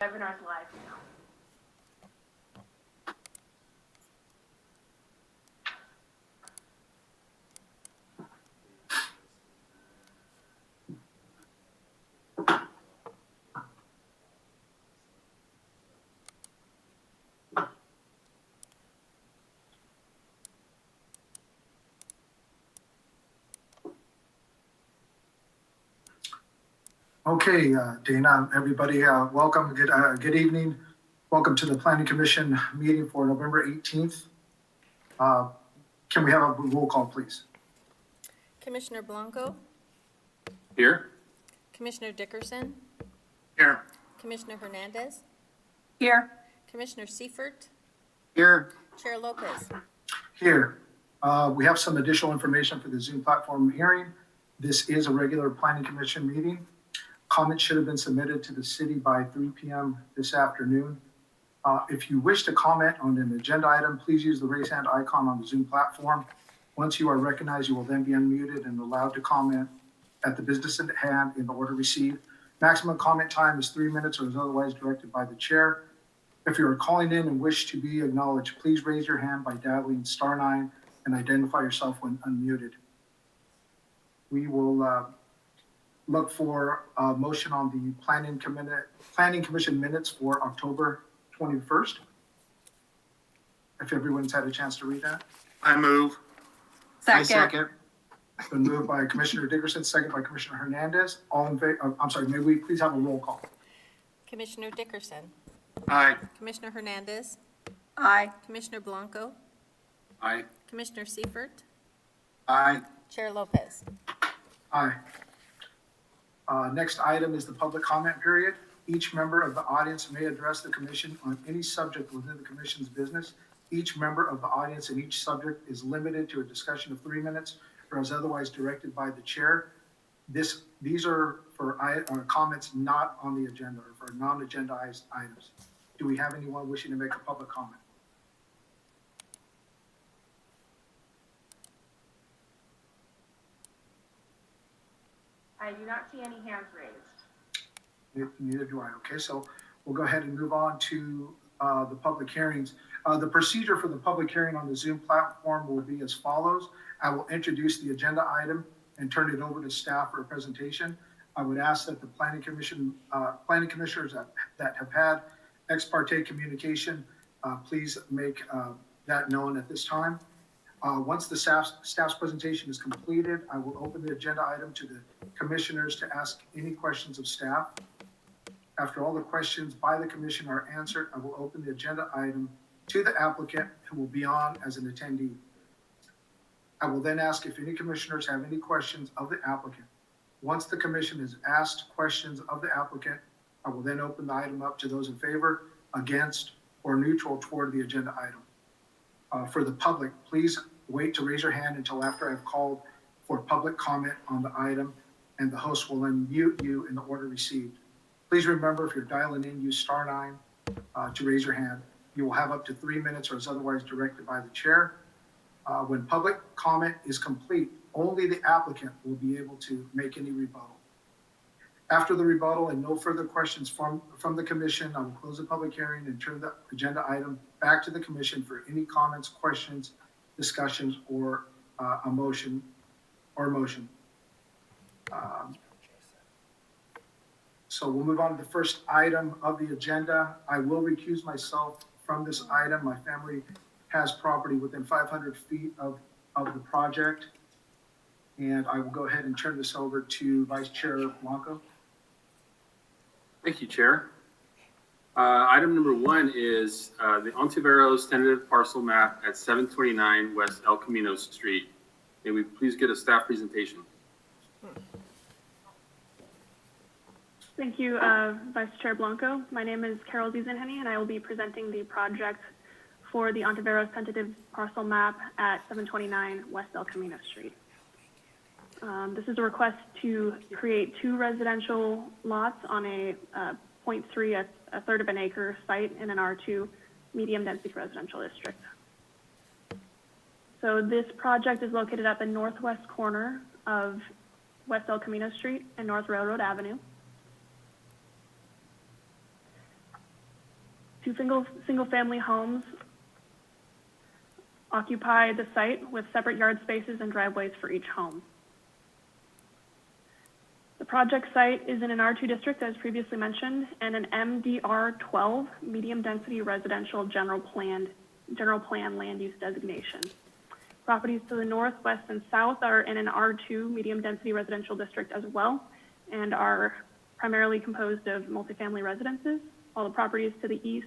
Webinar's live now. Okay, Dana, everybody, welcome. Good evening. Welcome to the Planning Commission meeting for November 18th. Can we have a roll call, please? Commissioner Blanco, Here. Commissioner Dickerson, Here. Commissioner Hernandez, Here. Commissioner Seifert, Here. Chair Lopez. Here. We have some additional information for the Zoom platform hearing. This is a regular Planning Commission meeting. Comments should have been submitted to the city by 3 p.m. this afternoon. If you wish to comment on an agenda item, please use the raise hand icon on the Zoom platform. Once you are recognized, you will then be unmuted and allowed to comment at the business at hand in the order received. Maximum comment time is 3 minutes or is otherwise directed by the chair. If you are calling in and wish to be acknowledged, please raise your hand by dialing *9 and identify yourself when unmuted. We will look for a motion on the Planning Commission minutes for October 21st. If everyone's had a chance to read that. I move. Second. I second. Been moved by Commissioner Dickerson, second by Commissioner Hernandez. All in favor, I'm sorry, may we please have a roll call? Commissioner Dickerson, Aye. Commissioner Hernandez, Aye. Commissioner Blanco, Aye. Commissioner Seifert, Aye. Chair Lopez. Aye. Next item is the public comment period. Each member of the audience may address the commission on any subject within the commission's business. Each member of the audience in each subject is limited to a discussion of 3 minutes or as otherwise directed by the chair. These are for comments not on the agenda or for non-agendized items. Do we have anyone wishing to make a public comment? I do not see any hands raised. Neither do I. Okay, so we'll go ahead and move on to the public hearings. The procedure for the public hearing on the Zoom platform will be as follows. I will introduce the agenda item and turn it over to staff for a presentation. I would ask that the planning commissioners that have had ex parte communication, please make that known at this time. Once the staff's presentation is completed, I will open the agenda item to the commissioners to ask any questions of staff. After all the questions by the commission are answered, I will open the agenda item to the applicant who will be on as an attendee. I will then ask if any commissioners have any questions of the applicant. Once the commission has asked questions of the applicant, I will then open the item up to those in favor, against, or neutral toward the agenda item. For the public, please wait to raise your hand until after I've called for public comment on the item, and the host will unmute you in the order received. Please remember, if you're dialing in, use *9 to raise your hand. You will have up to 3 minutes or as otherwise directed by the chair. When public comment is complete, only the applicant will be able to make any rebuttal. After the rebuttal and no further questions from the commission, I will close the public hearing and turn the agenda item back to the commission for any comments, questions, discussions, or a motion. So we'll move on to the first item of the agenda. I will recuse myself from this item. My family has property within 500 feet of the project. And I will go ahead and turn this over to Vice Chair Blanco. Thank you, Chair. Item number 1 is the Ontiveros tentative parcel map at 729 West El Camino Street. May we please get a staff presentation? Thank you, Vice Chair Blanco. My name is Carol Ziesenhenny, and I will be presenting the project for the Ontiveros tentative parcel map at 729 West El Camino Street. This is a request to create 2 residential lots on a 0.3, a third of an acre site in an R2 medium density residential district. So this project is located at the northwest corner of West El Camino Street and North Railroad Avenue. Two single-family homes occupy the site with separate yard spaces and driveways for each home. The project site is in an R2 district, as previously mentioned, and an MDR 12, medium-density residential general plan land use designation. Properties to the north, west, and south are in an R2 medium-density residential district as well, and are primarily composed of multifamily residences, while the properties to the east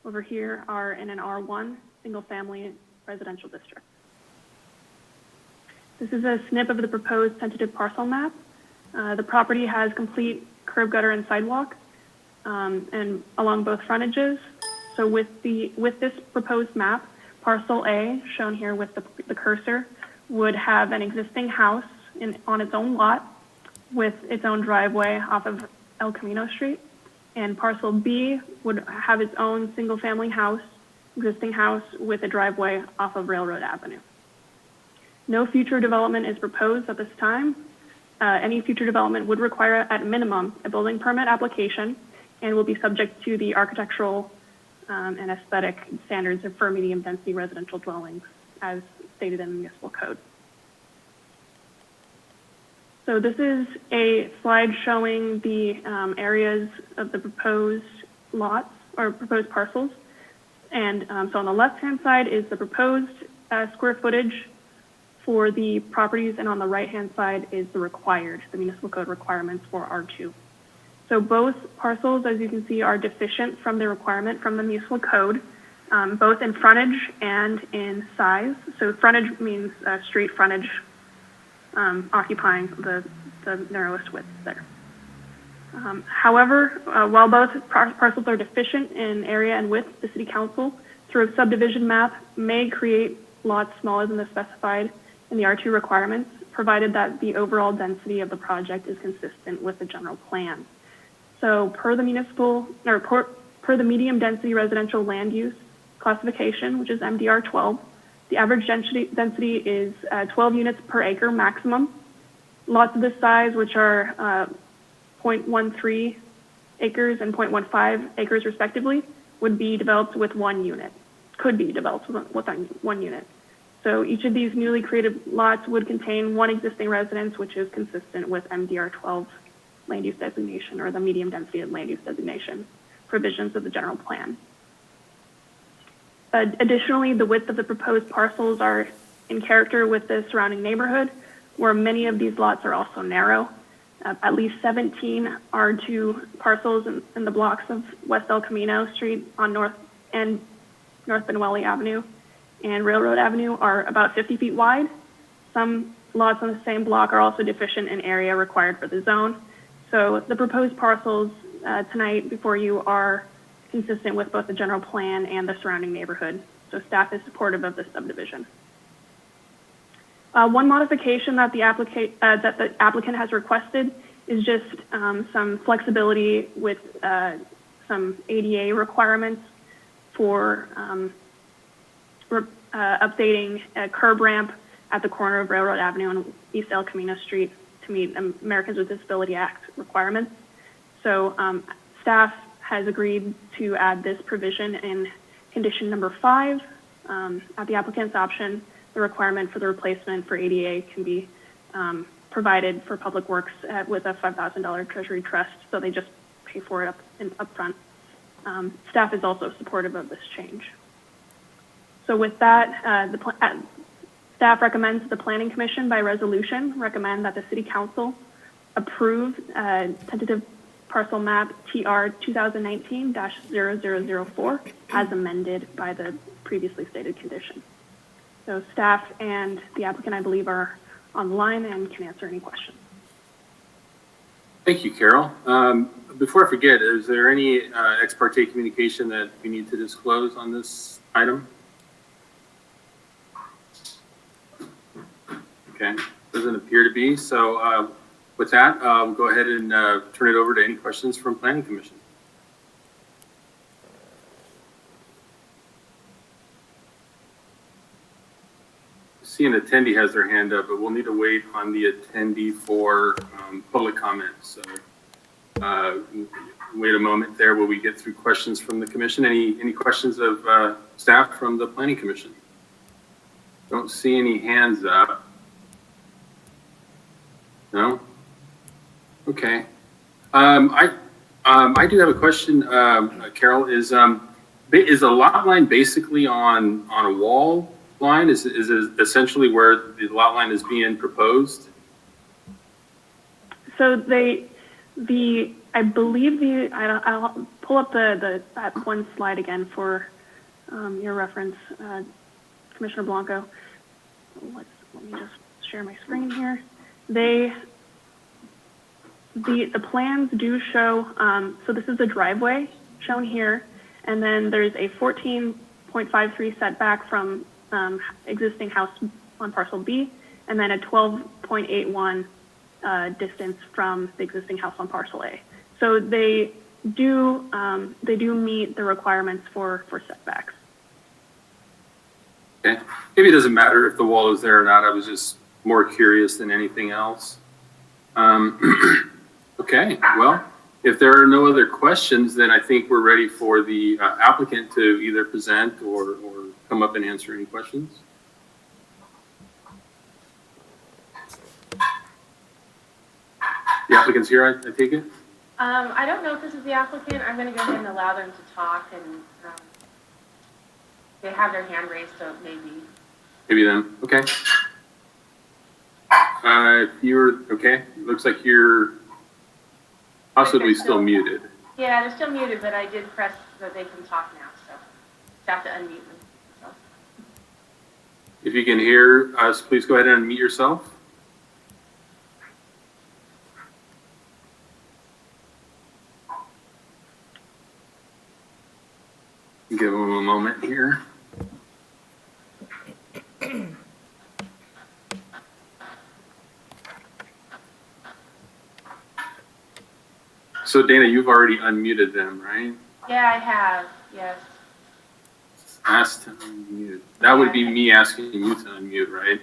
over here are in an R1 single-family residential district. This is a snip of the proposed tentative parcel map. The property has complete curb, gutter, and sidewalk, and along both frontages. So with this proposed map, parcel A, shown here with the cursor, would have an existing house on its own lot with its own driveway off of El Camino Street. And parcel B would have its own single-family house, existing house with a driveway off of Railroad Avenue. No future development is proposed at this time. Any future development would require, at minimum, a building permit application and will be subject to the architectural and aesthetic standards for medium-density residential dwellings, as stated in the municipal code. So this is a slide showing the areas of the proposed lots or proposed parcels. And so on the left-hand side is the proposed square footage for the properties, and on the right-hand side is the municipal code requirements for R2. So both parcels, as you can see, are deficient from the requirement from the municipal code, both in frontage and in size. So frontage means street frontage, occupying the narrowest width there. However, while both parcels are deficient in area and width, the City Council, through a subdivision map, may create lots smaller than the specified in the R2 requirements, provided that the overall density of the project is consistent with the general plan. So per the medium density residential land use classification, which is MDR 12, the average density is 12 units per acre maximum. Lots of this size, which are 0.13 acres and 0.15 acres respectively, would be developed with 1 unit, could be developed with 1 unit. So each of these newly created lots would contain 1 existing residence, which is consistent with MDR 12 land use designation, or the medium density land use designation provisions of the general plan. Additionally, the width of the proposed parcels are in character with the surrounding neighborhood, where many of these lots are also narrow. At least 17 R2 parcels in the blocks of West El Camino Street on North Benueli Avenue and Railroad Avenue are about 50 feet wide. Some lots on the same block are also deficient in area required for the zone. So the proposed parcels tonight before you are consistent with both the general plan and the surrounding neighborhood. So staff is supportive of this subdivision. One modification that the applicant has requested is just some flexibility with some ADA requirements for updating a curb ramp at the corner of Railroad Avenue and East El Camino Street to meet Americans with Disabilities Act requirements. So staff has agreed to add this provision in condition number 5. At the applicant's option, the requirement for the replacement for ADA can be provided for Public Works with a $5,000 Treasury trust, so they just pay for it upfront. Staff is also supportive of this change. So with that, staff recommends the Planning Commission by resolution recommend that the City Council approve tentative parcel map TR 2019-0004 as amended by the previously stated condition. So staff and the applicant, I believe, are on the line and can answer any questions. Thank you, Carol. Before I forget, is there any ex parte communication that we need to disclose on this item? Okay, doesn't appear to be. So with that, we'll go ahead and turn it over to any questions from Planning Commission. I see an attendee has their hand up, but we'll need to wait on the attendee for public comment. So wait a moment there while we get through questions from the commission. Any questions of staff from the planning commission? Don't see any hands up. No? Okay. I do have a question, Carol. Is the lot line basically on a wall line? Is it essentially where the lot line is being proposed? So I believe I'll pull up that one slide again for your reference, Commissioner Blanco. Let me just share my screen here. The plans do show, so this is the driveway shown here, and then there's a 14.53 setback from existing house on parcel B, and then a 12.81 distance from the existing house on parcel A. So they do meet the requirements for setbacks. Okay. Maybe it doesn't matter if the wall is there or not. I was just more curious than anything else. Okay, well, if there are no other questions, then I think we're ready for the applicant to either present or come up and answer any questions. The applicant's here, I take it? I don't know if this is the applicant. I'm going to go ahead and allow them to talk, and they have their hand raised, so maybe. Them, okay. If you're, okay, looks like you're possibly still muted. Yeah, they're still muted, but I did press that they can talk now, so just have to unmute them. So. If you can hear us, please go ahead and unmute yourself. Give them a moment here. So Dana, you've already unmuted them, right? Yeah, I have, yes. Asked to unmute. That would be me asking you to unmute, right?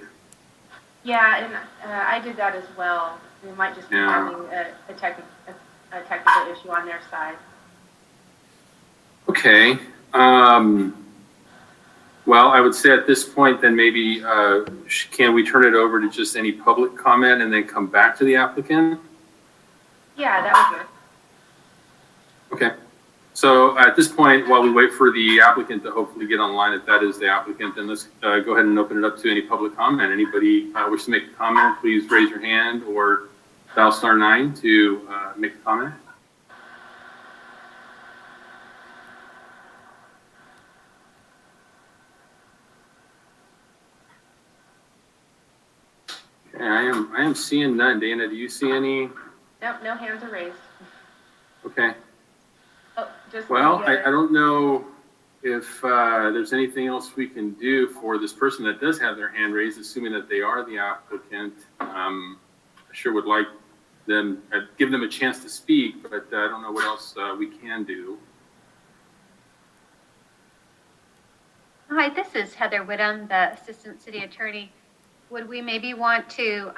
Yeah, and I did that as well. They might just be having a technical issue on their side. Okay. Well, I would say at this point, then maybe can we turn it over to just any public comment and then come back to the applicant? Yeah, that would work. Okay. So at this point, while we wait for the applicant to hopefully get online, if that is the applicant, then let's go ahead and open it up to any public comment. Anybody wish to make a comment, please raise your hand or dial *9 to make a comment. Okay, I am seeing none. Dana, do you see any? Nope, no hands are raised. Okay. Oh, just Well, I don't know if there's anything else we can do for this person that does have their hand raised, assuming that they are the applicant. I sure would like them, give them a chance to speak, but I don't know what else we can do. Hi, this is Heather Whittam, the Assistant City Attorney. Would we maybe want to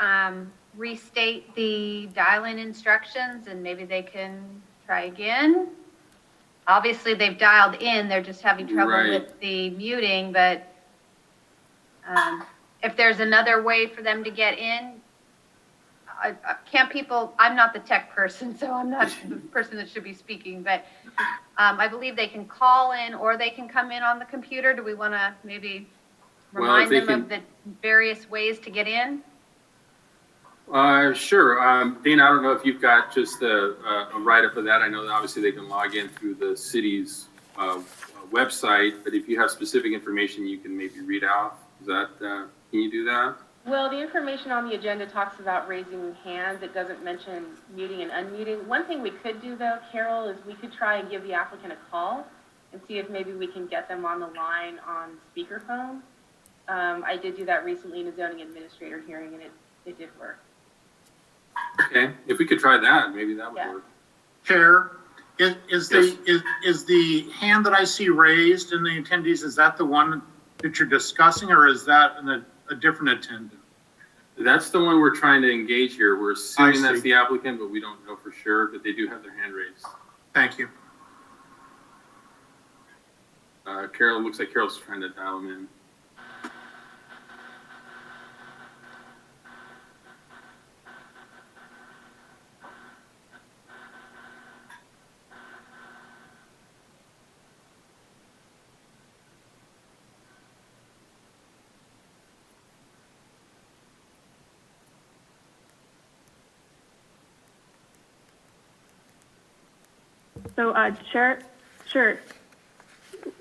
restate the dial-in instructions and maybe they can try again? Obviously, they've dialed in, they're just having trouble with the muting, but if there's another way for them to get in, I'm not the tech person, so I'm not the person that should be speaking, but I believe they can call in or they can come in on the computer. Do we want to maybe remind them of the various ways to get in? Sure. Dana, I don't know if you've got just a write-up of that. I know that obviously they can log in through the city's website, but if you have specific information you can maybe read out. Is that, can you do that? Well, the information on the agenda talks about raising hands. It doesn't mention muting and unmuting. One thing we could do, though, Carol, is we could try and give the applicant a call and see if maybe we can get them on the line on speakerphone. I did do that recently in a zoning administrator hearing, and it did work. Okay, if we could try that, maybe that would work. Chair, is the hand that I see raised in the attendees, is that the one that you're discussing, or is that a different attendant? That's the one we're trying to engage here. We're assuming that's the applicant, but we don't know for sure, but they do have their hand raised. Thank you. Carol, looks like Carol's trying to dial him in. So, Chair, sure.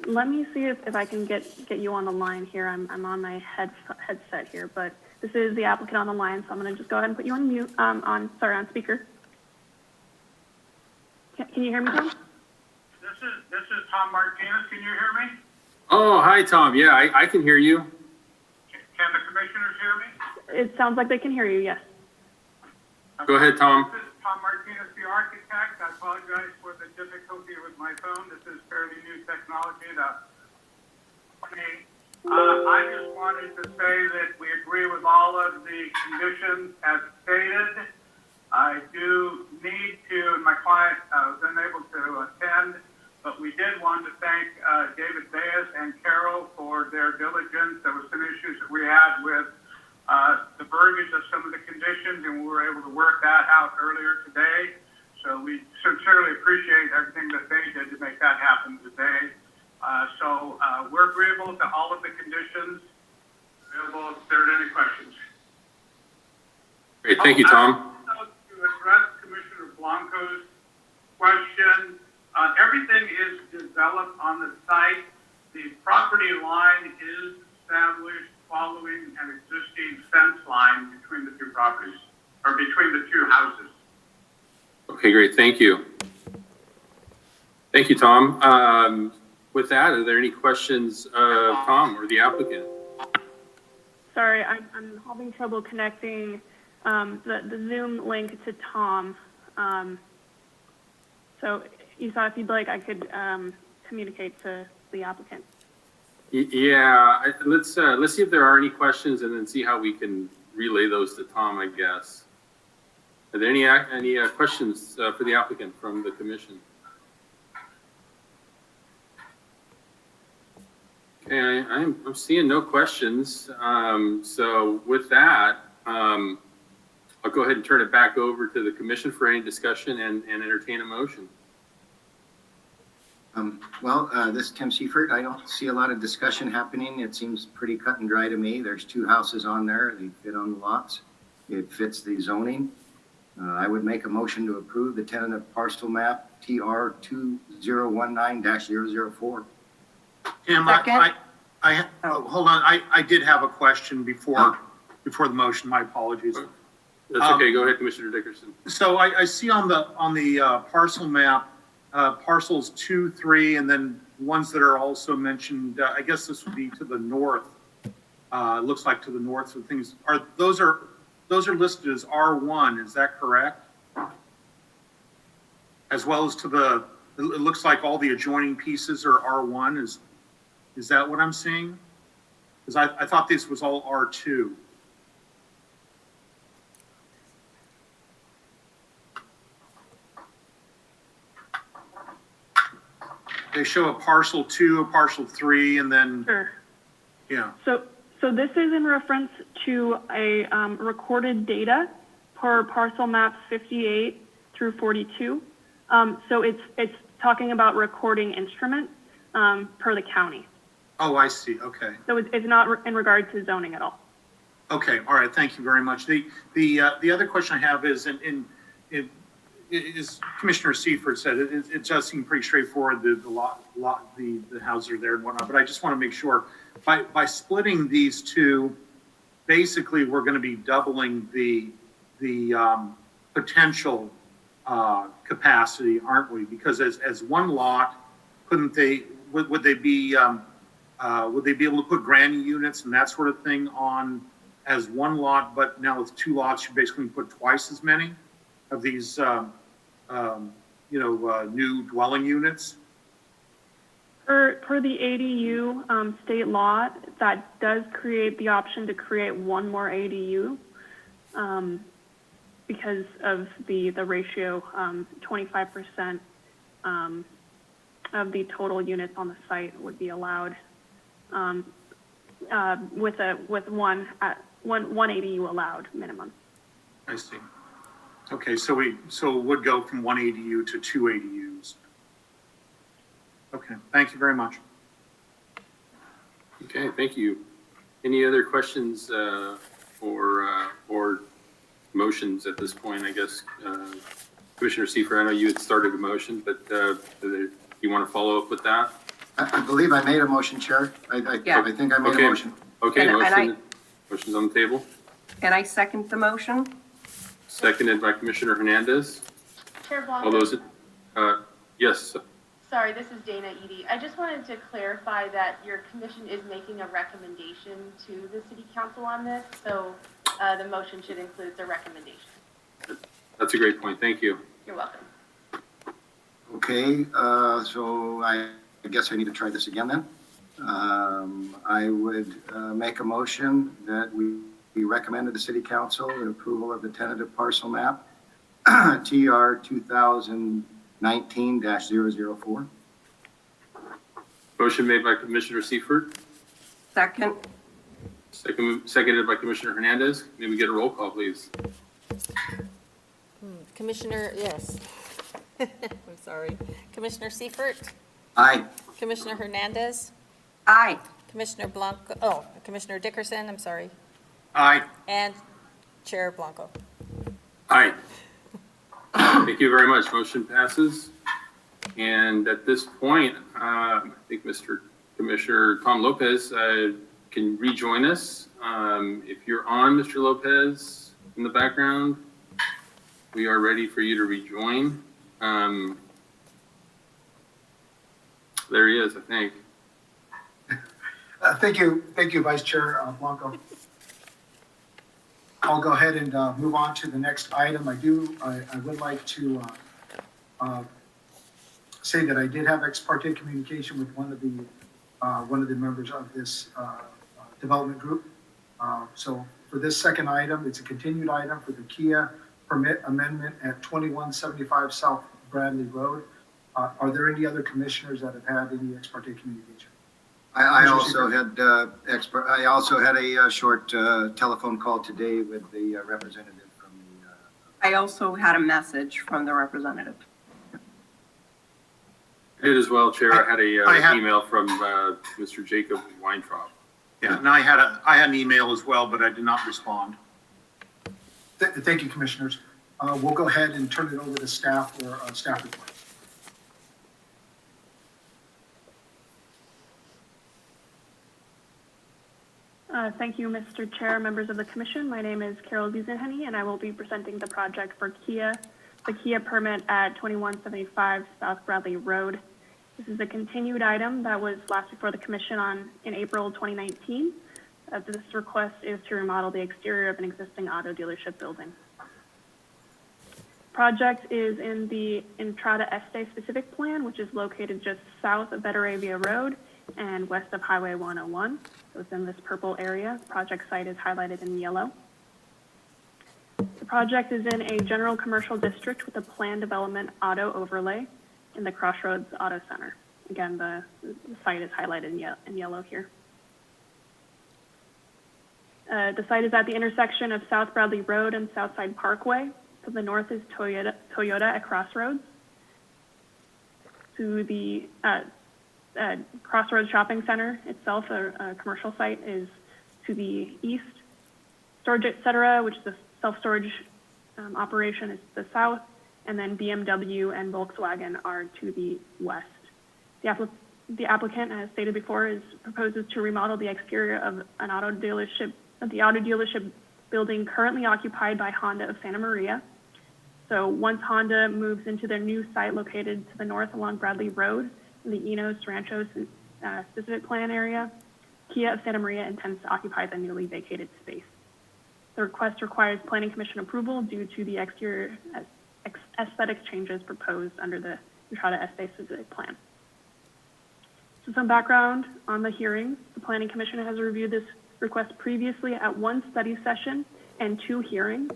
Let me see if I can get you on the line here. I'm on my headset here, but this is the applicant on the line, so I'm going to just go ahead and put you on mute, on speaker. Can you hear me, Tom? This is Tom Martinez. Can you hear me? Oh, hi, Tom. Yeah, I can hear you. Can the commissioners hear me? It sounds like they can hear you, yes. Go ahead, Tom. This is Tom Martinez, the architect. I apologize for the difficulty with my phone. This is fairly new technology. I just wanted to say that we agree with all of the conditions as stated. I do need to, and my client was unable to attend, but we did want to thank David Baez and Carol for their diligence. There were some issues that we had with the verbiage of some of the conditions, and we were able to work that out earlier today. So we sincerely appreciate everything that they did to make that happen today. We're agreeable to all of the conditions. Available if there are any questions. Great, thank you, Tom. To address Commissioner Blanco's question, everything is developed on the site. The property line is established following an existing fence line between the two properties, or between the two houses. Okay, great. Thank you. Thank you, Tom. With that, are there any questions of Tom or the applicant? Sorry, I'm having trouble connecting the Zoom link to Tom. So, Esau, if you'd like, I could communicate to the applicant. Yeah, let's see if there are any questions and then see how we can relay those to Tom, I guess. Are there any questions for the applicant from the commission? Okay, I'm seeing no questions. So with that, I'll go ahead and turn it back over to the commission for any discussion and entertain a motion. This is Tim Seifert. I don't see a lot of discussion happening. It seems pretty cut and dry to me. There's two houses on there. They fit on the lots. It fits the zoning. I would make a motion to approve the tentative parcel map TR 2019-004. Tim, hold on. I did have a question before the motion. My apologies. That's okay. Go ahead, Commissioner Dickerson. So I see on the parcel map, parcels 2, 3, and then ones that are also mentioned. I guess this would be to the north. Looks like to the north. So things those are listed as R1. Is that correct? As well as to the, it looks like all the adjoining pieces are R1. Is that what I'm seeing? Because I thought this was all R2. They show a parcel 2, a parcel 3, and then, Sure. yeah. So this is in reference to a recorded data per parcel map 58 through 42. So it's talking about recording instruments per the county. Oh, I see. Okay. So it's not in regard to zoning at all. Okay. All right. Thank you very much. The other question I have is, as Commissioner Seifert said, it does seem pretty straightforward. The houses are there and whatnot. But I just want to make sure by splitting these two, basically we're going to be doubling the potential capacity, aren't we? Because as one lot, would they be able to put granny units and that sort of thing on as one lot? But now with two lots, you basically put twice as many of these, new dwelling units. Per the ADU state law, that does create the option to create one more ADU because of the ratio 25% of the total units on the site would be allowed, with one ADU allowed minimum. I see. Okay, so it would go from one ADU to two ADUs. Okay, thank you very much. Okay, thank you. Any other questions or motions at this point? I guess Commissioner Seifer, I know you had started a motion, but you want to follow up with that? I believe I made a motion, Chair. I Yeah. think I made a Okay. motion. Okay, And motion's on the table. And I second the motion. Seconded by Commissioner Hernandez. Chair All Blanco, those, yes, sorry, this is Dana Edie. I just wanted to clarify that your commission is making a recommendation to the city council on this, so the motion should include the recommendation. that's a great point. Thank you. You're welcome. Okay, so I guess I need to try this again then. I would make a motion that we recommend to the city council the approval of the tentative parcel map, TR 2019-004. Motion made by Commissioner Seifert, Second. seconded by Commissioner Hernandez. May we get a roll call, please? Commissioner, yes. I'm sorry. Commissioner Seifert, Aye. Commissioner Hernandez, Aye. Commissioner Commissioner Dickerson, I'm sorry, Aye. and Chair Blanco. Aye. Thank you very much. Motion passes. And at this point, I think Commissioner Tom Lopez can rejoin us. If you're on, Mr. Lopez, in the background, we are ready for you to rejoin. There he is, I think. Thank you, Vice Chair Blanco. I'll go ahead and move on to the next item. I would like to say that I did have ex parte communication with one of the members of this development group. So for this second item, it's a continued item for the Kia permit amendment at 2175 South Bradley Road. Are there any other commissioners that have had any ex parte communication? I also had a short telephone call today with the representative from the. I also had a message from the representative. I did as well, Chair. I had I have- an email from Mr. Jacob Weintraub. Yeah, and I had an email as well, but I did not respond. Thank you, commissioners. We'll go ahead and turn it over to staff for staff report. Thank you, Mr. Chair, members of the commission. My name is Carol Wiesenhenny, and I will be presenting the project for the Kia permit at 2175 South Bradley Road. This is a continued item that was last before the commission in April 2019. This request is to remodel the exterior of an existing auto dealership building. Project is in the Entrada Este specific plan, which is located just south of Betaravia Road and west of Highway 101. So it's in this purple area. Project site is highlighted in yellow. The project is in a general commercial district with a planned development auto overlay in the Crossroads Auto Center. Again, the site is highlighted in yellow here. The site is at the intersection of South Bradley Road and Southside Parkway. To the north is Toyota at Crossroads. To the Crossroads Shopping Center itself, a commercial site, is to the east. Storage Etc., which is a self-storage operation, is to the south, and then BMW and Volkswagen are to the west. The applicant, as stated before, proposes to remodel the exterior of the auto dealership building currently occupied by Honda of Santa Maria. So once Honda moves into their new site located to the north along Bradley Road in the Enos Ranchos specific plan area, Kia of Santa Maria intends to occupy the newly vacated space. The request requires Planning Commission approval due to the exterior aesthetic changes proposed under the Entrada Este specific plan. So some background on the hearing. The Planning Commission has reviewed this request previously at one study session and 2 hearings.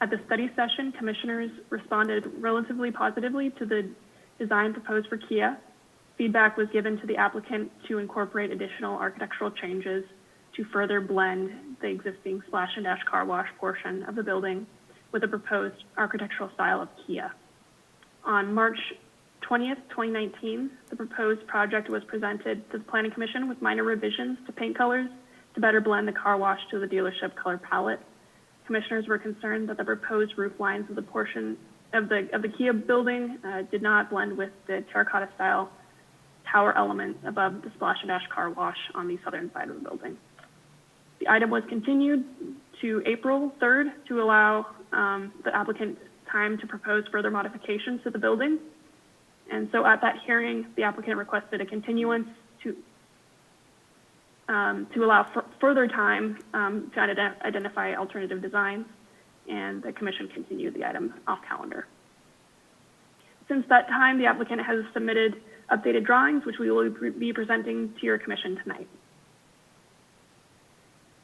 At the study session, commissioners responded relatively positively to the design proposed for Kia. Feedback was given to the applicant to incorporate additional architectural changes to further blend the existing splash and dash car wash portion of the building with the proposed architectural style of Kia. On March 20th, 2019, the proposed project was presented to the Planning Commission with minor revisions to paint colors to better blend the car wash to the dealership color palette. Commissioners were concerned that the proposed roof lines of the portion of the Kia building did not blend with the terracotta style tower element above the splash and dash car wash on the southern side of the building. The item was continued to April 3rd to allow the applicant time to propose further modifications to the building. And so at that hearing, the applicant requested a continuance to allow further time to identify alternative designs, and the commission continued the item off calendar. Since that time, the applicant has submitted updated drawings, which we will be presenting to your commission tonight.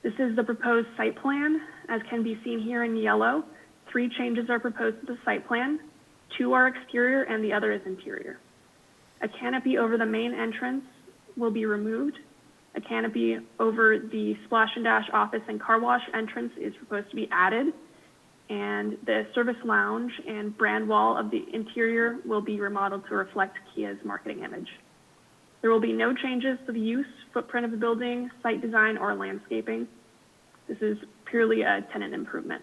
This is the proposed site plan, as can be seen here in yellow. 3 changes are proposed to the site plan. 2 are exterior and the other is interior. A canopy over the main entrance will be removed. A canopy over the splash and dash office and car wash entrance is proposed to be added. And the service lounge and brand wall of the interior will be remodeled to reflect Kia's marketing image. There will be no changes to the use, footprint of the building, site design, or landscaping. This is purely a tenant improvement.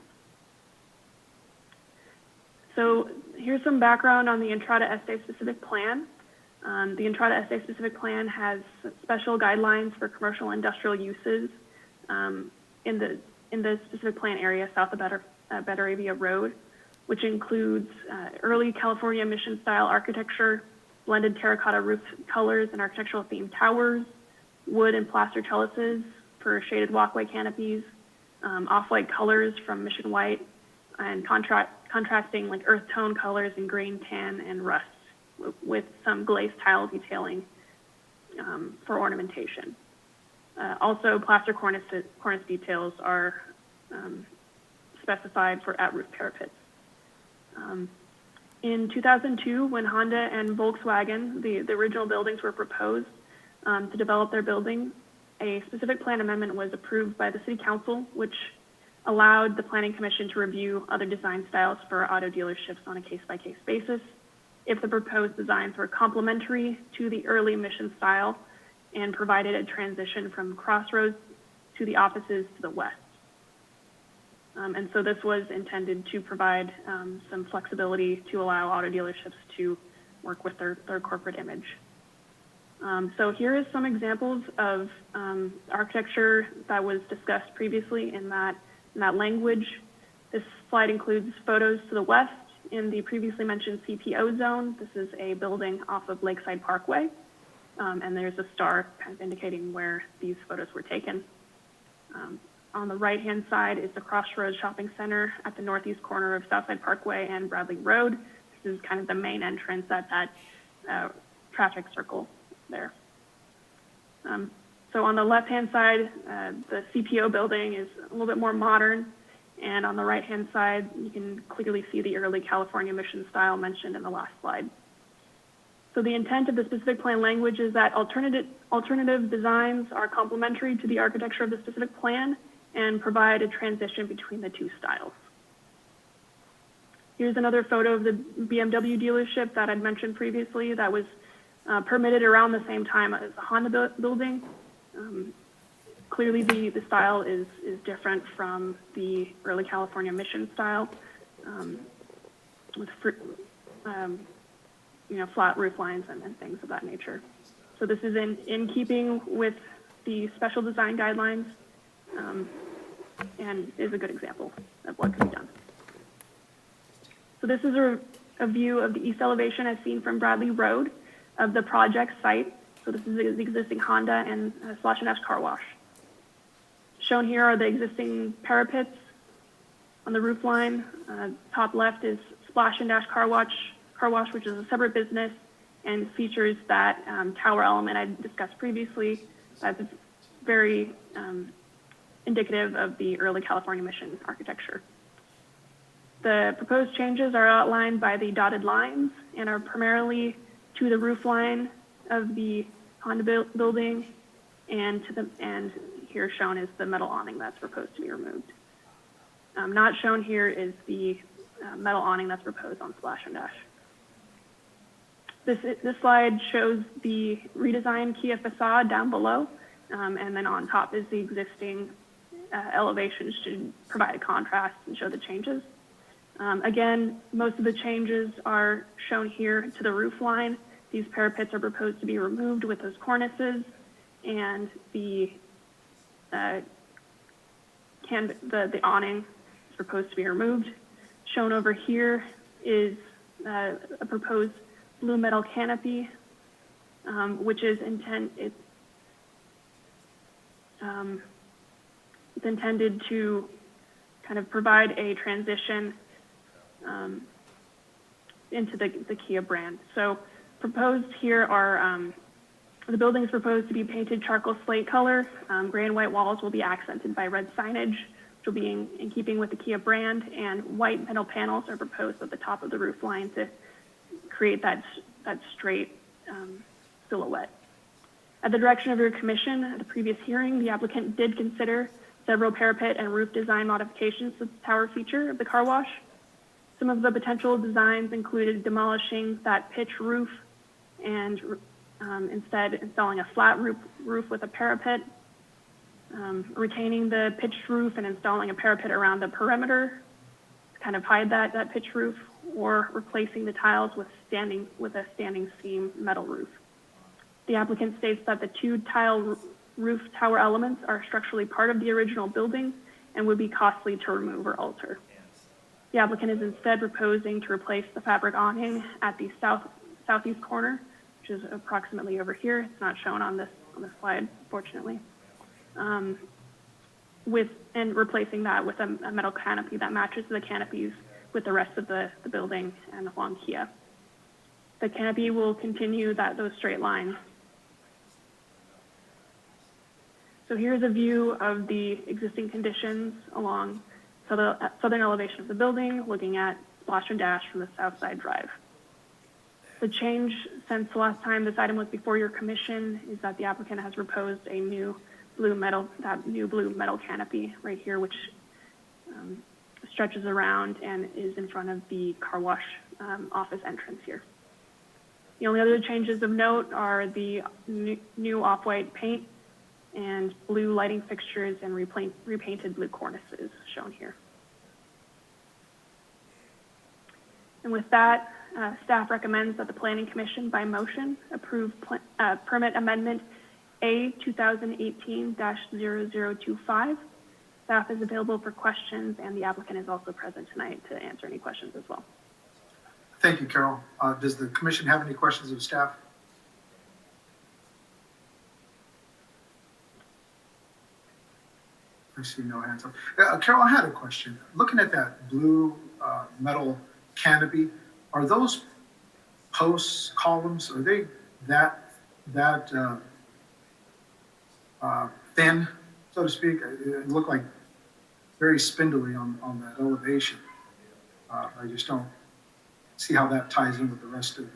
So here's some background on the Entrada Este specific plan. The Entrada Este specific plan has special guidelines for commercial industrial uses in the specific plan area south of Betaravia Road, which includes early California mission style architecture, blended terracotta roof colors and architectural themed towers, wood and plaster trellises for shaded walkway canopies, off-white colors from Mission White, and contrasting like earth tone colors in green, tan, and rust, with some glazed tile detailing for ornamentation. Also, plaster cornice details are specified for at-roof parapets. In 2002, when Honda and Volkswagen, the original buildings, were proposed to develop their building, a specific plan amendment was approved by the City Council, which allowed the Planning Commission to review other design styles for auto dealerships on a case-by-case basis if the proposed designs were complementary to the early mission style and provided a transition from Crossroads to the offices to the west. And so this was intended to provide some flexibility to allow auto dealerships to work with their corporate image. So here is some examples of architecture that was discussed previously in that language. This slide includes photos to the west in the previously mentioned CPO zone. This is a building off of Lakeside Parkway, and there's a star kind of indicating where these photos were taken. On the right-hand side is the Crossroads Shopping Center at the northeast corner of Southside Parkway and Bradley Road. This is kind of the main entrance at that traffic circle there. So on the left-hand side, the CPO building is a little bit more modern, and on the right-hand side, you can clearly see the early California mission style mentioned in the last slide. So the intent of the specific plan language is that alternative designs are complementary to the architecture of the specific plan and provide a transition between the 2 styles. Here's another photo of the BMW dealership that I'd mentioned previously that was permitted around the same time as the Honda building. Clearly the style is different from the early California mission style, with flat roof lines and things of that nature. So this is in keeping with the special design guidelines, and is a good example of what can be done. So this is a view of the east elevation as seen from Bradley Road of the project site. So this is the existing Honda and Splash and Dash car wash. Shown here are the existing parapets on the roof line. Top left is Splash and Dash car wash, which is a separate business and features that tower element I discussed previously. That's very indicative of the early California mission architecture. The proposed changes are outlined by the dotted lines and are primarily to the roof line of the condo building, and here shown is the metal awning that's proposed to be removed. Not shown here is the metal awning that's proposed on Splash and Dash. This slide shows the redesigned Kia facade down below, and then on top is the existing elevations to provide a contrast and show the changes. Again, most of the changes are shown here to the roof line. These parapets are proposed to be removed with those cornices, and the awning is proposed to be removed. Shown over here is a proposed blue metal canopy, which is it's intended to kind of provide a transition into the Kia brand. So proposed here are, the building is proposed to be painted charcoal slate color. Gray and white walls will be accented by red signage, which will be in keeping with the Kia brand, and white metal panels are proposed at the top of the roof line to create that straight silhouette. At the direction of your commission, at the previous hearing, the applicant did consider several parapet and roof design modifications to the tower feature of the car wash. Some of the potential designs included demolishing that pitch roof and instead installing a flat roof with a parapet, retaining the pitched roof and installing a parapet around the perimeter to kind of hide that pitched roof, or replacing the tiles with a standing seam metal roof. The applicant states that the two tile roof tower elements are structurally part of the original building and would be costly to remove or alter. The applicant is instead proposing to replace the fabric awning at the southeast corner, which is approximately over here. It's not shown on this slide, fortunately. And replacing that with a metal canopy that matches the canopies with the rest of the building and along Kia. The canopy will continue those straight lines. So here's a view of the existing conditions along the southern elevation of the building, looking at Splash and Dash from the South Side Drive. The change since the last time this item was before your commission is that the applicant has proposed a new blue metal canopy right here, which stretches around and is in front of the car wash office entrance here. The only other changes of note are the new off-white paint and blue lighting fixtures and repainted blue cornices shown here. And with that, staff recommends that the Planning Commission by motion approve permit amendment A 2018-0025. Staff is available for questions, and the applicant is also present tonight to answer any questions as well. Thank you, Carol. Does the commission have any questions of staff? I see no hands up. Carol, I had a question. Looking at that blue metal canopy, are those posts, columns, are they that thin, so to speak? It looked like very spindly on that elevation. I just don't see how that ties in with the rest of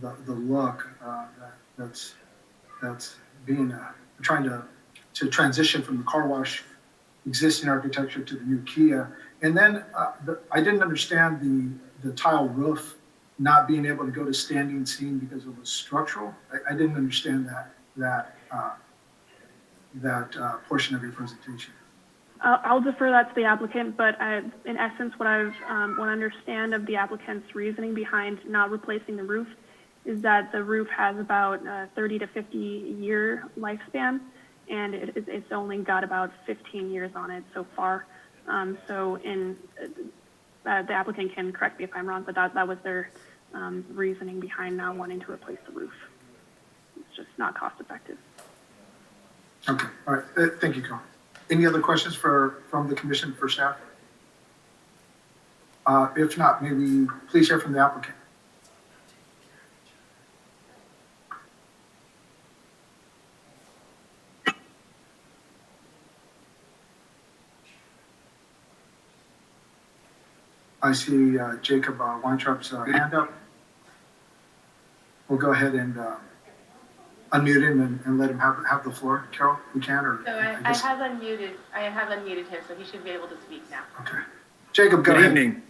the look that's being trying to transition from the car wash existing architecture to the new Kia. And then I didn't understand the tile roof not being able to go to standing seam because it was structural. I didn't understand that portion of your presentation. I'll defer that to the applicant, but in essence, what I understand of the applicant's reasoning behind not replacing the roof is that the roof has about 30 to 50 year lifespan, and it's only got about 15 years on it so far. So the applicant can correct me if I'm wrong, but that was their reasoning behind not wanting to replace the roof. It's just not cost effective. Okay, all right, thank you, Carl. Any other questions from the commission for staff? If not, maybe please hear from the applicant. I see Jacob Weintraub's hand up. we'll go ahead and unmute him and let him have the floor. Carol, we can, or? So I guess- have unmuted him, so he should be able to speak now. Okay. Jacob, go Good ahead. evening.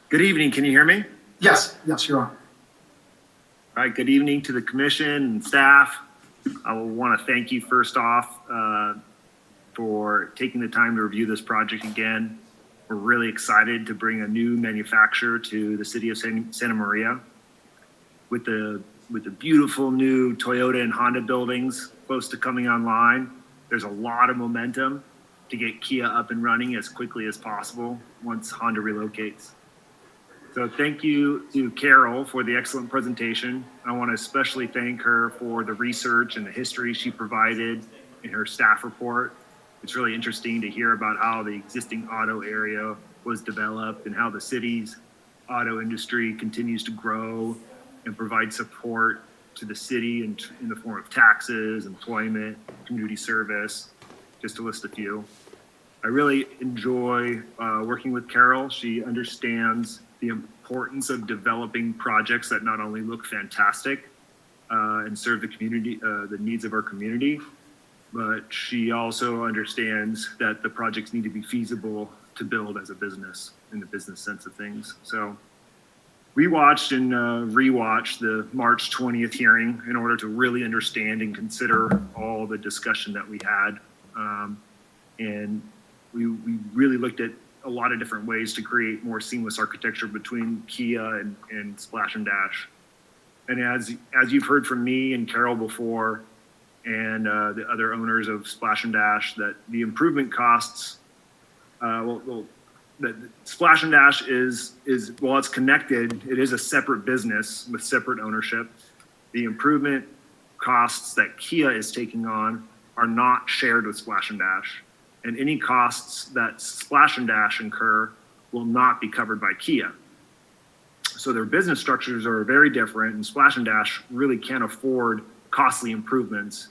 Good evening. Can you hear me? Yes, you're on. All right. Good evening to the commission and staff. I want to thank you first off for taking the time to review this project again. We're really excited to bring a new manufacturer to the city of Santa Maria. With the beautiful new Toyota and Honda buildings close to coming online, there's a lot of momentum to get Kia up and running as quickly as possible once Honda relocates. So thank you to Carol for the excellent presentation. I want to especially thank her for the research and the history she provided in her staff report. It's really interesting to hear about how the existing auto area was developed and how the city's auto industry continues to grow and provide support to the city in the form of taxes, employment, community service, just to list a few. I really enjoy working with Carol. She understands the importance of developing projects that not only look fantastic and serve the community, the needs of our community, but she also understands that the projects need to be feasible to build as a business in the business sense of things. So we watched and rewatched the March 20th hearing in order to really understand and consider all the discussion that we had. And we really looked at a lot of different ways to create more seamless architecture between Kia and Splash and Dash. And as you've heard from me and Carol before, and the other owners of Splash and Dash, that the improvement costs, that Splash and Dash is while it's connected, it is a separate business with separate ownership. The improvement costs that Kia is taking on are not shared with Splash and Dash, and any costs that Splash and Dash incur will not be covered by Kia. So their business structures are very different, and Splash and Dash really can't afford costly improvements,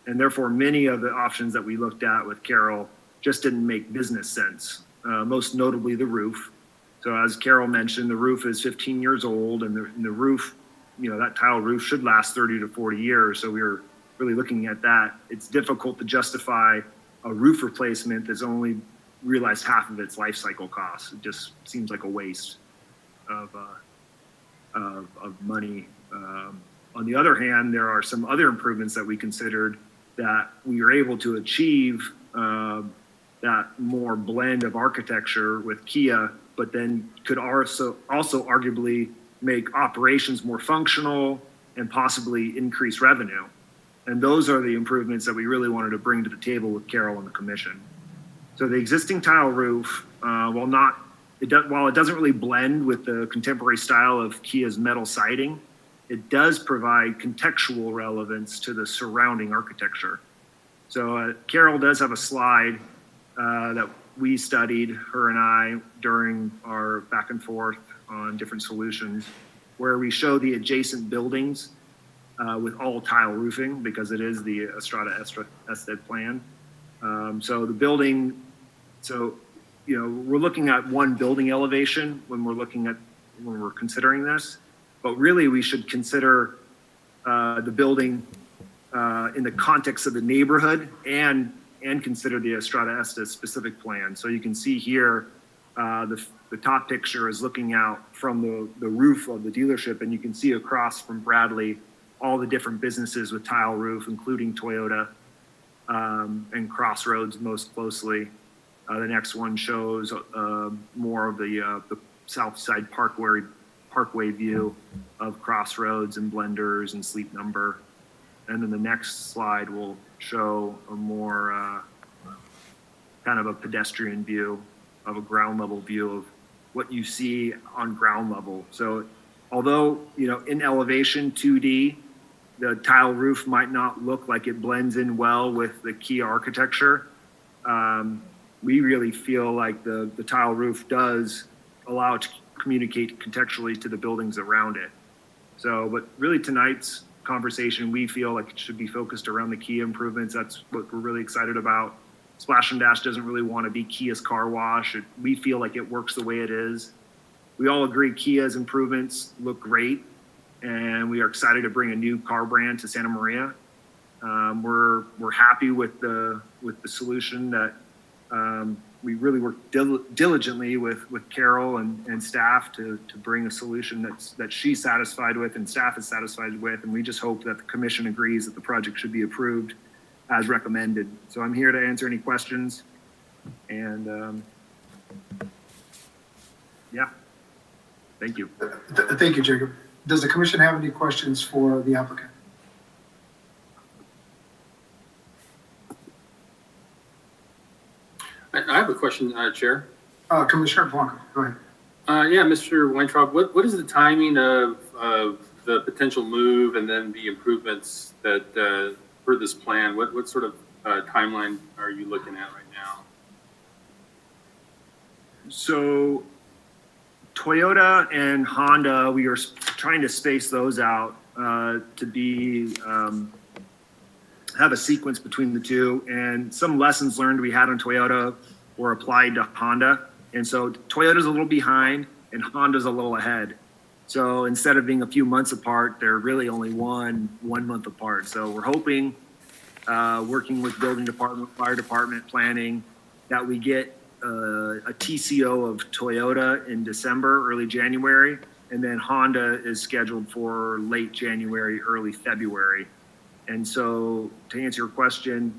and therefore many of the options that we looked at with Carol just didn't make business sense. Most notably the roof. So as Carol mentioned, the roof is 15 years old, and the roof, that tile roof should last 30 to 40 years. So we were really looking at that. It's difficult to justify a roof replacement that's only realized half of its life cycle costs. It just seems like a waste of money. On the other hand, there are some other improvements that we considered that we were able to achieve that more blend of architecture with Kia, but then could also arguably make operations more functional and possibly increase revenue. And those are the improvements that we really wanted to bring to the table with Carol and the commission. So the existing tile roof, while it doesn't really blend with the contemporary style of Kia's metal siding, it does provide contextual relevance to the surrounding architecture. So Carol does have a slide that we studied, her and I, during our back and forth on different solutions, where we show the adjacent buildings with all tile roofing, because it is the Estrada Ested plan. So the building, we're looking at one building elevation when we're considering this, but really we should consider the building in the context of the neighborhood and consider the Estrada Estes specific plan. So you can see here, the top picture is looking out from the roof of the dealership, and you can see across from Bradley all the different businesses with tile roof, including Toyota and Crossroads most closely. The next one shows more of the South Side Parkway view of Crossroads and Blenders and Sleep Number. And then the next slide will show a more kind of a pedestrian view of a ground level view of what you see on ground level. So although, in elevation 2D, the tile roof might not look like it blends in well with the Kia architecture, we really feel like the tile roof does allow it to communicate contextually to the buildings around it. So, but really tonight's conversation, we feel like it should be focused around the Kia improvements. That's what we're really excited about. Splash and Dash doesn't really want to be Kia's car wash. We feel like it works the way it is. we all agree Kia's improvements look great, and we are excited to bring a new car brand to Santa Maria. We're happy with the solution that we really worked diligently with Carol and staff to bring a solution that she's satisfied with and staff is satisfied with, and we just hope that the commission agrees that the project should be approved as recommended. So I'm here to answer any questions, and yeah, thank you. Thank you, Jacob. Does the commission have any questions for the applicant? I have a question, Chair. Commissioner Blanco, go ahead. Yeah, Mr. Weintraub, what is the timing of the potential move and then the improvements that for this plan? What sort of timeline are you looking at right now? So Toyota and Honda, we are trying to space those out to be have a sequence between the two, and some lessons learned we had on Toyota were applied to Honda. And so Toyota's a little behind and Honda's a little ahead. So instead of being a few months apart, they're really only one month apart. So we're hoping, working with building department, fire department, planning, that we get a TCO of Toyota in December, early January, and then Honda is scheduled for late January, early February. And so to answer your question,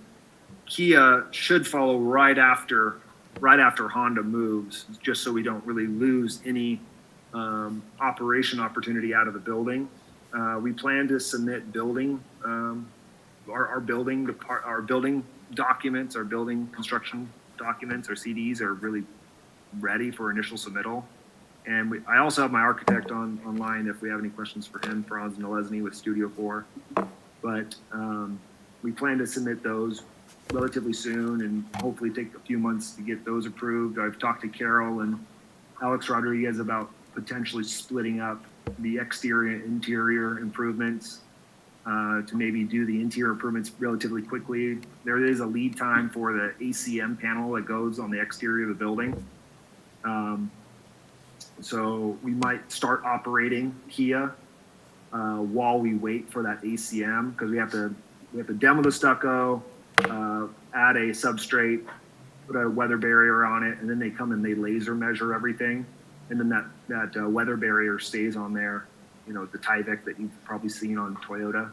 Kia should follow right after Honda moves, just so we don't really lose any operation opportunity out of the building. We plan to submit building, our building documents, our building construction documents, our CDs are really ready for initial submittal. And I also have my architect online if we have any questions for him, Franz Nalesny with Studio 4. But we plan to submit those relatively soon and hopefully take a few months to get those approved. I've talked to Carol and Alex Rodriguez about potentially splitting up the exterior and interior improvements to maybe do the interior improvements relatively quickly. There is a lead time for the ACM panel that goes on the exterior of the building. So we might start operating Kia while we wait for that ACM, because we have to demo the stucco, add a substrate, put a weather barrier on it, and then they come and they laser measure everything, and then that weather barrier stays on there. You know, the Tyvek that you've probably seen on Toyota,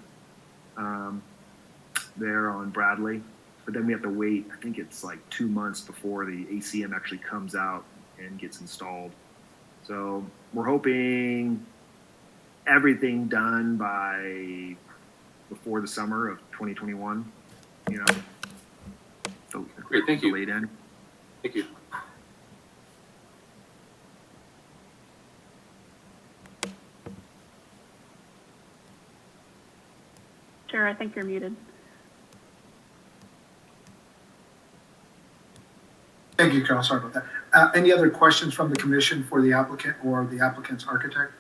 there on Bradley. But then we have to wait, I think it's like 2 months before the ACM actually comes out and gets installed. So we're hoping everything done by before the summer of 2021, you know. So Great, thank you. Late end. Thank you. Chair, I think you're muted. Thank you, Carol. Sorry about that. Any other questions from the commission for the applicant or the applicant's architect?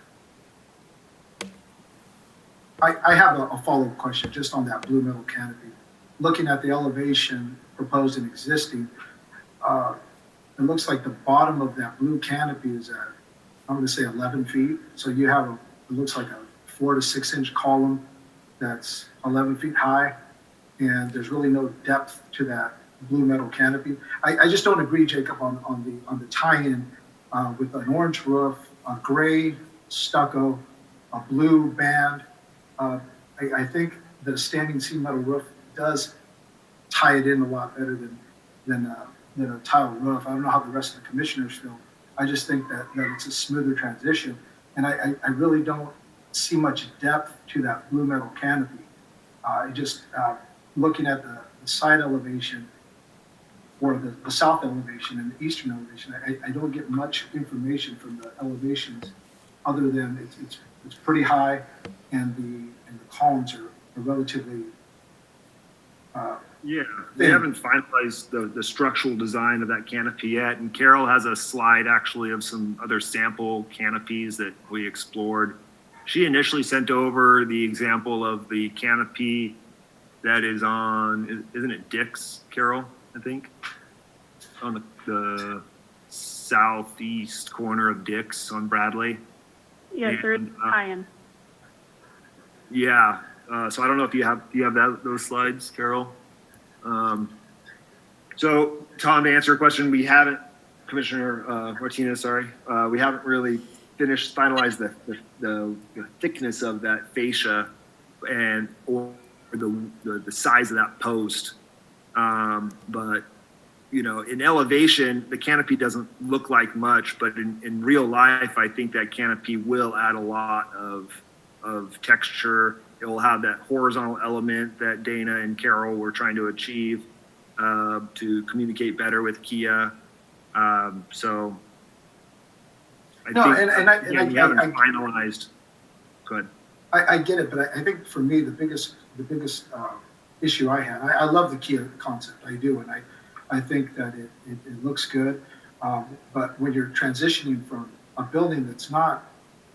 I have a follow-up question just on that blue metal canopy. Looking at the elevation proposed and existing, it looks like the bottom of that blue canopy is at, I'm going to say 11 feet. So you have it looks like a 4 to 6 inch column that's 11 feet high, and there's really no depth to that blue metal canopy. I just don't agree, Jacob, on the tie-in with an orange roof, a gray stucco, a blue band. I think the standing seam metal roof does tie it in a lot better than a tile roof. I don't know how the rest of the commissioners feel. I just think that it's a smoother transition, and I really don't see much depth to that blue metal canopy. Looking at the side elevation or the south elevation and the eastern elevation, I don't get much information from the elevations other than it's pretty high and the columns are relatively Yeah, they haven't finalized the structural design of that canopy yet. And Carol has a slide actually of some other sample canopies that we explored. She initially sent over the example of the canopy that is on, isn't it Dick's, Carol, I think? On the southeast corner of Dick's on Bradley. Yes, there is And, tie-in. Yeah, so I don't know if you have those slides, Carol? So Tom, to answer your question, we haven't, Commissioner Martinez, sorry, we haven't really finalized the thickness of that fascia or the size of that post. But you know, in elevation, the canopy doesn't look like much, but in real life, I think that canopy will add a lot of texture. It will have that horizontal element that Dana and Carol were trying to achieve to communicate better with Kia. So I think we haven't finalized. Go ahead. I get it, but I think for me, the biggest issue I had, I love the Kia concept, I do, and I think that it looks good. But when you're transitioning from a building that's not,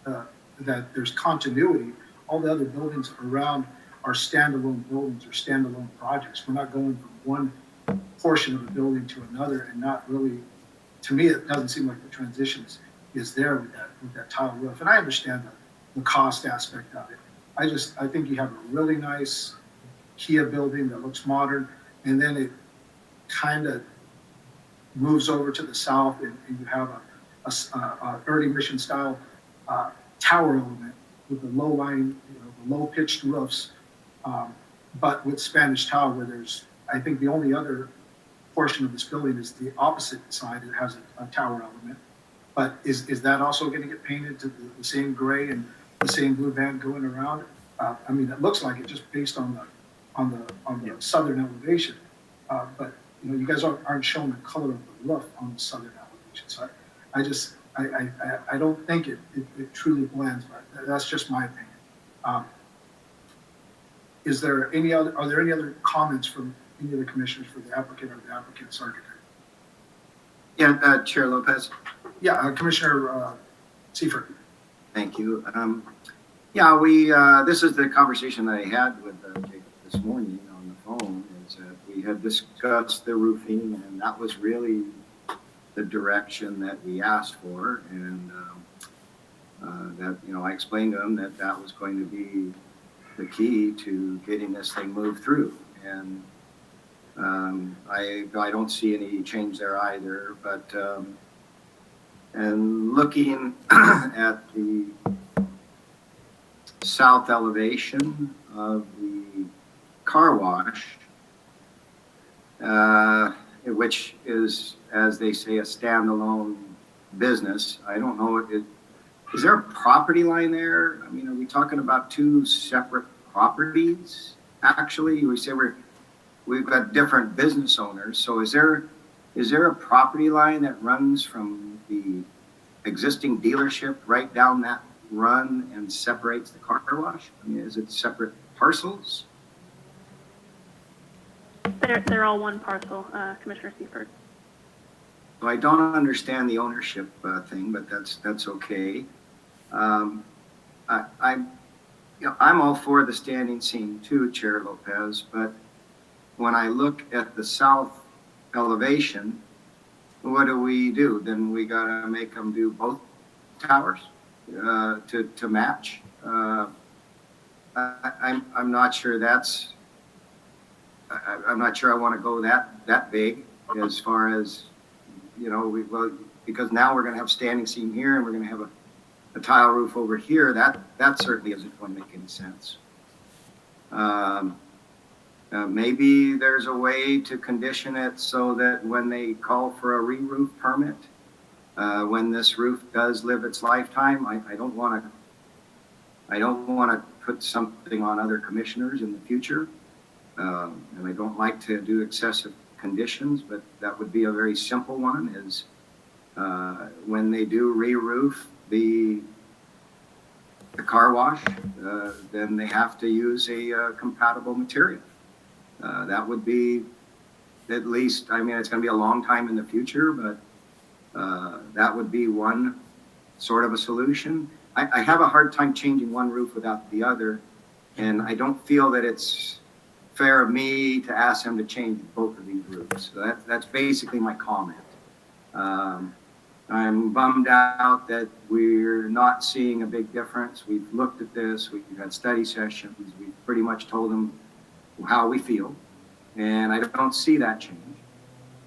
that there's continuity, all the other buildings around are standalone buildings or standalone projects. We're not going from one portion of the building to another and not really, to me, it doesn't seem like the transition is there with that tile roof. And I understand the cost aspect of it. I think you have a really nice Kia building that looks modern, and then it kind of moves over to the south, and you have a early mission style tower element with the low line, the low pitched roofs, but with Spanish tile, where there's, I think the only other portion of this building is the opposite side. It has a tower element, but is that also going to get painted to the same gray and the same blue band going around? I mean, it looks like it just based on the southern elevation, but you guys aren't showing the color of the roof on the southern elevation. So I don't think it truly blends, but that's just my opinion. Are there any other comments from any of the commissioners for the applicant or the applicant's architect? Yeah, Chair Lopez. Yeah, Commissioner Seifert. Thank you. Yeah, this is the conversation that I had with Jacob this morning on the phone, is that we had discussed the roofing, and that was really the direction that we asked for, and that, I explained to him that was going to be the key to getting this thing moved through. And I don't see any change there either, but and looking at the south elevation of the car wash, which is, as they say, a standalone business. I don't know, is there a property line there? I mean, are we talking about two separate properties? Actually, we say we've got different business owners. So is there a property line that runs from the existing dealership right down that run and separates the car wash? I mean, is it separate parcels? They're all one parcel, Commissioner Seifert. So I don't understand the ownership thing, but that's okay. I'm all for the standing seam too, Chair Lopez, but when I look at the south elevation, what do? Then we gotta make them do both towers to match. I'm not sure that's. I'm not sure I want to go that big as far as, because now we're going to have standing seam here and we're going to have a tile roof over here. That certainly isn't going to make any sense. Maybe there's a way to condition it so that when they call for a re-roof permit, when this roof does live its lifetime, I don't want to put something on other commissioners in the future. And I don't like to do excessive conditions, but that would be a very simple one, is when they do re-roof the car wash, then they have to use a compatible material. That would be at least, I mean, it's going to be a long time in the future, but that would be one sort of a solution. I have a hard time changing one roof without the other, and I don't feel that it's fair of me to ask them to change both of these roofs. So that's basically my comment. I'm bummed out that we're not seeing a big difference. We've looked at this, we've had study sessions, we've pretty much told them how we feel, and I don't see that change.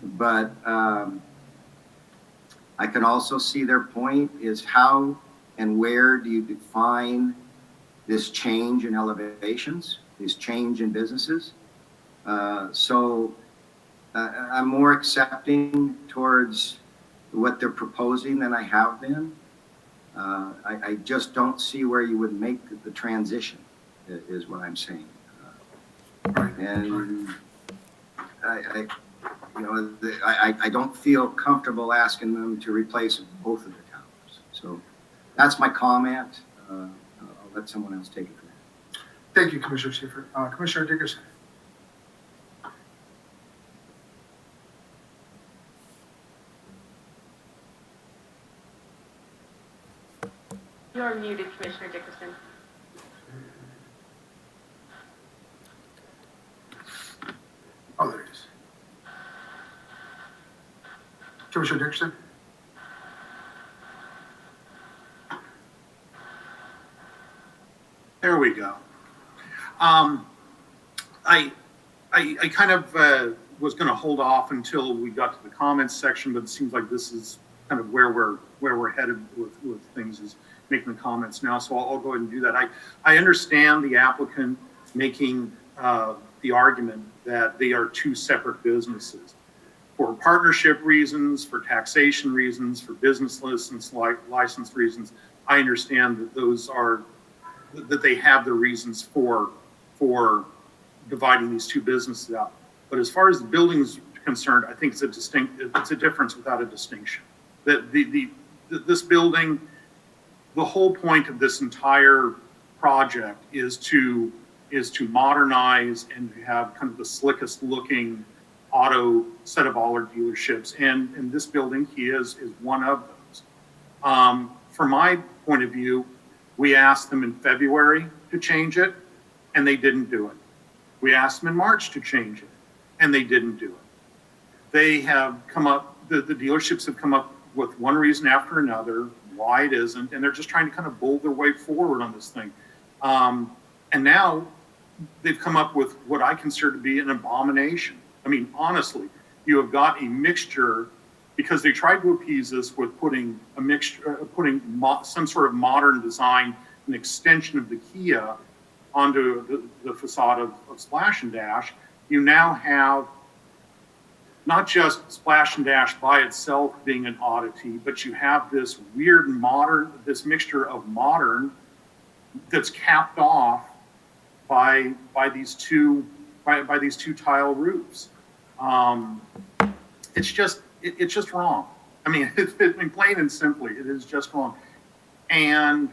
But I can also see their point is how and where do you define this change in elevations, this change in businesses? So I'm more accepting towards what they're proposing than I have been. I just don't see where you would make the transition, is what I'm saying. And I don't feel comfortable asking them to replace both of the towers. So that's my comment. I'll let someone else take it from there. Thank you, Commissioner Seifert. Commissioner Dickerson. You're muted, Commissioner Dickerson. Oh, there it is. Commissioner Dickerson. There we go. I kind of was going to hold off until we got to the comments section, but it seems like this is kind of where we're headed with things, is making the comments now. So I'll go ahead and do that. I understand the applicant making the argument that they are two separate businesses. For partnership reasons, for taxation reasons, for business license reasons, I understand that those are, that they have the reasons for dividing these two businesses out. But as far as the building is concerned, I think it's a difference without a distinction. That this building, the whole point of this entire project is to modernize and have kind of the slickest looking auto set of auto dealerships, and in this building he is one of those. From my point of view, we asked them in February to change it, and they didn't do it. We asked them in March to change it, and they didn't do it. They have come up, the dealerships have come up with one reason after another why it isn't, and they're just trying to kind of bull their way forward on this thing. And now they've come up with what I consider to be an abomination. I mean, honestly, you have got a mixture, because they tried to appease us with putting a mixture, some sort of modern design, an extension of the Kia onto the facade of Splash and Dash. You now have not just Splash and Dash by itself being an oddity, but you have this weird modern, this mixture of modern that's capped off by these two tile roofs. It's just wrong. I mean, plain and simply, it is just wrong. And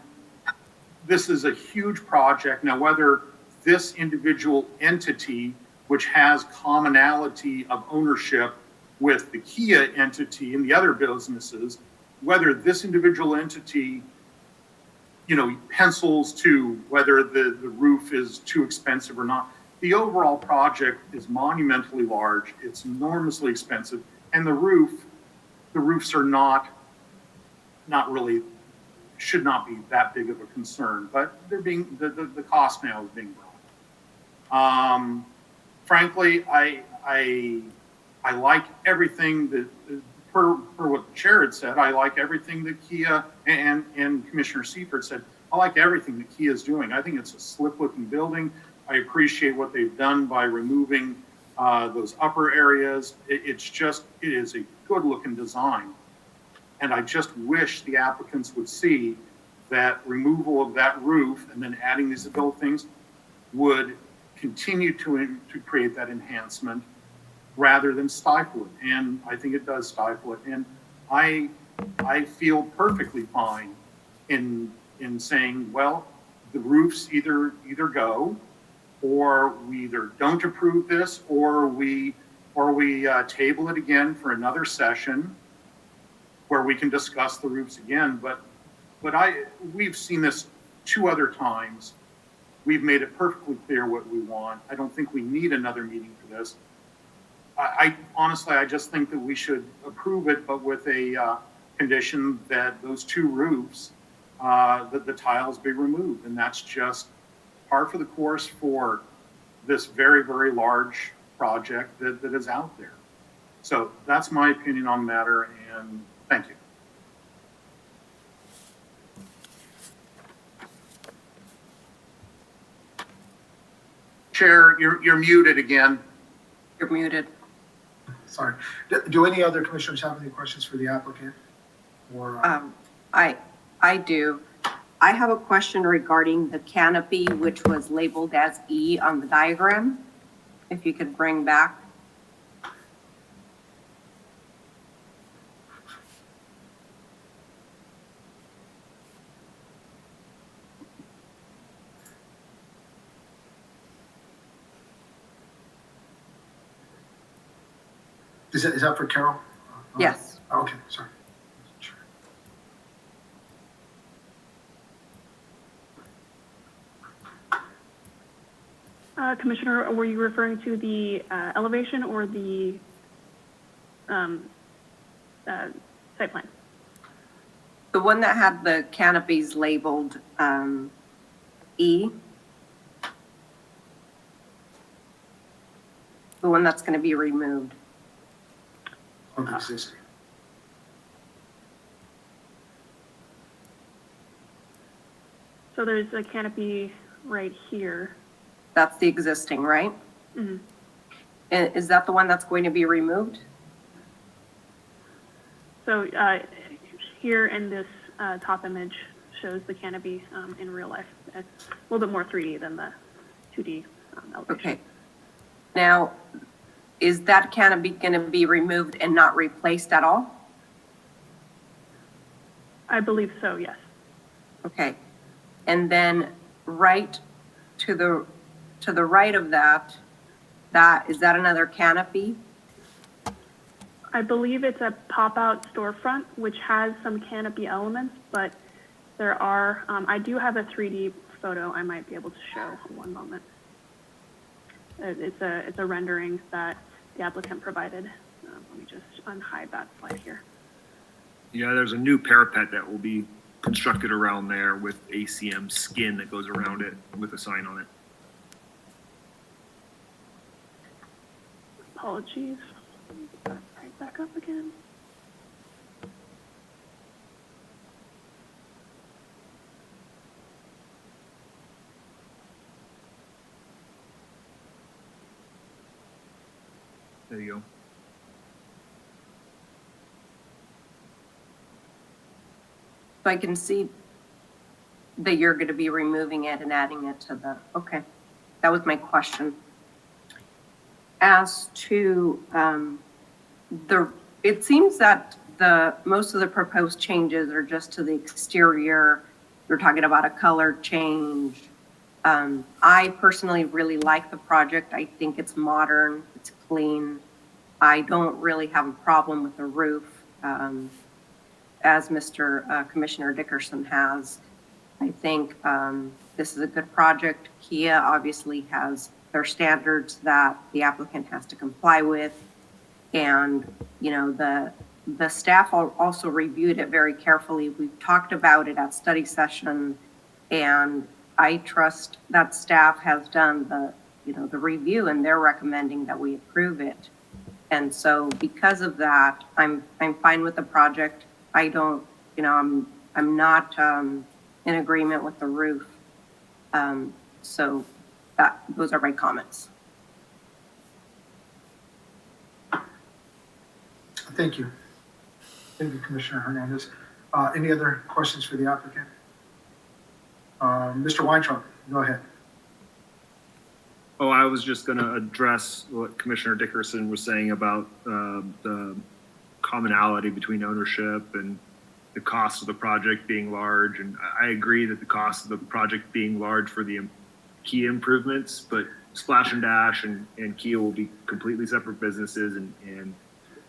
this is a huge project. Now, whether this individual entity, which has commonality of ownership with the Kia entity and the other businesses, whether this individual entity, pencils to whether the roof is too expensive or not, the overall project is monumentally large. It's enormously expensive, and the roofs are not really, should not be that big of a concern. But they're being the cost now is being brought. Frankly, I like everything that, per what the chair had said, I like everything that Kia and Commissioner Seifert said. I like everything that Kia is doing. I think it's a slick-looking building. I appreciate what they've done by removing those upper areas. It is a good-looking design. And I just wish the applicants would see that removal of that roof and then adding these adult things would continue to create that enhancement rather than stifle it. And I think it does stifle it. And I feel perfectly fine in saying, well, the roofs either go, or we either don't approve this, or we table it again for another session where we can discuss the roofs again. But we've seen this 2 other times. We've made it perfectly clear what we want. I don't think we need another meeting for this. I honestly, I just think that we should approve it, but with a condition that those two roofs, that the tiles be removed. And that's just par for the course for this very, very large project that is out there. So that's my opinion on the matter, and thank you. Chair, you're muted again. You're muted. Sorry. Do any other commissioners have any questions for the applicant? Or, I do. I have a question regarding the canopy, which was labeled as E on the diagram. If you could bring back. is that for Carol? Yes. Okay, sorry. Commissioner, were you referring to the elevation or the site plan? The one that had the canopies labeled E. The one that's going to be removed. Of the existing. So there's a canopy right here. That's the existing, right? Mm-hmm. Is that the one that's going to be removed? So here in this top image shows the canopy in real life. It's a little bit more 3D than the 2D elevation. Okay. Now, is that canopy going to be removed and not replaced at all? I believe so, yes. Okay. And then right to the right of that, is that another canopy? I believe it's a pop-out storefront, which has some canopy elements, but there are, I do have a 3D photo I might be able to show in one moment. It's a rendering that the applicant provided. Let me just unhide that slide here. Yeah, there's a new parapet that will be constructed around there with ACM skin that goes around it with a sign on it. Apologies. Right back up again. There you go. So I can see that you're going to be removing it and adding it to the, okay. That was my question. As to it seems that most of the proposed changes are just to the exterior. You're talking about a color change. I personally really like the project. I think it's modern, it's clean. I don't really have a problem with the roof, as Mr. Commissioner Dickerson has. I think this is a good project. Kia obviously has their standards that the applicant has to comply with. And, you know, the staff also reviewed it very carefully. We've talked about it at study session, and I trust that staff has done the review, and they're recommending that we approve it. And so because of that, I'm fine with the project. I don't, I'm not in agreement with the roof. So those are my comments. Thank you. Thank you, Commissioner Hernandez. Any other questions for the applicant? Mr. Weintraub, go ahead. Oh, I was just going to address what Commissioner Dickerson was saying about the commonality between ownership and the cost of the project being large. And I agree that the cost of the project being large for the Kia improvements, but Splash and Dash and Kia will be completely separate businesses, and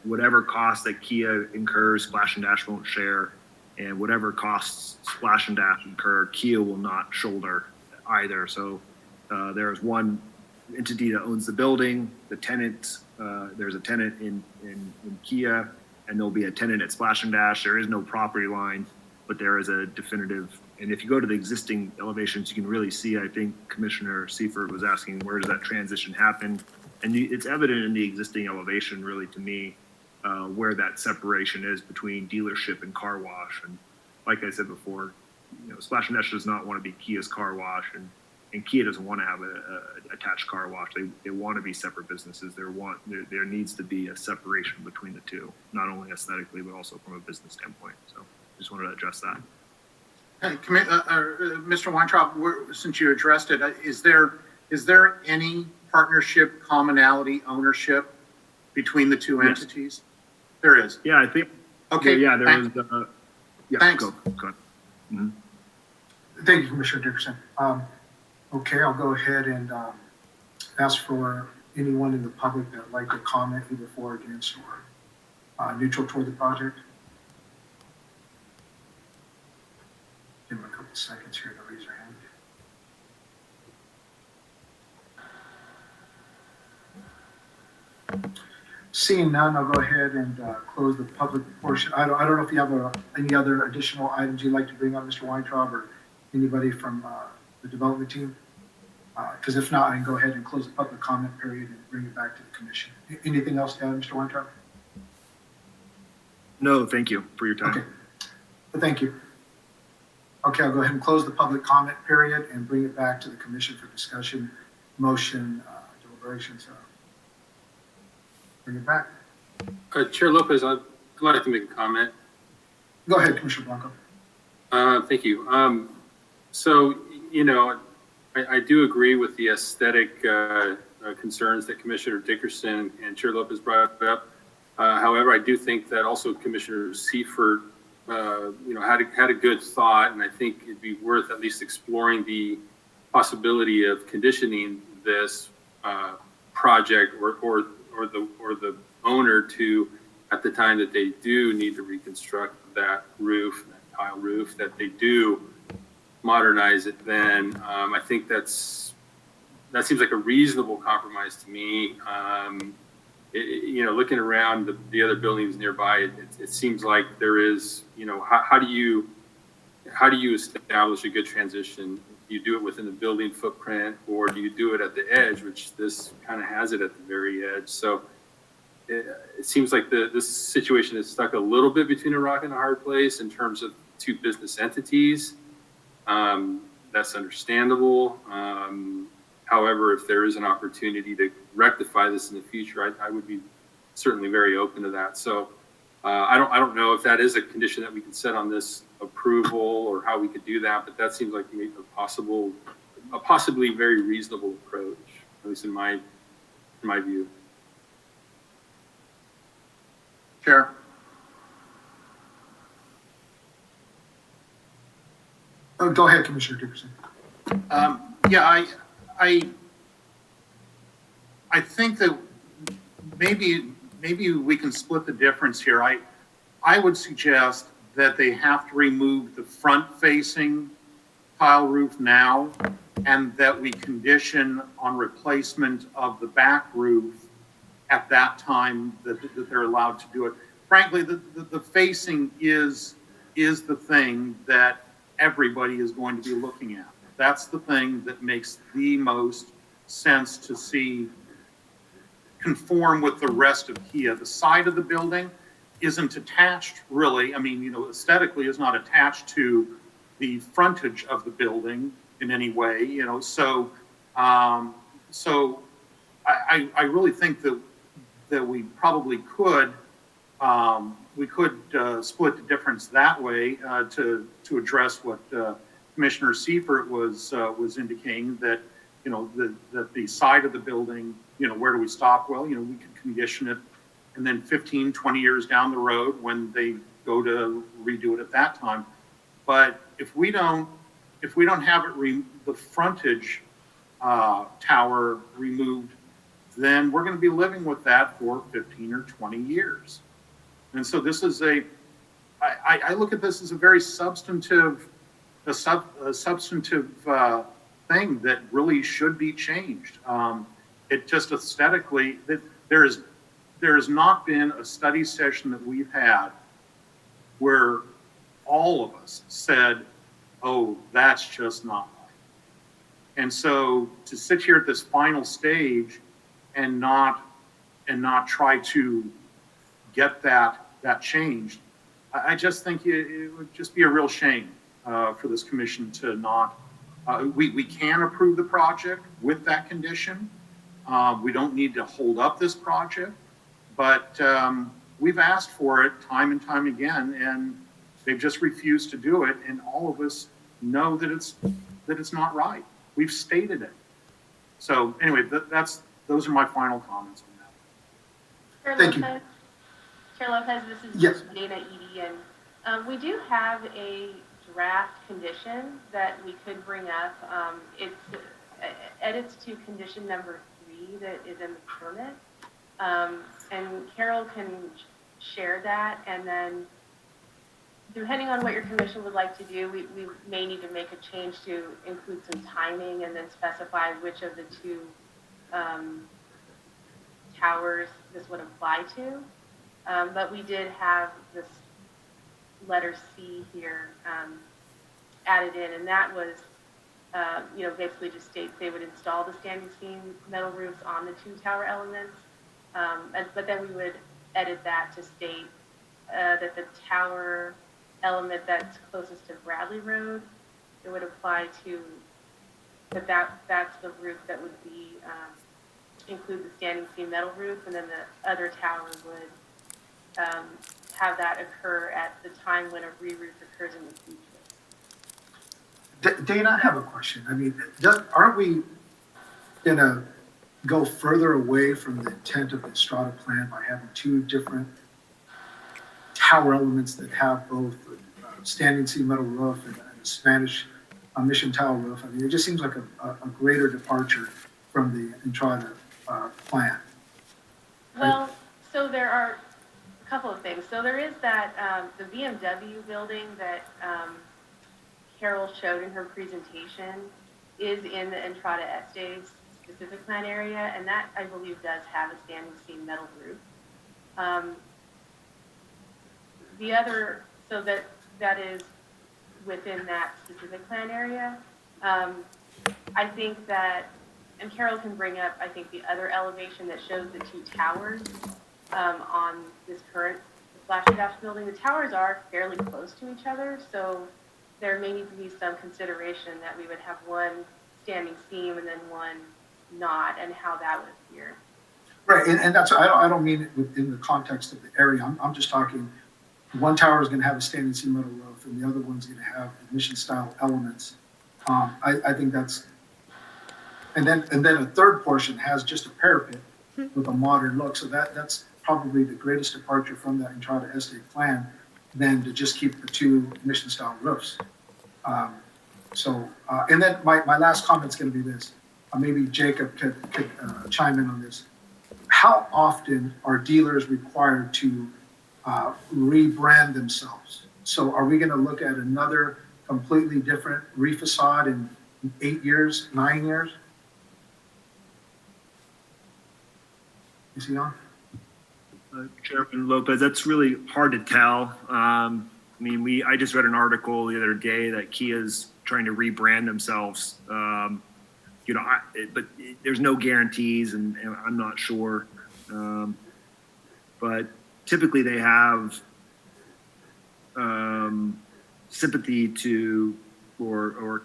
whatever costs that Kia incurs, Splash and Dash won't share. And whatever costs Splash and Dash incur, Kia will not shoulder either. So there's one entity that owns the building, the tenant, there's a tenant in Kia, and there'll be a tenant at Splash and Dash. There is no property line, but there is a definitive, and if you go to the existing elevations, you can really see, I think Commissioner Seifert was asking, where does that transition happen? And it's evident in the existing elevation, really, to me, where that separation is between dealership and car wash. And like I said before, Splash and Dash does not want to be Kia's car wash, and Kia doesn't want to have a attached car wash. They want to be separate businesses. There needs to be a separation between the two, not only aesthetically, but also from a business standpoint. So just wanted to address that. Hey, Mr. Weintraub, since you addressed it, is there any partnership, commonality, ownership between the two entities? There is. Yeah, I think. Okay. Yeah, there is. Yeah, thanks. Go ahead. Mm-hmm. Thank you, Commissioner Dickerson. Okay, I'll go ahead and ask for anyone in the public that would like to comment either for or against or neutral toward the project. Give them a couple seconds here to raise their hand. Seeing none, I'll go ahead and close the public portion. I don't know if you have any other additional items you'd like to bring up, Mr. Weintraub, or anybody from the development team? Because if not, I can go ahead and close the public comment period and bring it back to the commission. Anything else to add, Mr. Weintraub? No, thank you for your time. Okay, thank you. Okay, I'll go ahead and close the public comment period and bring it back to the commission for discussion, motion, deliberations. Bring it back. Chair Lopez, I'd like to make a comment. Go ahead, Commissioner Blanco. Thank you. So, I do agree with the aesthetic concerns that Commissioner Dickerson and Chair Lopez brought up. However, I do think that also Commissioner Seifert, had a good thought, and I think it'd be worth at least exploring the possibility of conditioning this project or the owner to, at the time that they do need to reconstruct that roof, that tile roof, that they do modernize it. Then I think that seems like a reasonable compromise to me. Looking around the other buildings nearby, it seems like there is, how do you establish a good transition? Do you do it within the building footprint, or do you do it at the edge, which this kind of has it at the very edge? So it seems like this situation is stuck a little bit between a rock and a hard place in terms of two business entities. That's understandable. However, if there is an opportunity to rectify this in the future, I would be certainly very open to that. So I don't know if that is a condition that we can set on this approval or how we could do that, but that seems like a possibly very reasonable approach, at least in my view. Chair. Go ahead, Commissioner Dickerson. I think that maybe we can split the difference here. I would suggest that they have to remove the front-facing tile roof now, and that we condition on replacement of the back roof at that time that they're allowed to do it. Frankly, the facing is the thing that everybody is going to be looking at. That's the thing that makes the most sense to see conform with the rest of Kia. The side of the building isn't attached really. I mean, aesthetically is not attached to the frontage of the building in any way, so I really think that we probably could split the difference that way to address what Commissioner Seifert was indicating, that that the side of the building, where do we stop? Well, we could condition it, and then 15, 20 years down the road when they go to redo it at that time. But if we don't have it the frontage tower removed, then we're going to be living with that for 15 or 20 years. And so this is I look at this as a very substantive thing that really should be changed. It just aesthetically, there is there has not been a study session that we've had where all of us said, oh, that's just not right. And so to sit here at this final stage and not try to get that changed, I just think it would just be a real shame for this commission to not, we can approve the project with that condition. We don't need to hold up this project, but we've asked for it time and time again, and they've just refused to do it. And all of us know that it's not right. We've stated it. So anyway, those are my final comments on that. Chair Thank you. Lopez? Chair Lopez, this is Yes. Dana Edie, and we do have a draft condition that we could bring up. It's edits to condition number 3 that is in the permit. And Carol can share that, and then depending on what your commission would like to do, we may need to make a change to include some timing and then specify which of the 2 towers this would apply to. But we did have this letter C here added in, and that was, basically just states they would install the standing seam metal roofs on the 2 tower elements. But then we would edit that to state that the tower element that's closest to Bradley Road, it would apply to, that's the roof that would be, include the standing seam metal roof, and then the other tower would have that occur at the time when a re-roof occurs in the future. Dana, I have a question. I mean, aren't we gonna go further away from the intent of the strata plan by having 2 different tower elements that have both standing seam metal roof and a Spanish mission tower roof? I mean, it just seems like a greater departure from the Entrada plan. Well, so there are a couple of things. So there is that, the BMW building that Carol showed in her presentation is in the Entrada Estes specific plan area, and that, I believe, does have a standing seam metal roof. The other, so that is within that specific plan area. I think that, and Carol can bring up, I think, the other elevation that shows the 2 towers on this current Flash Dash building. The towers are fairly close to each other, so there may need to be some consideration that we would have one standing seam and then one not, and how that would appear. Right, and that's, I don't mean it within the context of the area. I'm just talking, one tower is gonna have a standing seam metal roof, and the other one's gonna have admission style elements. I think that's, and then a third portion has just a parapet with a modern look. So that's probably the greatest departure from that Entrada Estate plan than to just keep the 2 mission style roofs. And then my last comment is going to be this. Maybe Jacob could chime in on this. How often are dealers required to rebrand themselves? So are we going to look at another completely different refacade in 8 years, 9 years? Is he on? Chairman Lopez, that's really hard to tell. I mean, I just read an article the other day that Kia's trying to rebrand themselves. But there's no guarantees, and I'm not sure. But typically they have sympathy to or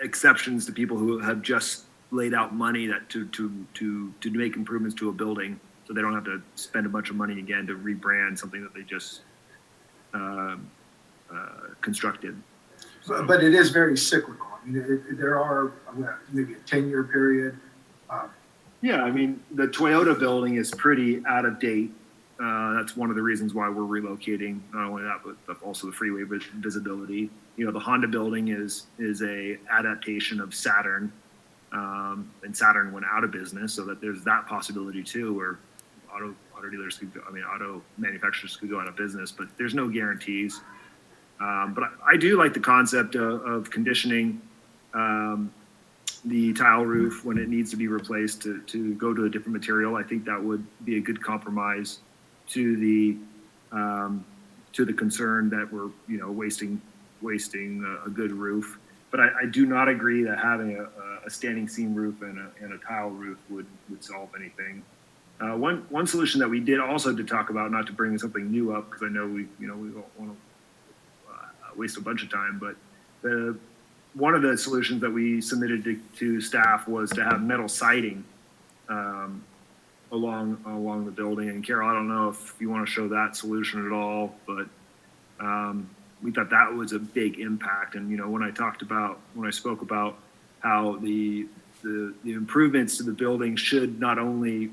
exceptions to people who have just laid out money to make improvements to a building, so they don't have to spend a bunch of money again to rebrand something that they just constructed. So. But it is very cyclical. I mean, there are maybe a 10-year period. Yeah, I mean, the Toyota building is pretty out of date. That's one of the reasons why we're relocating. Not only that, but also the freeway visibility. The Honda building is a adaptation of Saturn, and Saturn went out of business, so that there's that possibility too, where auto manufacturers could go out of business, but there's no guarantees. But I do like the concept of conditioning the tile roof when it needs to be replaced to go to a different material. I think that would be a good compromise to the concern that we're, wasting a good roof. But I do not agree that having a standing seam roof and a tile roof would solve anything. One solution that we did also to talk about, not to bring something new up, because I know we don't want to waste a bunch of time, but one of the solutions that we submitted to staff was to have metal siding along the building. And Carol, I don't know if you want to show that solution at all, but we thought that was a big impact. And when I spoke about how the improvements to the building should not only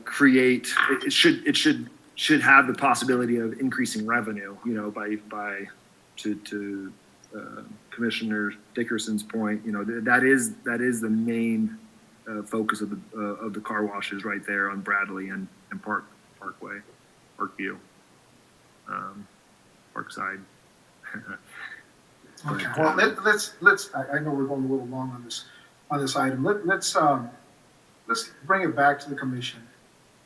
create, it should have the possibility of increasing revenue, to Commissioner Dickerson's point, that is the main focus of the car washes right there on Bradley and Parkway, Parkview, Parkside. Okay, well, let's, I know we're going a little long on this item. Let's bring it back to the commission,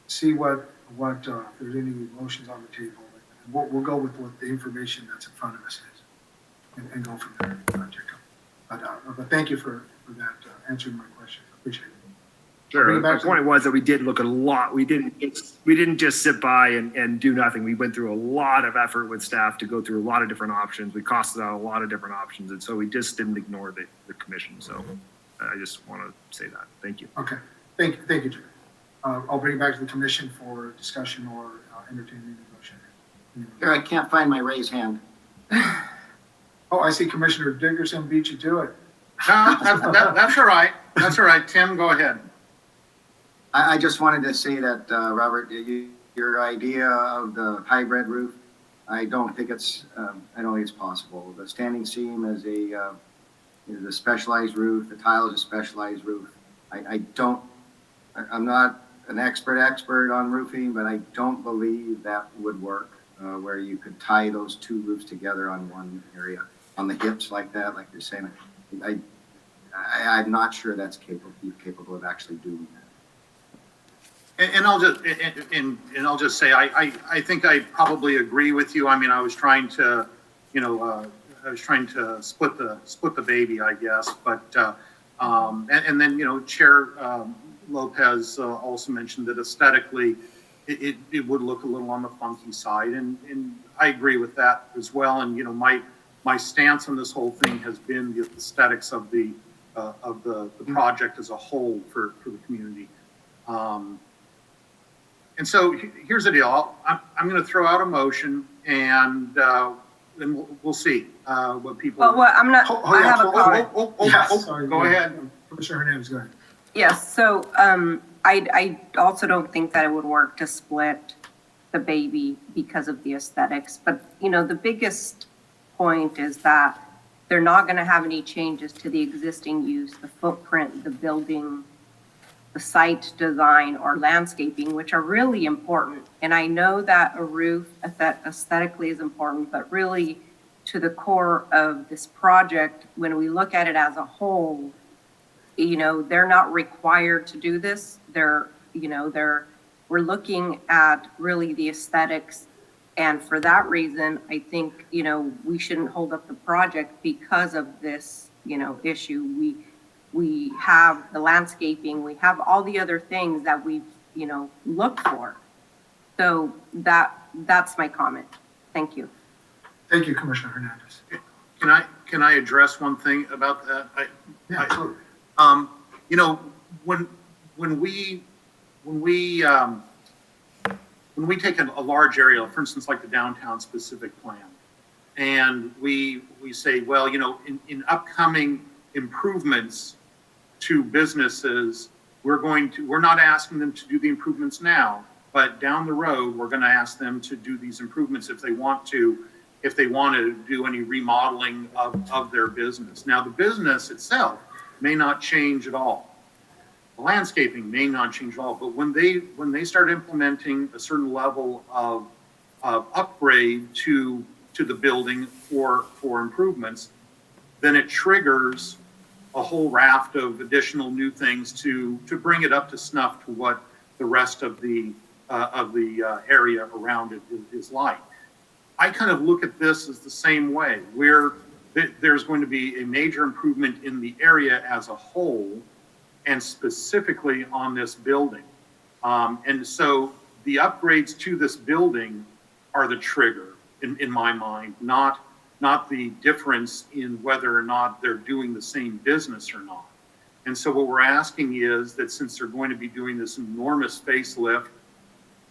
see what if there's any motions on the table. And we'll go with what the information that's in front of us is and go from there. But thank you for that, answering my question. Appreciate it. Sure. My point was that we did look at a lot. We didn't just sit by and do nothing. We went through a lot of effort with staff to go through a lot of different options. We costed out a lot of different options. And so we just didn't ignore the commission. So I just want to say that. Thank you. Okay. Thank you, Jerry. I'll bring it back to the commission for discussion or entertaining the motion. Here, I can't find my raised hand. Oh, I see Commissioner Dickerson beat you to it. No, that's all right. That's all right. Tim, go ahead. I just wanted to say that, Robert, your idea of the hybrid roof, I don't think it's possible. The standing seam is a specialized roof. The tile is a specialized roof. I'm not an expert on roofing, but I don't believe that would work, where you could tie those two roofs together on one area, on the hips like that, like you're saying. I'm not sure that's capable of actually doing that. And I'll just say, I think I probably agree with you. I mean, I was trying to split the baby, I guess. But and then Chair Lopez also mentioned that aesthetically, it would look a little on the funky side, and I agree with that as well. And my stance on this whole thing has been the aesthetics of the project as a whole for the community. And so here's the deal. I'm going to throw out a motion, and then we'll see what people. Well, I'm not. I have a comment. Go ahead. Commissioner Hernandez, go ahead. Yes. So I also don't think that it would work to split the baby because of the aesthetics. But the biggest point is that they're not going to have any changes to the existing use, the footprint, the building, the site design, or landscaping, which are really important. And I know that a roof aesthetically is important, but really to the core of this project, when we look at it as a whole, they're not required to do this. We're looking at really the aesthetics. And for that reason, I think, we shouldn't hold up the project because of this, issue. We have the landscaping, we have all the other things that we've, looked for. So that's my comment. Thank you. Thank you, Commissioner Hernandez. Can I address one thing about that? Yeah, absolutely. When we take a large area, for instance, like the downtown specific plan, and we say, well, in upcoming improvements to businesses, we're not asking them to do the improvements now, but down the road, we're going to ask them to do these improvements if they want to do any remodeling of their business. Now, the business itself may not change at all. The landscaping may not change at all, but when they start implementing a certain level of upgrade to the building for improvements, then it triggers a whole raft of additional new things to bring it up to snuff to what the rest of the area around it is like. I kind of look at this as the same way, where there's going to be a major improvement in the area as a whole, and specifically on this building. And so the upgrades to this building are the trigger in my mind, not the difference in whether or not they're doing the same business or not. And so what we're asking is that since they're going to be doing this enormous facelift,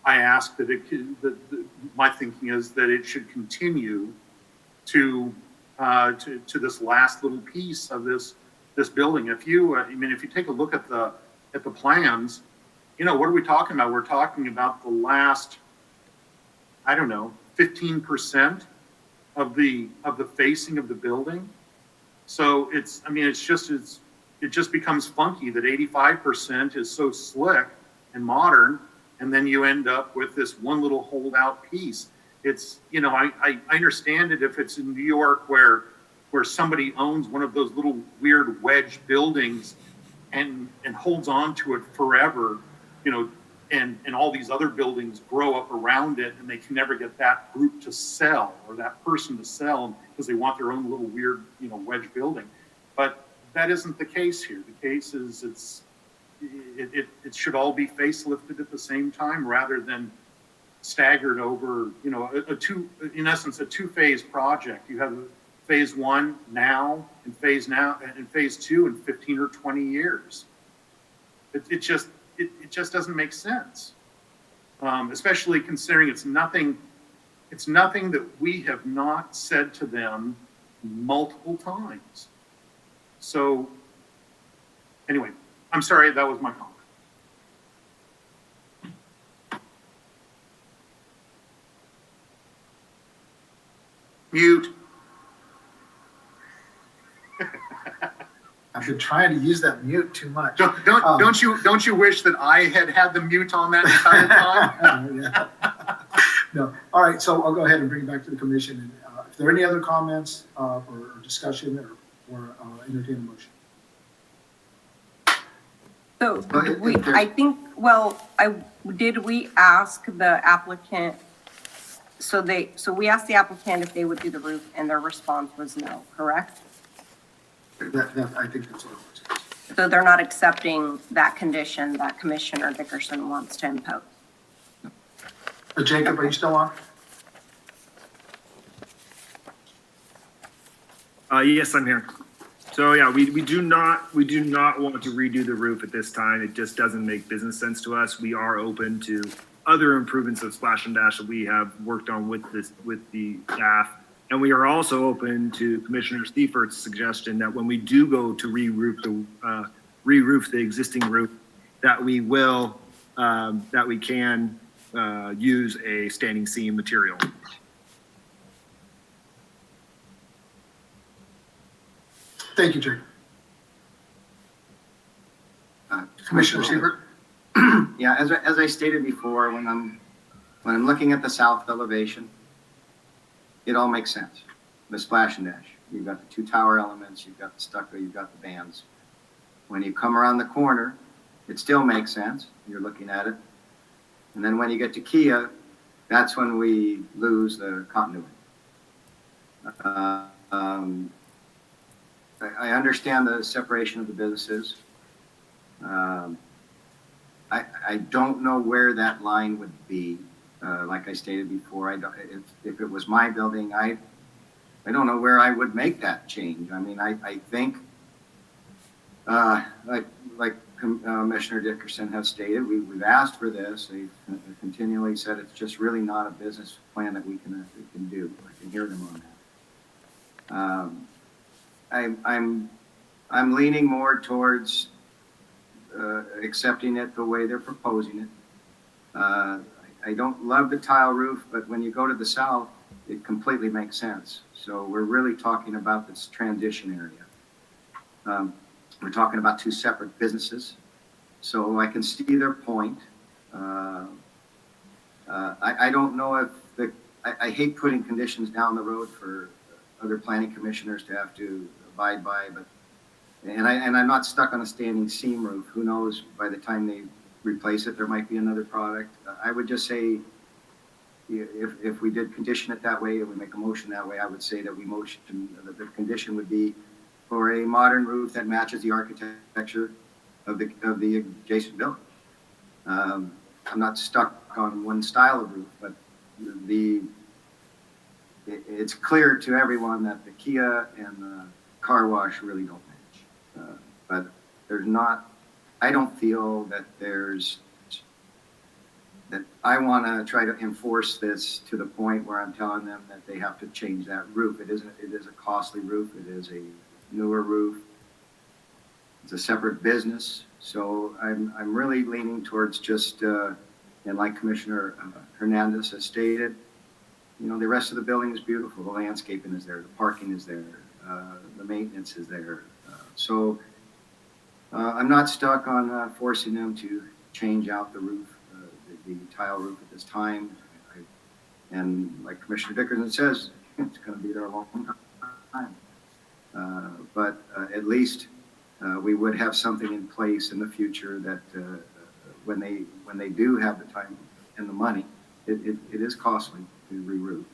I ask that my thinking is that it should continue to this last little piece of this building. If you take a look at the plans, what are we talking about? We're talking about the last, 15% of the facing of the building. So it just becomes funky that 85% is so slick and modern, and then you end up with this one little holdout piece. It's, I understand it if it's in New York where somebody owns one of those little weird wedge buildings and holds on to it forever, and all these other buildings grow up around it, and they can never get that group to sell or that person to sell because they want their own little weird, wedge building. But that isn't the case here. The case is it should all be facelifted at the same time rather than staggered over, a two-phase project. You have phase one now and phase two in 15 or 20 years. It just doesn't make sense, especially considering it's nothing that we have not said to them multiple times. So anyway, I'm sorry, that was my comment. Mute. I've been trying to use that mute too much. Don't you wish that I had the mute on that entire time? Yeah. No. All right. So I'll go ahead and bring it back to the commission. And if there are any other comments or discussion or entertain a motion. So did we ask the applicant? So we asked the applicant if they would do the roof, and their response was no, correct? I think that's what it was. So they're not accepting that condition that Commissioner Dickerson wants to impose. Jacob, are you still on? Yes, I'm here. So yeah, we do not want to redo the roof at this time. It just doesn't make business sense to us. We are open to other improvements of Splash and Dash that we have worked on with the staff. And we are also open to Commissioner Seifert's suggestion that when we do go to re-roof the existing roof, that we can use a standing seam material. Thank you, Jake. Commissioner Seibert? Yeah, as I stated before, when I'm looking at the south elevation, it all makes sense. The Splash and Dash. You've got the two tower elements, you've got the stucco, you've got the bands. When you come around the corner, it still makes sense. You're looking at it. And then when you get to Kia, that's when we lose the continuity. I understand the separation of the businesses. I don't know where that line would be. Like I stated before, if it was my building, I don't know where I would make that change. I mean, I think, like Commissioner Dickerson has stated, we've asked for this. They've continually said it's just really not a business plan that we can do. I can hear them on that. I'm leaning more towards accepting it the way they're proposing it. I don't love the tile roof, but when you go to the south, it completely makes sense. So we're really talking about this transition area. We're talking about two separate businesses. So I can see their point. I don't know if I hate putting conditions down the road for other planning commissioners to have to abide by, but, and I'm not stuck on a standing seam roof. Who knows, by the time they replace it, there might be another product. I would just say, if we did condition it that way, and we make a motion that way, I would say that the condition would be for a modern roof that matches the architecture of the adjacent building. I'm not stuck on one style of roof, but it's clear to everyone that the Kia and the car wash really don't match. But I don't feel that that I want to try to enforce this to the point where I'm telling them that they have to change that roof. It is a costly roof. It is a newer roof. It's a separate business. So I'm really leaning towards just, and like Commissioner Hernandez has stated, the rest of the building is beautiful. The landscaping is there. The parking is there. The maintenance is there. So I'm not stuck on forcing them to change out the roof, the tile roof at this time. And like Commissioner Dickerson says, it's going to be there a long time. But at least we would have something in place in the future that when they do have the time and the money, it is costly to re-roof.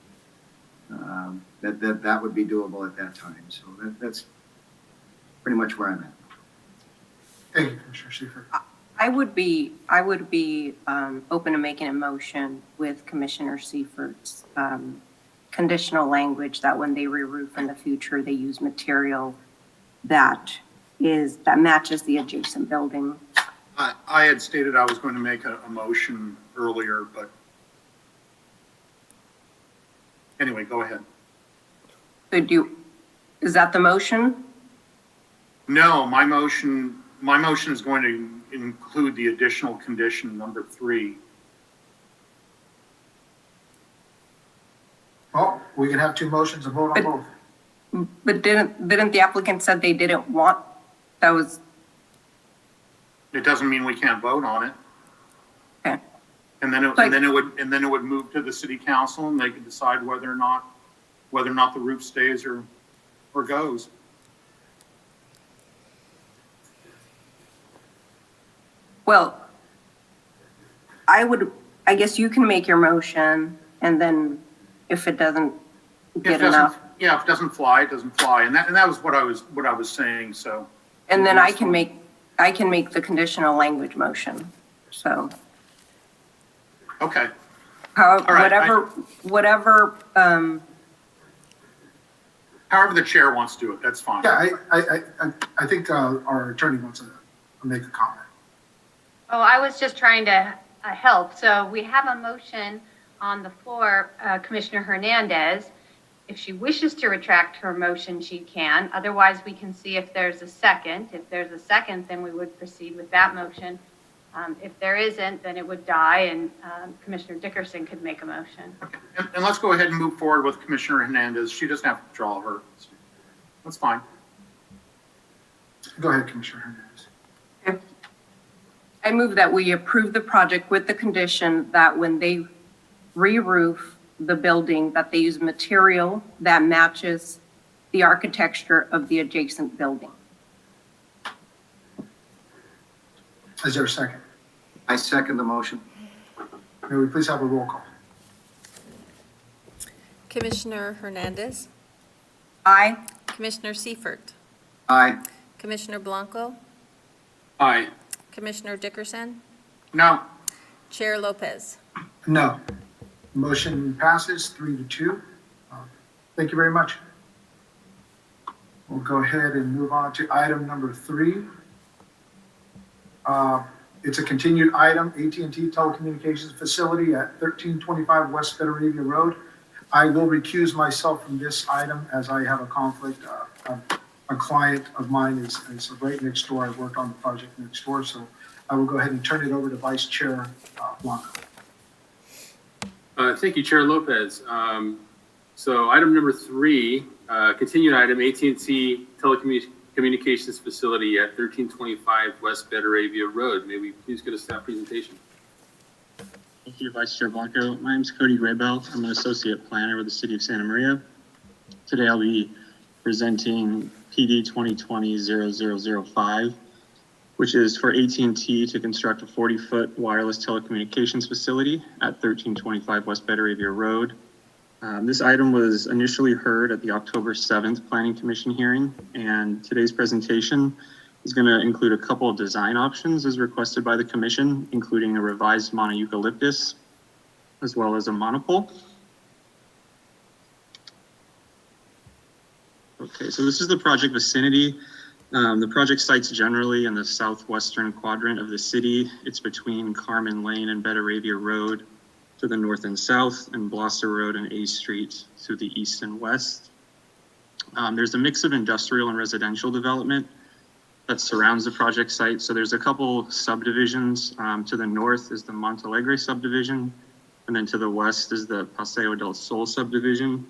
That would be doable at that time. So that's pretty much where I'm at. Thank you, Commissioner Seifert. I would be open to making a motion with Commissioner Seifert's conditional language that when they re-roof in the future, they use material that matches the adjacent building. I had stated I was going to make a motion earlier, but anyway, go ahead. Is that the motion? No, my motion is going to include the additional condition number 3. Well, we can have two motions and vote on both. But didn't the applicant said they didn't want, that was, It doesn't mean we can't vote on it. okay. And then it would move to the city council and they could decide whether or not the roof stays or goes. Well, I guess you can make your motion and then if it doesn't get enough. Yeah, if it doesn't fly, it doesn't fly. And that was what I was saying, so. And then I can make the conditional language motion, so. Okay. How, All right, whatever, however the chair wants to do it, that's fine. Yeah, I think our attorney wants to make a comment. Oh, I was just trying to help. So we have a motion on the floor, Commissioner Hernandez. If she wishes to retract her motion, she can. Otherwise, we can see if there's a second. If there's a second, then we would proceed with that motion. If there isn't, then it would die and Commissioner Dickerson could make a motion. Okay. And let's go ahead and move forward with Commissioner Hernandez. She doesn't have to withdraw her. That's fine. Go ahead, Commissioner Hernandez. I move that we approve the project with the condition that when they re-roof the building, that they use material that matches the architecture of the adjacent building. Is there a second? I second the motion. May we please have a roll call? Commissioner Hernandez, Aye. Commissioner Seifert, Aye. Commissioner Blanco, Aye. Commissioner Dickerson, No. Chair Lopez. No. Motion passes 3-2. Thank you very much. We'll go ahead and move on to item number 3. It's a continued item, AT&T Telecommunications Facility at 1325 West Federavia Road. I will recuse myself from this item as I have a conflict. A client of mine is right next door. I worked on the project next door, so I will go ahead and turn it over to Vice Chair Blanco. Thank you, Chair Lopez. So item number 3, continued item, AT&T Telecommunications Facility at 1325 West Betaravia Road. May we please get a staff presentation? Thank you, Vice Chair Blanco. My name is Cody Graybell. I'm an associate planner with the City of Santa Maria. Today I'll be presenting PD 2020-0005, which is for AT&T to construct a 40-foot wireless telecommunications facility at 1325 West Betteravia Road. This item was initially heard at the October 7th Planning Commission hearing, and today's presentation is going to include a couple of design options as requested by the commission, including a revised monoeucalyptus, as well as a monopole. Okay, so this is the project vicinity. The project site's generally in the southwestern quadrant of the city. It's between Carmen Lane and Betteravia Road to the north and south, and Blosser Road and A Street to the east and west. There's a mix of industrial and residential development that surrounds the project site. So there's a couple subdivisions. To the north is the Montalegre subdivision, and then to the west is the Paseo del Sol subdivision.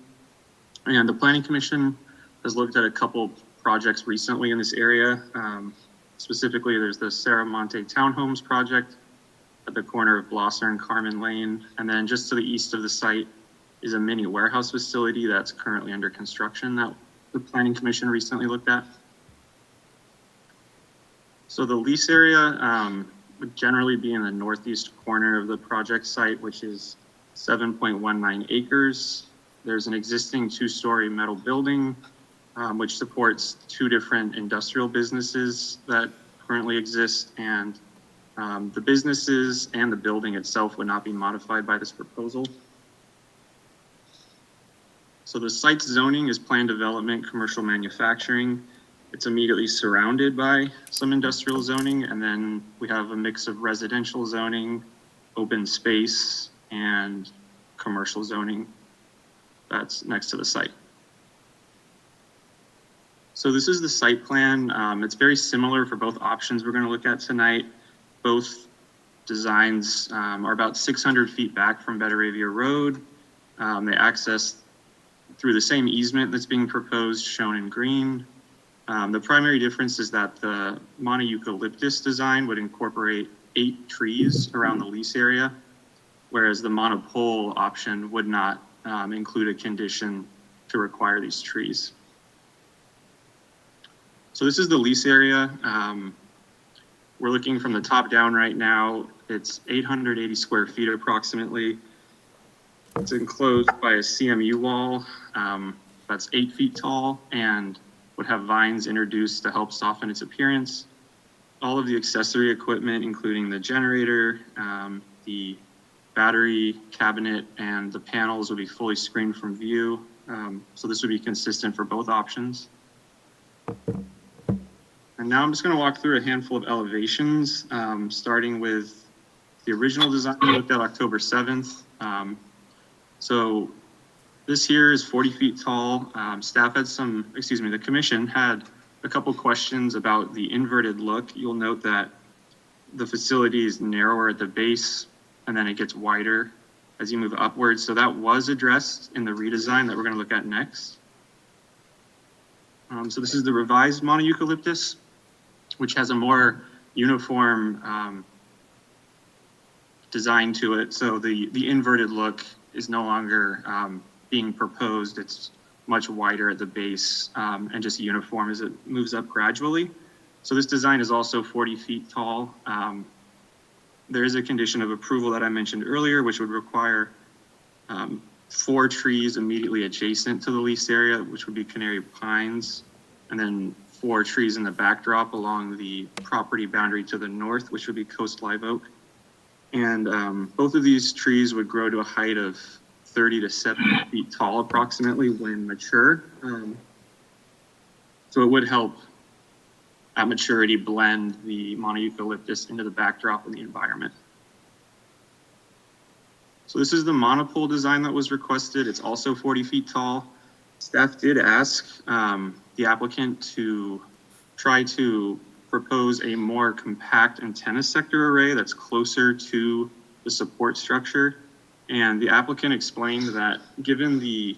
And the Planning Commission has looked at a couple projects recently in this area. Specifically, there's the Serramonte Townhomes project at the corner of Blosser and Carmen Lane. And then just to the east of the site is a mini warehouse facility that's currently under construction that the Planning Commission recently looked at. So the lease area would generally be in the northeast corner of the project site, which is 7.19 acres. There's an existing 2-story metal building, which supports 2 different industrial businesses that currently exist, and the businesses and the building itself would not be modified by this proposal. So the site's zoning is planned development, commercial manufacturing. It's immediately surrounded by some industrial zoning, and then we have a mix of residential zoning, open space, and commercial zoning that's next to the site. So this is the site plan. It's very similar for both options we're going to look at tonight. Both designs are about 600 feet back from Betteravia Road. They access through the same easement that's being proposed, shown in green. The primary difference is that the monoeucalyptus design would incorporate 8 trees around the lease area, whereas the monopole option would not include a condition to require these trees. So this is the lease area. We're looking from the top down right now. It's 880 square feet approximately. It's enclosed by a CMU wall that's 8 feet tall and would have vines introduced to help soften its appearance. All of the accessory equipment, including the generator, the battery cabinet, and the panels would be fully screened from view. So this would be consistent for both options. And now I'm just going to walk through a handful of elevations, starting with the original design we looked at October 7th. So this here is 40 feet tall. Staff had the commission had a couple questions about the inverted look. You'll note that the facility is narrower at the base, and then it gets wider as you move upwards. So that was addressed in the redesign that we're going to look at next. So this is the revised monoeucalyptus, which has a more uniform design to it. So the inverted look is no longer being proposed. It's much wider at the base and just uniform as it moves up gradually. So this design is also 40 feet tall. There is a condition of approval that I mentioned earlier, which would require 4 trees immediately adjacent to the lease area, which would be canary pines, and then 4 trees in the backdrop along the property boundary to the north, which would be coast live oak. And both of these trees would grow to a height of 30 to 70 feet tall approximately when mature. So it would help at maturity blend the monoeucalyptus into the backdrop of the environment. So this is the monopole design that was requested. It's also 40 feet tall. Staff did ask the applicant to try to propose a more compact antenna sector array that's closer to the support structure. And the applicant explained that given the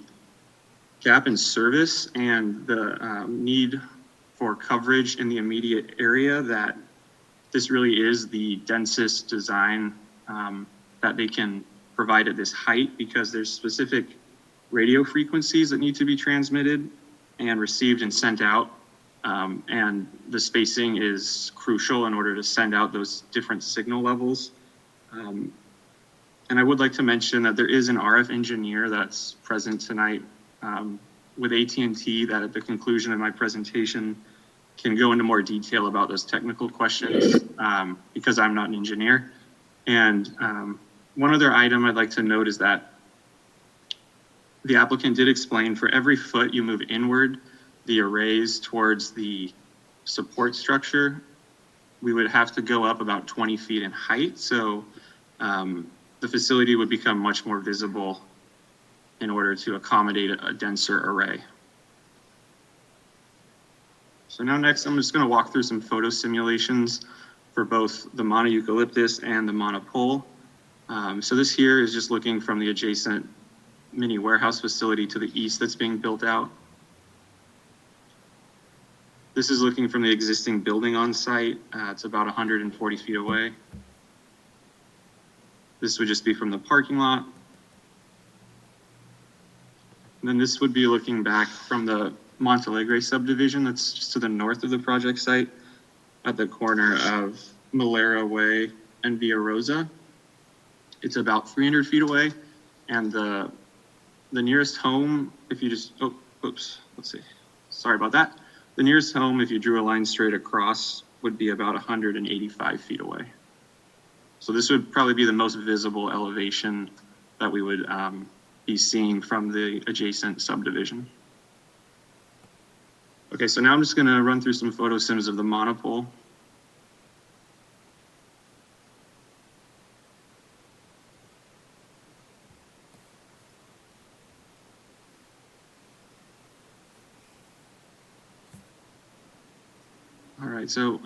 gap in service and the need for coverage in the immediate area, that this really is the densest design that they can provide at this height, because there's specific radio frequencies that need to be transmitted and received and sent out And the spacing is crucial in order to send out those different signal levels. And I would like to mention that there is an RF engineer that's present tonight with AT&T that at the conclusion of my presentation can go into more detail about those technical questions because I'm not an engineer. And one other item I'd like to note is that the applicant did explain for every foot you move inward, the arrays towards the support structure, we would have to go up about 20 feet in height. So the facility would become much more visible in order to accommodate a denser array. So now next, I'm just going to walk through some photo simulations for both the monoeucalyptus and the monopole. So this here is just looking from the adjacent mini warehouse facility to the east that's being built out. This is looking from the existing building on site. It's about 140 feet away. This would just be from the parking lot. And then this would be looking back from the Montalegre subdivision that's just to the north of the project site at the corner of Malera Way and Via Rosa. It's about 300 feet away. And the nearest home, if you just, oh, oops, let's see. Sorry about that. The nearest home, if you drew a line straight across, would be about 185 feet away. So this would probably be the most visible elevation that we would be seeing from the adjacent subdivision. Okay, so now I'm just gonna run through some photo sims of the monopole. All right, so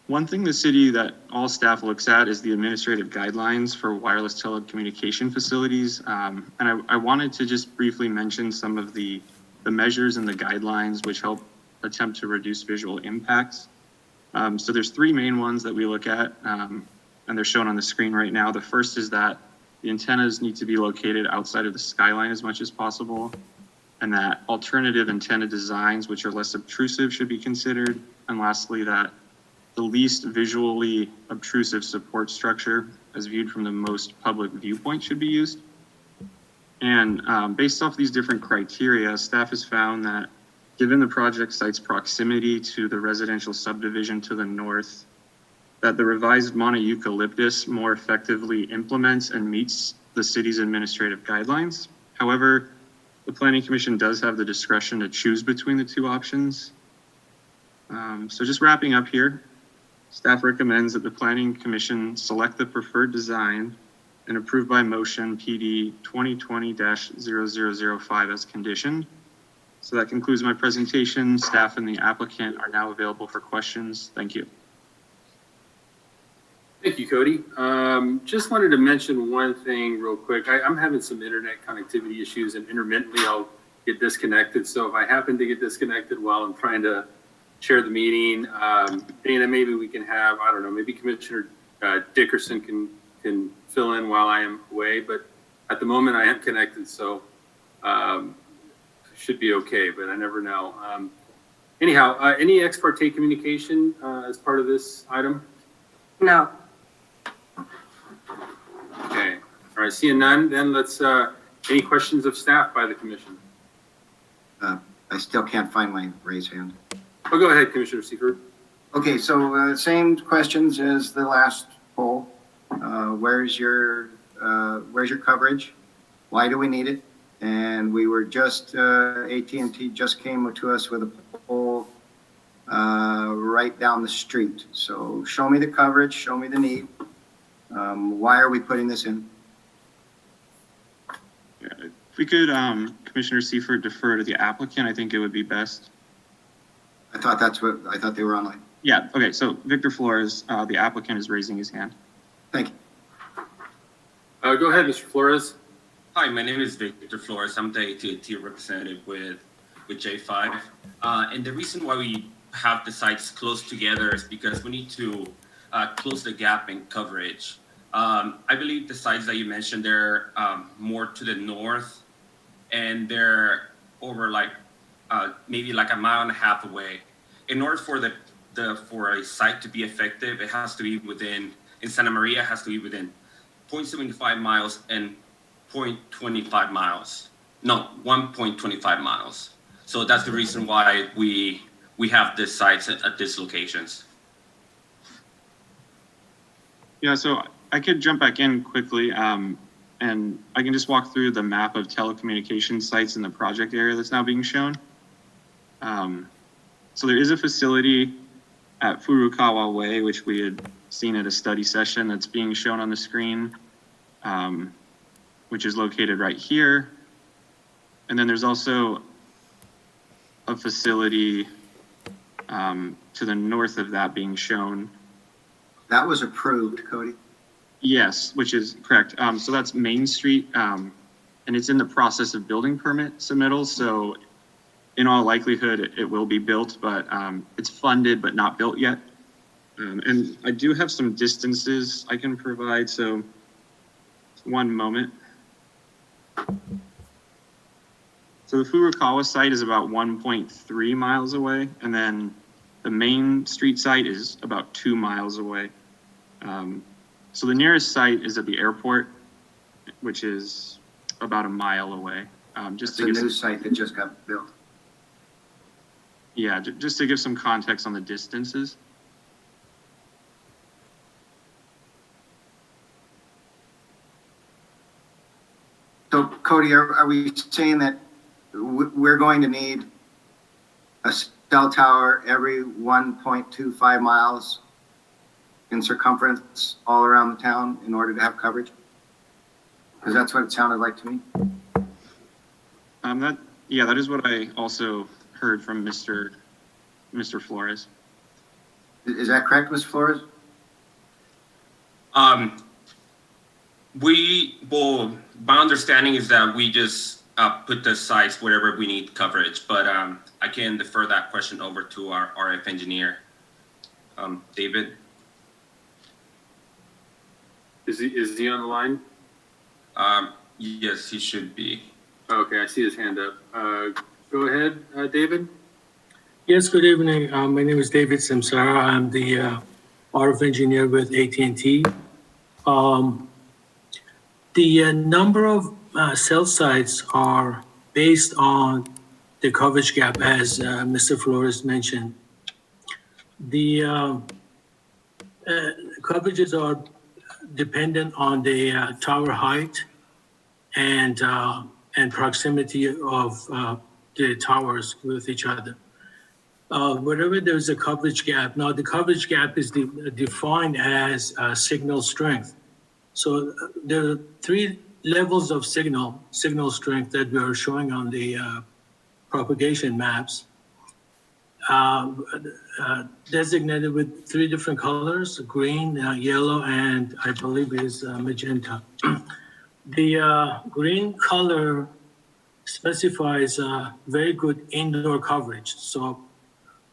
one thing the city that all staff looks at is the administrative guidelines for wireless telecommunication facilities. And I wanted to just briefly mention some of the measures and the guidelines which help attempt to reduce visual impacts. So there's three main ones that we look at, and they're shown on the screen right now. The first is that the antennas need to be located outside of the skyline as much as possible, and that alternative antenna designs, which are less obtrusive, should be considered. And lastly, that the least visually obtrusive support structure as viewed from the most public viewpoint should be used. And based off these different criteria, staff has found that given the project site's proximity to the residential subdivision to the north, that the revised monoeucalyptus more effectively implements and meets the city's administrative guidelines. However, the Planning Commission does have the discretion to choose between the two options. So just wrapping up here, staff recommends that the Planning Commission select the preferred design and approve by motion PD 2020-0005 as conditioned. So that concludes my presentation. Staff and the applicant are now available for questions. Thank you. Thank you, Cody. Just wanted to mention one thing real quick. I'm having some internet connectivity issues and intermittently I'll get disconnected. So if I happen to get disconnected while I'm trying to share the meeting, Dana, maybe we can have, I don't know, maybe Commissioner Dickerson can fill in while I am away, but at the moment I am connected, so should be okay, but I never know. Anyhow, any ex parte communication as part of this item? No. Okay, all right, seeing none, then let's, any questions of staff by the commission? I still can't find my raised hand. Oh, go ahead, Commissioner Seifert. Okay, so same questions as the last poll. Where's your coverage? Why do we need it? And we were just, AT&T just came to us with a poll right down the street. So show me the coverage, show me the need. Why are we putting this in? Yeah, if we could, Commissioner Seifert, defer to the applicant, I think it would be best. I thought they were online. Yeah, okay, so Victor Flores, the applicant, is raising his hand. Thank you. Go ahead, Mr. Flores. Hi, my name is Victor Flores. I'm the AT&T representative with J5. And the reason why we have the sites close together is because we need to close the gap in coverage. I believe the sites that you mentioned, they're more to the north, and they're over like maybe like a mile and a half away. In order for for a site to be effective, it has to be within, in Santa Maria, it has to be within 0.75 miles and 0.25 miles. No, 1.25 miles. So that's the reason why we have these sites at these locations. Yeah, so I could jump back in quickly, and I can just walk through the map of telecommunications sites in the project area that's now being shown. So there is a facility at Furukawa Way, which we had seen at a study session, that's being shown on the screen, which is located right here. And then there's also a facility to the north of that being shown. That was approved, Cody. Yes, which is correct. So that's Main Street, and it's in the process of building permit submittal. So in all likelihood, it will be built, but it's funded but not built yet. And I do have some distances I can provide. So one moment. So the Furukawa site is about 1.3 miles away, and then the Main Street site is about 2 miles away. So the nearest site is at the airport, which is about a mile away. It's a new site that just got built. Yeah, just to give some context on the distances. So Cody, are we saying that we're going to need a cell tower every 1.25 miles in circumference all around the town in order to have coverage? Because that's what it sounded like to me. That is what I also heard from Mr. Flores. Is that correct, Mr. Flores? My understanding is that we just put the sites wherever we need coverage, but I can defer that question over to our RF engineer, David. Is he on the line? Yes, he should be. Okay, I see his hand up. Go ahead, David. Yes, good evening. My name is David Samsara. I'm the RF engineer with AT&T. The number of cell sites are based on the coverage gap, as Mr. Flores mentioned. The coverages are dependent on the tower height and proximity of the towers with each other. Wherever there's a coverage gap, now the coverage gap is defined as signal strength. So there are 3 levels of signal strength that we are showing on the propagation maps, designated with 3 different colors: green, yellow, and I believe is magenta. The green color specifies very good indoor coverage. So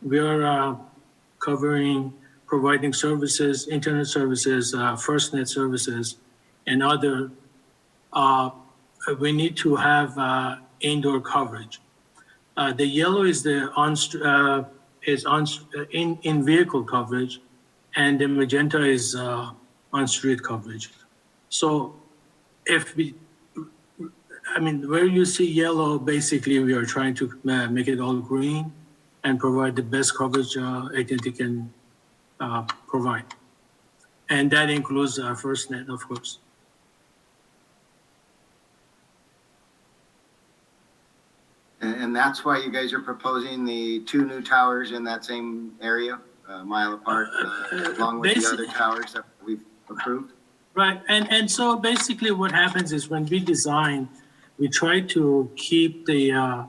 we are providing services, internet services, FirstNet services, and other. We need to have indoor coverage. The yellow is the in vehicle coverage, and the magenta is on street coverage. So where you see yellow, basically we are trying to make it all green and provide the best coverage AT&T can provide. And that includes FirstNet, of course. And that's why you guys are proposing the 2 new towers in that same area, a mile apart, along with the other towers that we've approved? Right, and so basically what happens is when we design, we try to keep the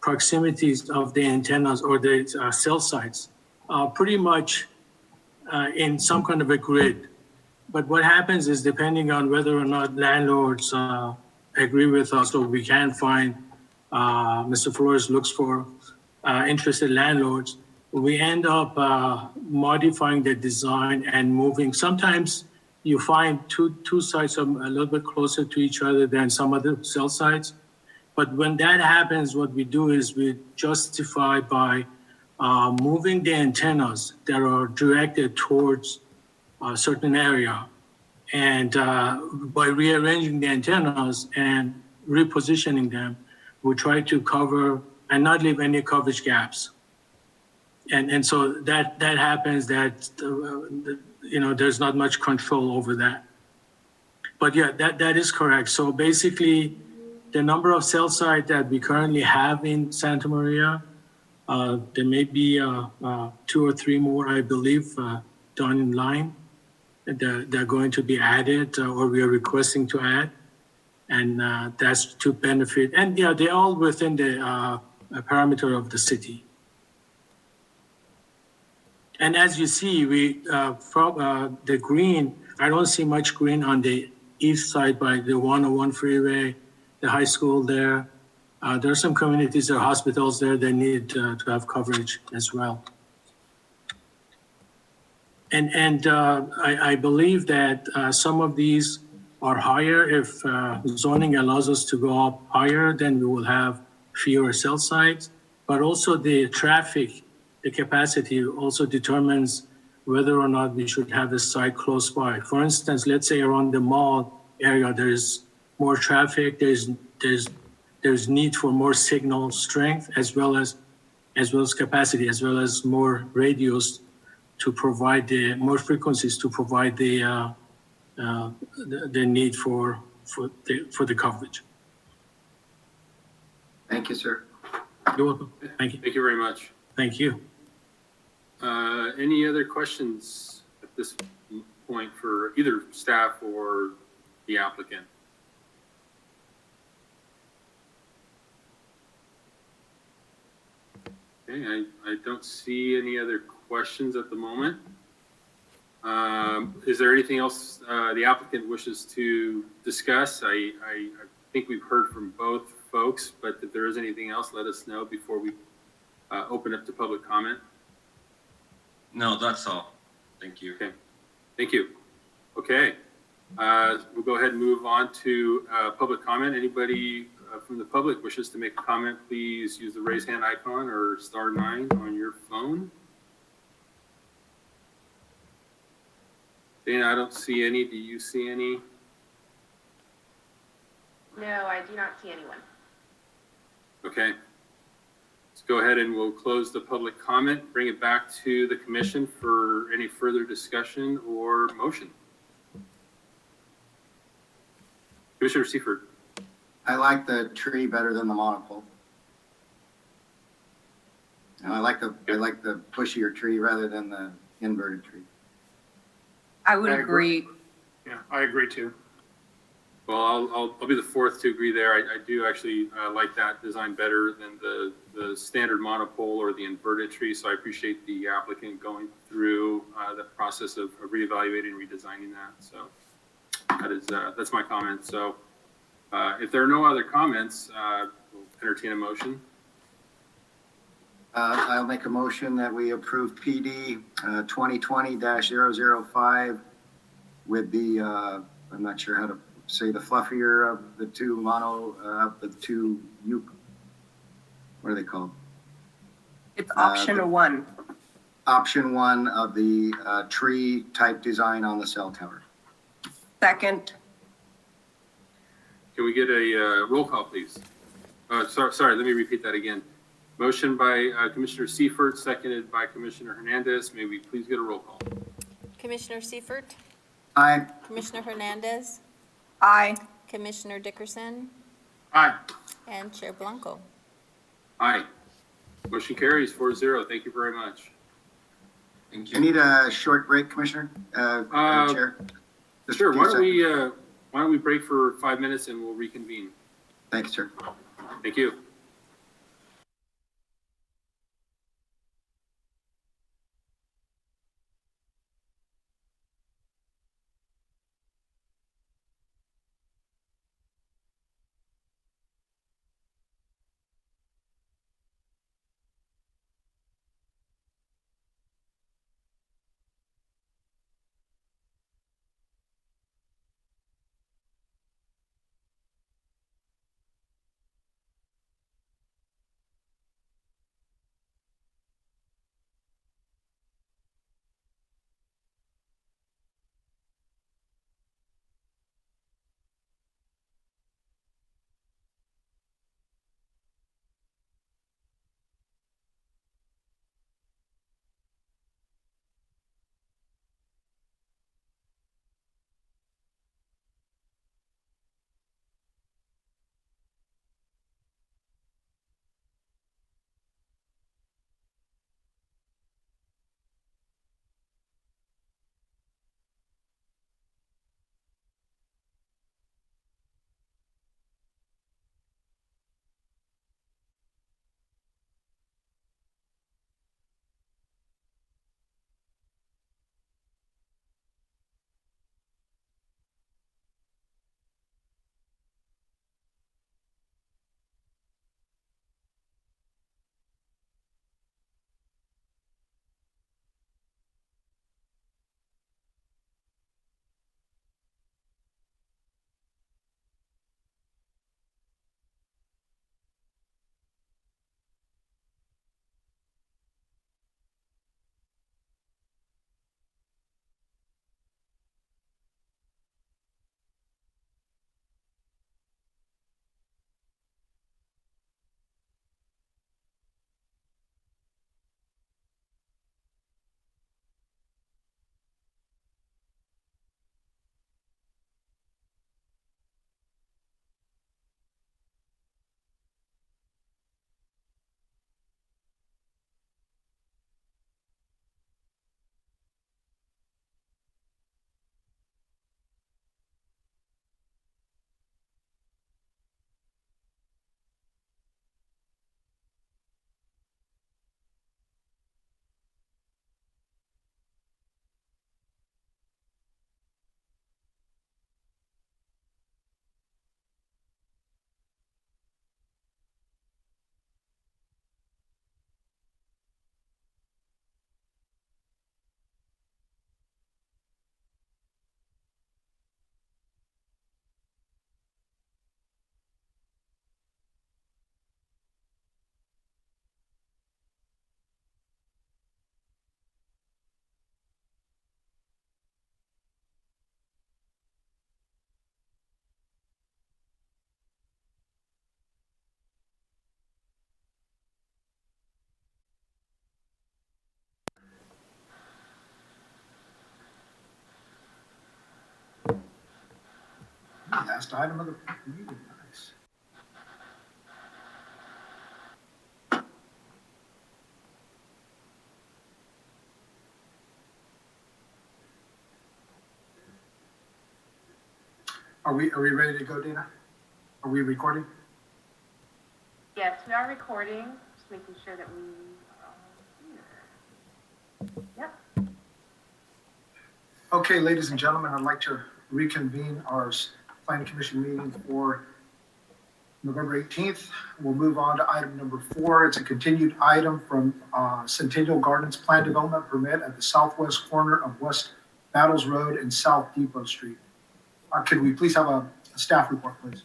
proximities of the antennas or the cell sites pretty much in some kind of a grid. But what happens is, depending on whether or not landlords agree with us, or we can find, Mr. Flores looks for interested landlords, we end up modifying the design and moving. Sometimes you find two sites are a little bit closer to each other than some other cell sites. But when that happens, what we do is we justify by moving the antennas that are directed towards a certain area. And by rearranging the antennas and repositioning them, we try to cover and not leave any coverage gaps. And so that happens that, there's not much control over that. But yeah, that is correct. So basically, the number of cell sites that we currently have in Santa Maria, there may be 2 or 3 more, I believe, down in line. They're going to be added, or we are requesting to add. And that's to benefit, and yeah, they're all within the parameter of the city. And as you see, from the green, I don't see much green on the east side by the 101 freeway, the high school there. There are some communities, there are hospitals there, they need to have coverage as well. And I believe that some of these are higher. If zoning allows us to go up higher, then we will have fewer cell sites. But also the traffic, the capacity also determines whether or not we should have a site close by. For instance, let's say around the mall area, there's more traffic, there's need for more signal strength as well as capacity, as well as more radios to provide more frequencies to provide the need for the coverage. Thank you, sir. You're welcome. Thank you. Thank you very much. Thank you. Any other questions at this point for either staff or the applicant? Okay, I don't see any other questions at the moment. Is there anything else the applicant wishes to discuss? I think we've heard from both folks, but if there is anything else, let us know before we open up to public comment. No, that's all. Thank you. Okay, thank you. Okay, we'll go ahead and move on to public comment. Anybody from the public wishes to make a comment, please use the raise hand icon or *9 on your phone. Dana, I don't see any. Do you see any? No, I do not see anyone. Okay. Let's go ahead and we'll close the public comment, bring it back to the commission for any further discussion or motion. Commissioner Seifert. I like the tree better than the monopole. And I like the bushier tree rather than the inverted tree. I would agree. Yeah, I agree too. Well, I'll be the fourth to agree there. I do actually like that design better than the standard monopole or the inverted tree. So I appreciate the applicant going through the process of reevaluating and redesigning that. So that's my comment. So if there are no other comments, we'll entertain a motion. I'll make a motion that we approve PD 2020-005 with the, I'm not sure how to say the fluffier of the two what are they called? It's option 1. Option 1 of the tree type design on the cell tower. Second. Can we get a roll call, please? Sorry, let me repeat that again. Motion by Commissioner Seifert, seconded by Commissioner Hernandez. May we please get a roll call? Commissioner Seifert? Aye. Commissioner Hernandez? Aye. Commissioner Dickerson? Aye. And Chair Blanco? Aye. Motion carries 4-0. Thank you very much. Thank You you. need a short break, Commissioner? Chair? Just Sure. a few Why seconds. don't we break for 5 minutes and we'll reconvene? Thanks, sir. Thank you. Last item of the meeting, nice. Are we ready to go, Dina? Are we recording? Yes, we are recording, just making sure that we are here. Yep. Okay, ladies and gentlemen, I'd like to reconvene our planning commission meeting for November 18th. We'll move on to item number 4. It's a continued item from Centennial Gardens Plan Development Permit at the southwest corner of West Battles Road and South Depot Street. Could we please have a staff report, please?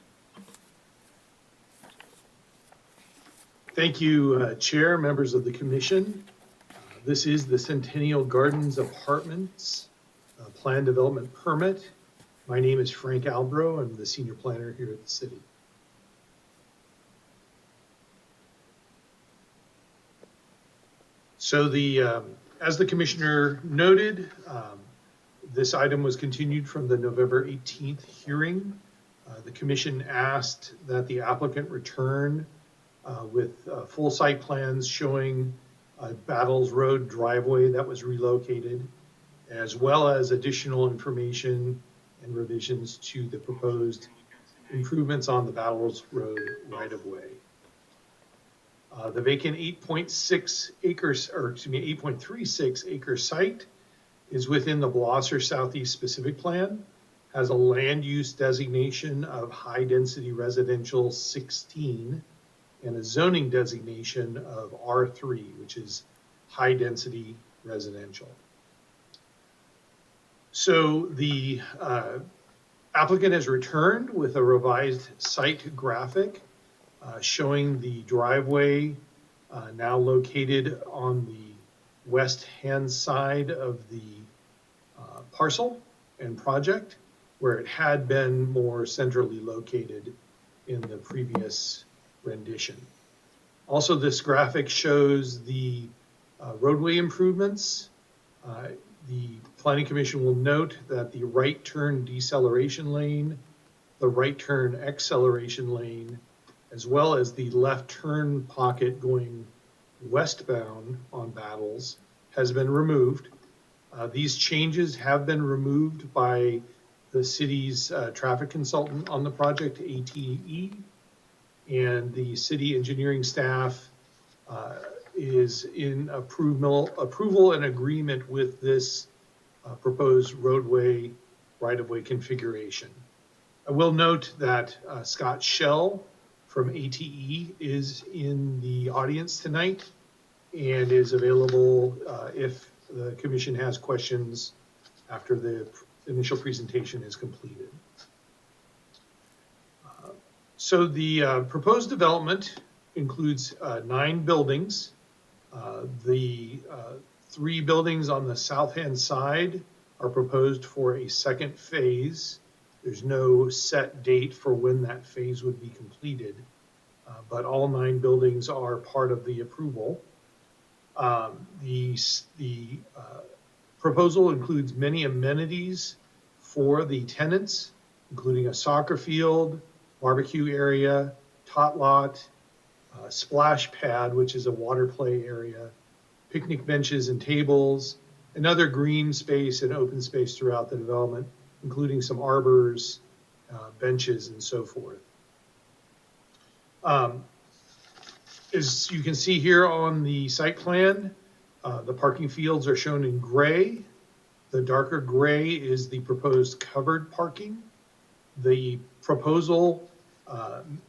Thank you, Chair, members of the commission. This is the Centennial Gardens Apartments Plan Development Permit. My name is Frank Albro. I'm the senior planner here at the city. So as the commissioner noted, this item was continued from the November 18th hearing. The commission asked that the applicant return with full site plans showing Battles Road driveway that was relocated, as well as additional information and revisions to the proposed improvements on the Battles Road right-of-way. The vacant 8.6 acres, or excuse me, 8.36 acre site is within the Blosser Southeast Specific Plan, has a land use designation of high density residential 16 and a zoning designation of R3, which is high density residential. So the applicant has returned with a revised site graphic showing the driveway now located on the west hand side of the parcel and project, where it had been more centrally located in the previous rendition. Also, this graphic shows the roadway improvements. The Planning Commission will note that the right turn deceleration lane, the right turn acceleration lane, as well as the left turn pocket going westbound on Battles has been removed. These changes have been removed by the city's traffic consultant on the project, ATE, and the city engineering staff is in approval and agreement with this proposed roadway right-of-way configuration. I will note that Scott Schell from ATE is in the audience tonight and is available if the commission has questions after the initial presentation is completed. So the proposed development includes 9 buildings. The 3 buildings on the south-hand side are proposed for a second phase. There's no set date for when that phase would be completed, but all 9 buildings are part of the approval. The proposal includes many amenities for the tenants, including a soccer field, barbecue area, tot lot, splash pad, which is a water play area, picnic benches and tables, and other green space and open space throughout the development, including some arbors, benches, and so forth. As you can see here on the site plan, the parking fields are shown in gray. The darker gray is the proposed covered parking. The proposal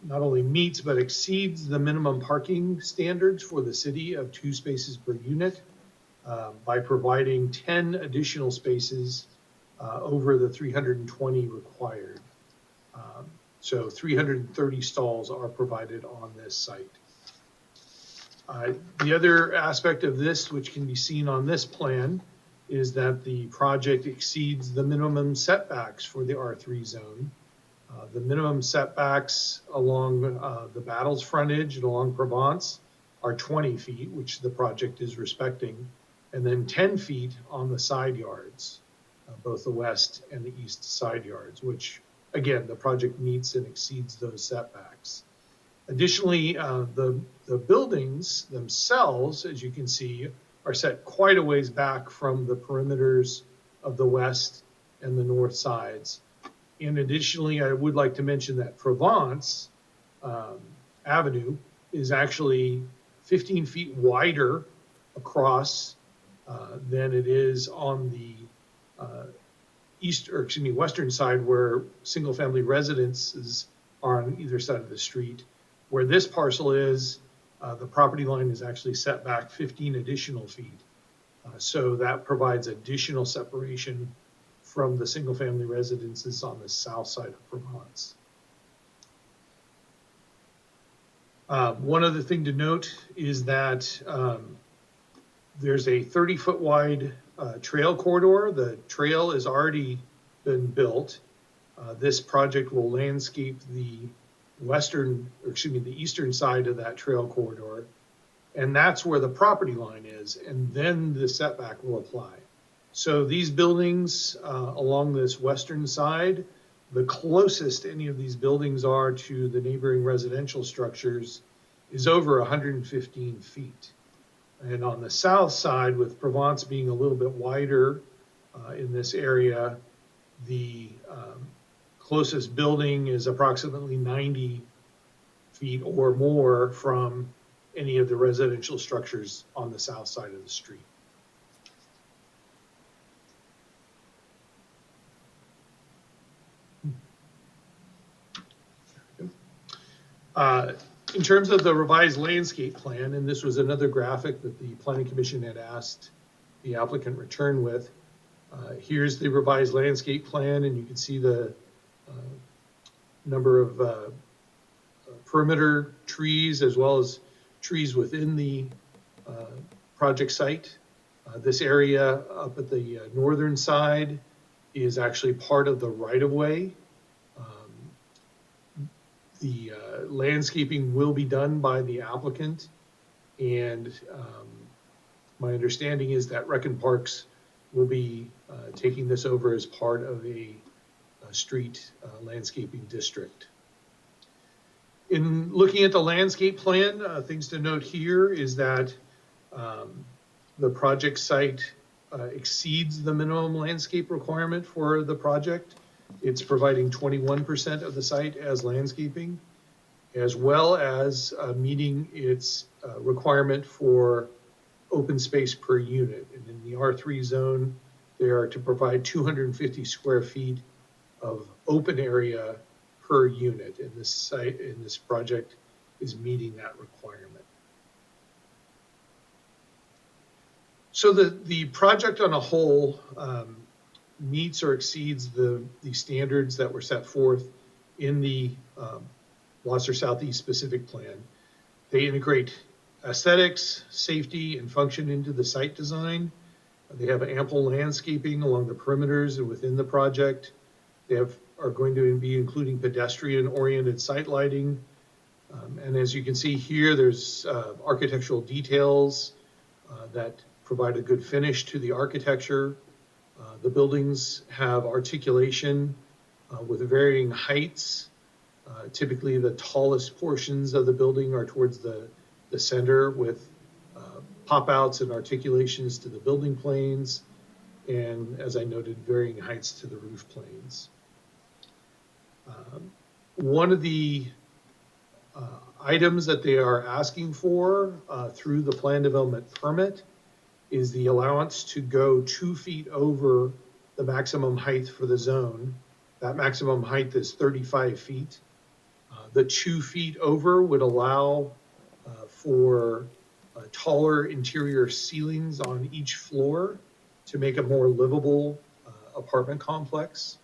not only meets but exceeds the minimum parking standards for the city of 2 spaces per unit by providing 10 additional spaces over the 320 required. So 330 stalls are provided on this site. The other aspect of this, which can be seen on this plan, is that the project exceeds the minimum setbacks for the R3 zone. The minimum setbacks along the Battles frontage and along Provence are 20 feet, which the project is respecting, and then 10 feet on the side yards, both the west and the east side yards, which again, the project meets and exceeds those setbacks. Additionally, the buildings themselves, as you can see, are set quite a ways back from the perimeters of the west and the north sides. And additionally, I would like to mention that Provence Avenue is actually 15 feet wider across than it is on the western side, where single-family residences are on either side of the street. Where this parcel is, the property line is actually set back 15 additional feet. So that provides additional separation from the single-family residences on the south side of Provence. One other thing to note is that there's a 30-foot wide trail corridor. The trail has already been built. This project will landscape the eastern side of that trail corridor, and that's where the property line is, and then the setback will apply. So these buildings along this western side, the closest any of these buildings are to the neighboring residential structures is over 115 feet. And on the south side, with Provence being a little bit wider in this area, the closest building is approximately 90 feet or more from any of the residential structures on the south side of the street. In terms of the revised landscape plan, and this was another graphic that the Planning Commission had asked the applicant return with, here's the revised landscape plan, and you can see the number of perimeter trees as well as trees within the project site. This area up at the northern side is actually part of the right-of-way. The landscaping will be done by the applicant, and my understanding is that Rec and Parks will be taking this over as part of a street landscaping district. In looking at the landscape plan, things to note here is that the project site exceeds the minimum landscape requirement for the project. It's providing 21% of the site as landscaping, as well as meeting its requirement for open space per unit. And in the R3 zone, they are to provide 250 square feet of open area per unit. And this site, in this project, is meeting that requirement. So the project on a whole meets or exceeds the standards that were set forth in the Gloucester Southeast specific plan. They integrate aesthetics, safety, and function into the site design. They have ample landscaping along the perimeters and within the project. They are going to be including pedestrian-oriented site lighting. And as you can see here, there's architectural details that provide a good finish to the architecture. The buildings have articulation with varying heights. Typically, the tallest portions of the building are towards the center, with pop-outs and articulations to the building planes, and as I noted, varying heights to the roof planes. One of the items that they are asking for through the plan development permit is the allowance to go 2 feet over the maximum height for the zone. That maximum height is 35 feet. The 2 feet over would allow for taller interior ceilings on each floor to make a more livable apartment complex.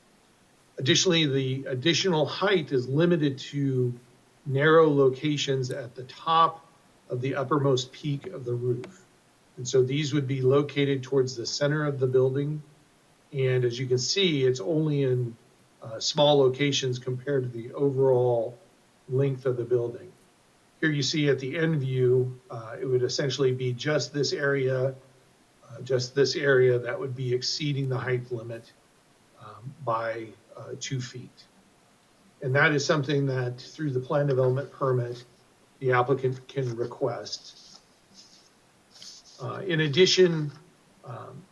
Additionally, the additional height is limited to narrow locations at the top of the uppermost peak of the roof. And so these would be located towards the center of the building. And as you can see, it's only in small locations compared to the overall length of the building. Here you see at the end view, it would essentially be just this area that would be exceeding the height limit by 2 feet. And that is something that through the plan development permit, the applicant can request. In addition,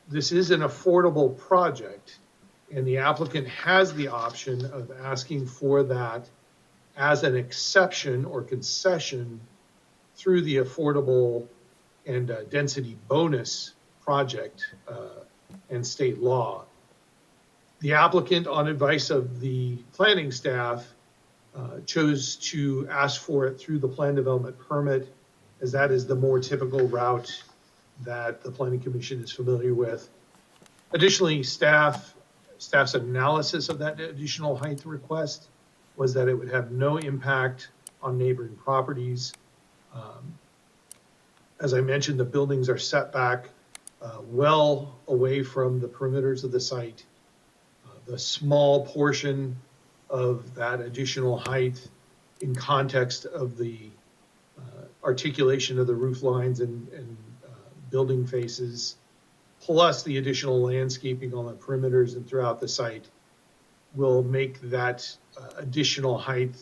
this is an affordable project, and the applicant has the option of asking for that as an exception or concession through the affordable and density bonus project and state law. The applicant, on advice of the planning staff, chose to ask for it through the plan development permit, as that is the more typical route that the Planning Commission is familiar with. Additionally, staff's analysis of that additional height request was that it would have no impact on neighboring properties. As I mentioned, the buildings are set back well away from the perimeters of the site. The small portion of that additional height in context of the articulation of the roof lines and building faces, plus the additional landscaping on the perimeters and throughout the site, will make that additional height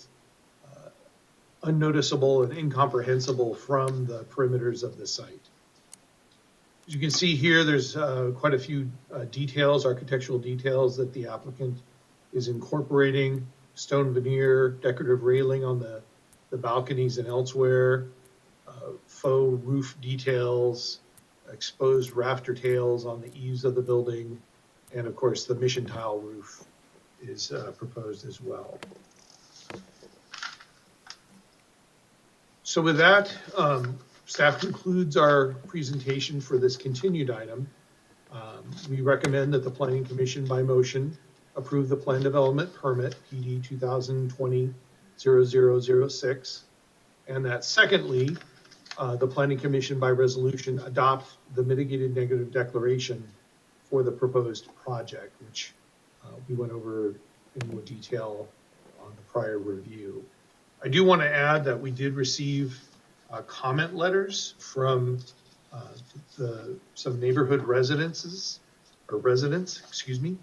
unnoticeable and incomprehensible from the perimeters of the site. As you can see here, there's quite a few details, architectural details that the applicant is incorporating: stone veneer, decorative railing on the balconies and elsewhere, faux roof details, exposed rafter tails on the eaves of the building, and of course the mission tile roof is proposed as well. So with that, staff concludes our presentation for this continued item. We recommend that the Planning Commission by motion approve the plan development permit PD 2020-0006, and that secondly, the Planning Commission by resolution adopt the mitigated negative declaration for the proposed project, which we went over in more detail on the prior review. I do want to add that we did receive comment letters from some neighborhood residents, excuse me.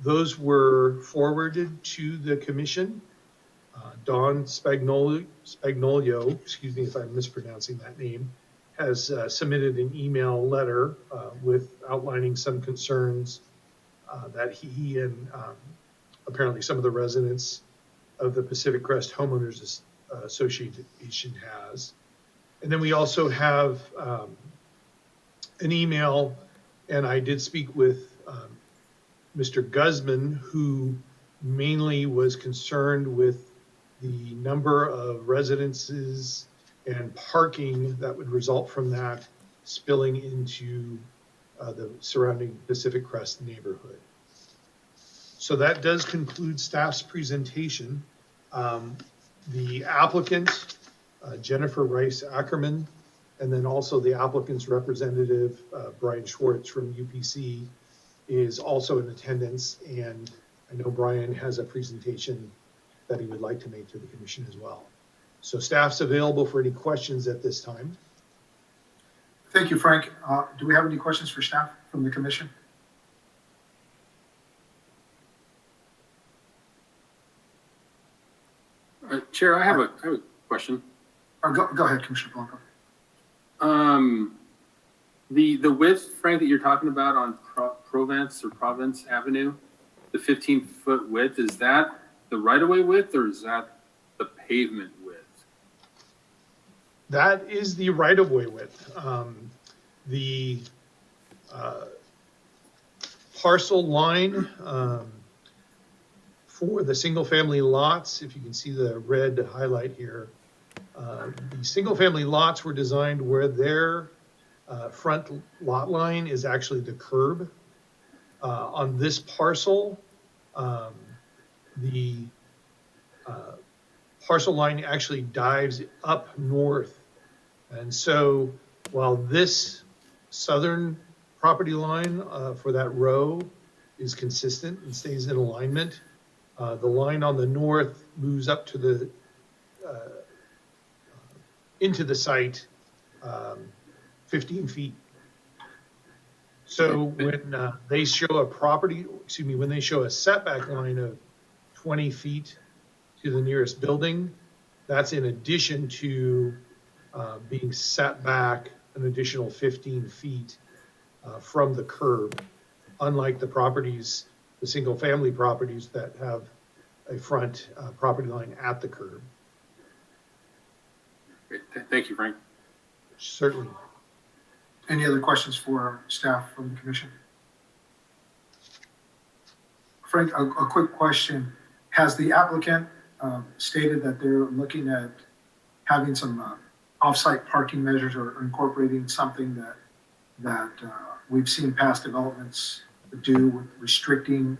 Those were forwarded to the commission. Don Spagnolio, excuse me if I'm mispronouncing that name, has submitted an email letter with outlining some concerns that he and apparently some of the residents of the Pacific Crest Homeowners Association has. And then we also have an email, and I did speak with Mr. Guzman, who mainly was concerned with the number of residences and parking that would result from that spilling into the surrounding Pacific Crest neighborhood. So that does conclude staff's presentation. The applicant, Jennifer Rice Ackerman, and then also the applicant's representative, Brian Schwartz from UPC, is also in attendance. And I know Brian has a presentation that he would like to make to the commission as well. So staff's available for any questions at this time. Thank you, Frank. Do we have any questions for staff from the commission? Chair, I have a question. Go ahead, Commissioner Blanco. The width, Frank, that you're talking about on Province Avenue, the 15-foot width, is that the right-of-way width or is that the pavement width? That is the right-of-way width. The parcel line for the single-family lots, if you can see the red highlight here, the single-family lots were designed where their front lot line is actually the curb. On this parcel, the parcel line actually dives up north. And so while this southern property line for that row is consistent and stays in alignment, the line on the north moves up to the into the site 15 feet. So when they show a property, excuse me, when they show a setback line of 20 feet to the nearest building. That's in addition to being set back an additional 15 feet from the curb, unlike the properties, the single-family properties that have a front property line at the curb. Great. Thank you, Frank. Certainly. Any other questions for staff from the commission? Frank, a quick question. Has the applicant stated that they're looking at having some off-site parking measures or incorporating something that we've seen past developments do with restricting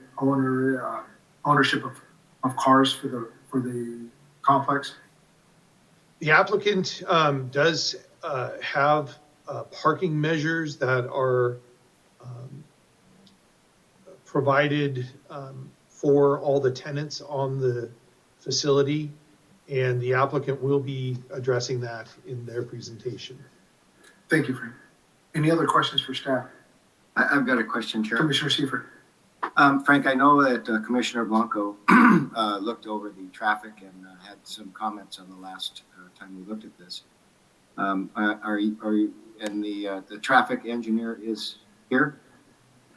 ownership of cars for the complex? The applicant does have parking measures that are provided for all the tenants on the facility, and the applicant will be addressing that in their presentation. Thank you, Frank. Any other questions for staff? I've got a question, Chair. Commissioner Seifert. Frank, I know that Commissioner Blanco looked over the traffic and had some comments on the last time we looked at this. Are you, and the traffic engineer is here?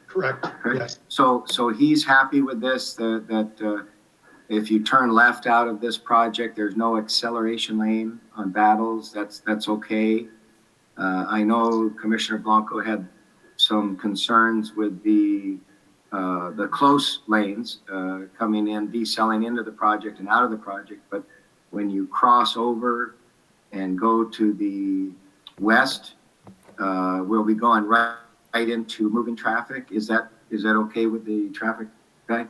Correct. Yes. So he's happy with this, that if you turn left out of this project, there's no acceleration lane on Battles. That's okay. I know Commissioner Blanco had some concerns with the close lanes coming in, decelling into the project and out of the project. But when you cross over and go to the west, we'll be going right into moving traffic. Is that okay with the traffic guy?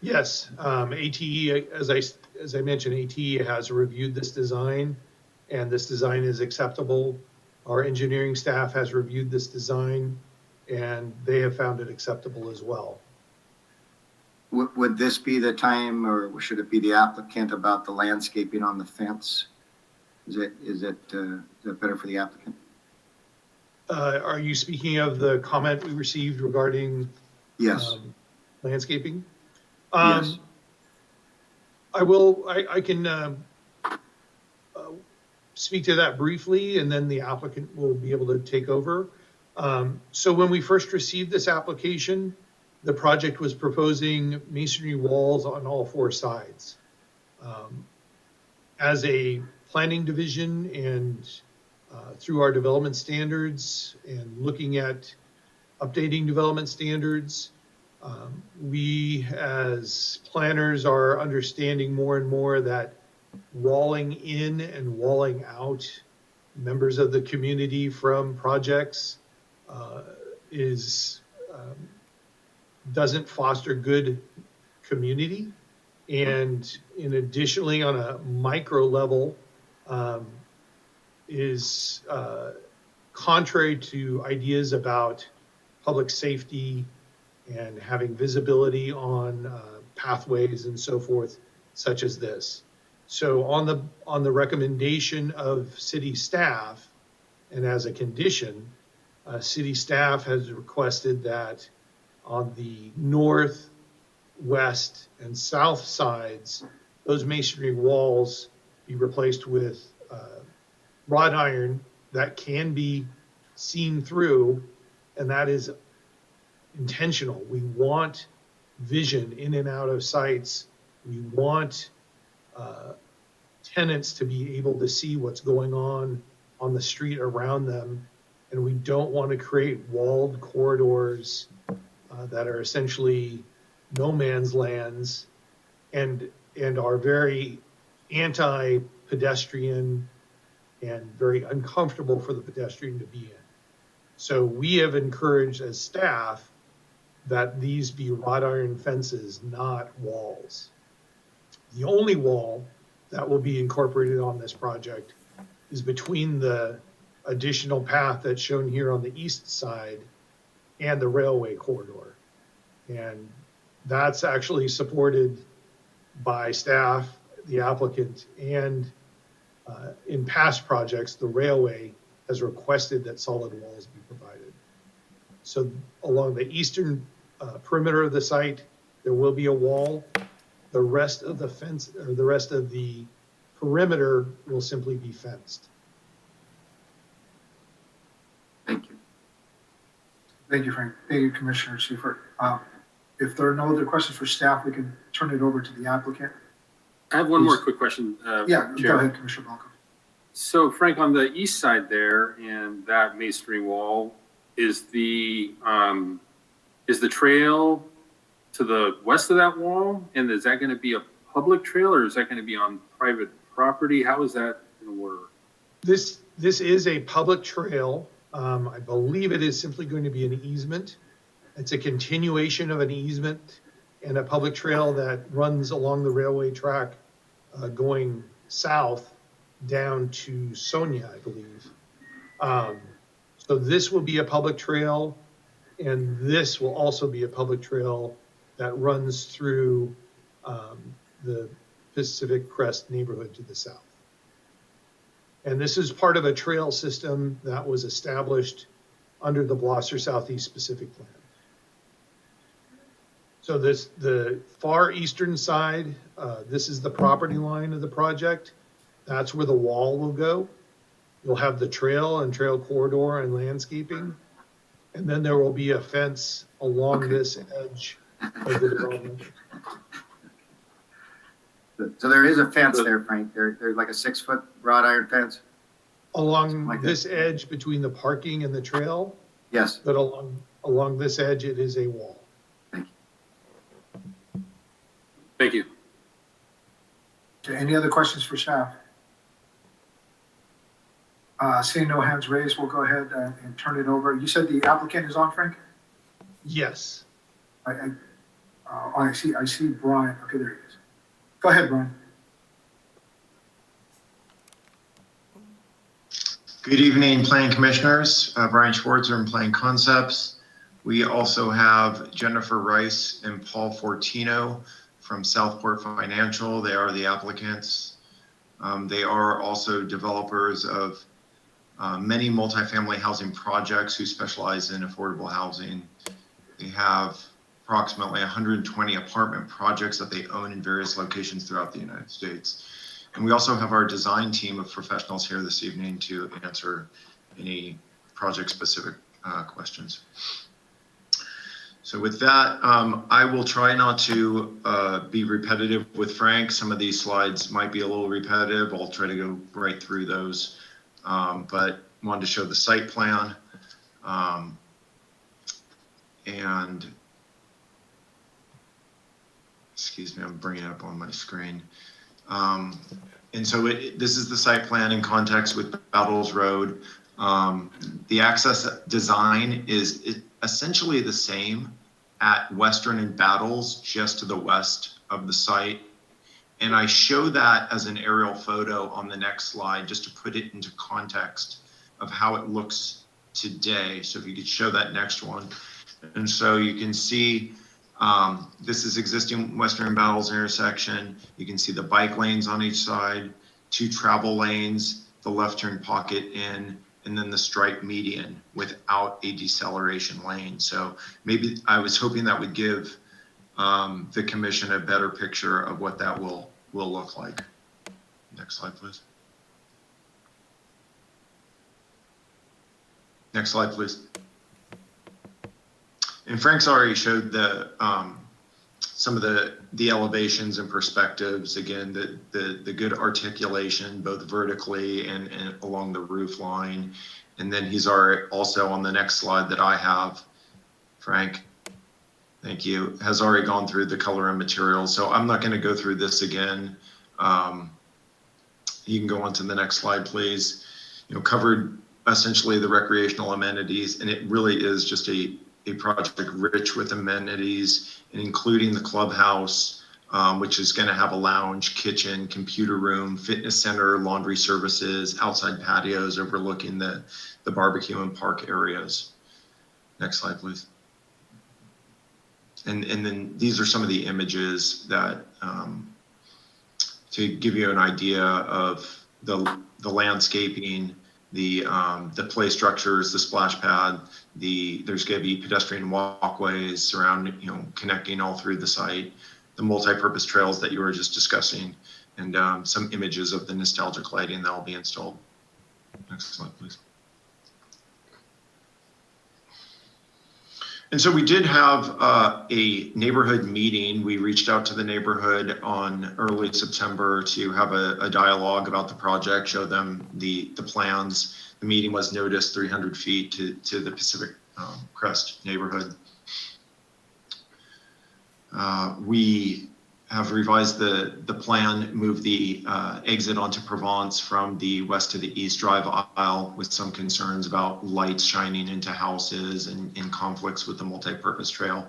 Yes. ATE, as I mentioned, ATE has reviewed this design, and this design is acceptable. Our engineering staff has reviewed this design, and they have found it acceptable as well. Would this be the time, or should it be the applicant about the landscaping on the fence? Is it better for the applicant? Are you speaking of the comment we received regarding yes landscaping? Yes. I can speak to that briefly, and then the applicant will be able to take over. So when we first received this application, the project was proposing masonry walls on all four sides. As a planning division and through our development standards and looking at updating development standards, we as planners are understanding more and more that walling in and walling out members of the community from projects doesn't foster good community. And additionally, on a micro level, is contrary to ideas about public safety and having visibility on pathways and so forth, such as this. So on the recommendation of city staff, and as a condition, city staff has requested that on the north, west, and south sides, those masonry walls be replaced with wrought iron that can be seen through, and that is intentional. We want vision in and out of sites. We want tenants to be able to see what's going on the street around them, and we don't want to create walled corridors that are essentially no man's lands and are very anti-pedestrian and very uncomfortable for the pedestrian to be in. So we have encouraged as staff that these be wrought iron fences, not walls. The only wall that will be incorporated on this project is between the additional path that's shown here on the east side and the railway corridor. And that's actually supported by staff, the applicant, and in past projects, the railway has requested that solid walls be provided. So along the eastern perimeter of the site, there will be a wall. The rest of the fence, or the rest of the perimeter will simply be fenced. Thank you. Thank you, Frank. Thank you, Commissioner Seifert. If there are no other questions for staff, we can turn it over to the applicant. I have one more quick question. Yeah, Chair. go ahead, Commissioner Blanco. So Frank, on the east side there and that masonry wall, is the trail to the west of that wall? And is that going to be a public trail or is that going to be on private property? How is that going to work? This is a public trail. I believe it is simply going to be an easement. It's a continuation of an easement and a public trail that runs along the railway track going south down to Sonia, I believe. So this will be a public trail, and this will also be a public trail that runs through the Pacific Crest neighborhood to the south. And this is part of a trail system that was established under the Blosser Southeast Pacific Plan. So the far eastern side, this is the property line of the project. That's where the wall will go. You'll have the trail and trail corridor and landscaping. And then there will be a fence along this edge of the development. So there is a fence there, Frank. There's like a 6-foot wrought iron fence? Along like this edge between the parking and the trail, Yes. but along this edge, it is a wall. Thank you. Okay, any other questions for staff? Seeing no hands raised, we'll go ahead and turn it over. You said the applicant is on, Frank? Yes. I see Brian. Okay, there he is. Go ahead, Brian. Good evening, Planning Commissioners. Brian Schwartzer from Planning Concepts. We also have Jennifer Rice and Paul Fortino from Southport Financial. They are the applicants. They are also developers of many multifamily housing projects who specialize in affordable housing. They have approximately 120 apartment projects that they own in various locations throughout the United States. And we also have our design team of professionals here this evening to answer any project-specific questions. So with that, I will try not to be repetitive with Frank. Some of these slides might be a little repetitive. I'll try to go right through those. But wanted to show the site plan. And excuse me, I'm bringing it up on my screen. And so this is the site plan in context with Battles Road. The access design is essentially the same at Western and Battles, just to the west of the site. And I show that as an aerial photo on the next slide, just to put it into context of how it looks today. So if you could show that next one. And so you can see this is existing Western Battles intersection. You can see the bike lanes on each side, 2 travel lanes, the left turn pocket in, and then the stripe median without a deceleration lane. So maybe I was hoping that would give the commission a better picture of what that will look like. Next slide, please. Next slide, please. And Frank's already showed the some of the elevations and perspectives. Again, the good articulation, both vertically and along the roof line. And then he's already also on the next slide that I have, Frank, thank you, has already gone through the color and materials. So I'm not going to go through this again. You can go on to the next slide, please. Covered essentially the recreational amenities, and it really is just a project rich with amenities, and including the clubhouse, which is going to have a lounge, kitchen, computer room, fitness center, laundry services, outside patios overlooking the barbecue and park areas. Next slide, please. And then these are some of the images that to give you an idea of the landscaping, the play structures, the splash pad, there's going to be pedestrian walkways surrounding, connecting all through the site. the multi-purpose trails that you were just discussing, and some images of the nostalgic lighting that will be installed. Next slide, please. And so we did have a neighborhood meeting. We reached out to the neighborhood on early September to have a dialogue about the project, show them the plans. The meeting was noticed 300 feet to the Pacific Crest neighborhood. We have revised the plan, moved the exit onto Provence from the west to the east drive aisle with some concerns about lights shining into houses and in conflicts with the multi-purpose trail.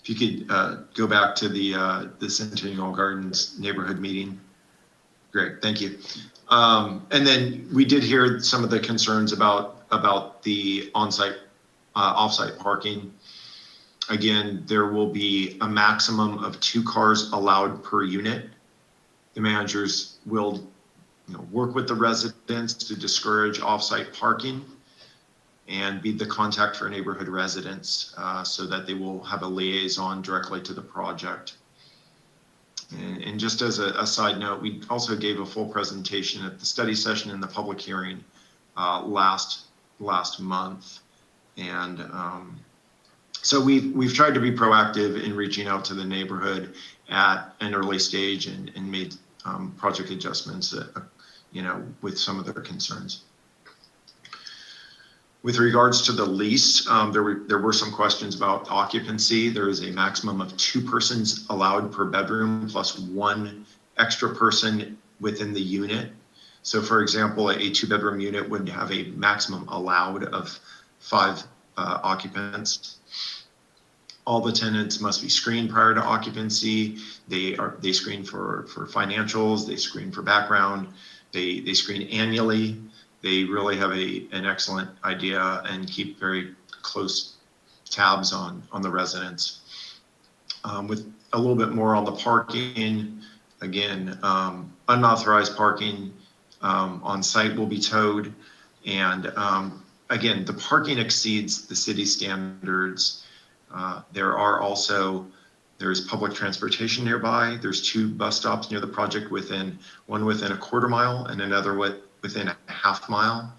If you could go back to the Centennial Gardens neighborhood meeting. Great, thank you. And then we did hear some of the concerns about the on-site, off-site parking. Again, there will be a maximum of 2 cars allowed per unit. The managers will work with the residents to discourage off-site parking and be the contact for neighborhood residents so that they will have a liaison directly to the project. And just as a side note, we also gave a full presentation at the study session and the public hearing last month. And so we've tried to be proactive in reaching out to the neighborhood at an early stage and made project adjustments, with some of their concerns. With regards to the lease, there were some questions about occupancy. There is a maximum of 2 persons allowed per bedroom plus 1 extra person within the unit. So for example, a 2-bedroom unit would have a maximum allowed of 5 occupants. All the tenants must be screened prior to occupancy. They screen for financials, they screen for background, they screen annually. They really have an excellent idea and keep very close tabs on the residents. With a little bit more on the parking, again, unauthorized parking on site will be towed. And again, the parking exceeds the city standards. There's public transportation nearby. There's 2 bus stops near the project, one within a quarter mile and another within a half mile.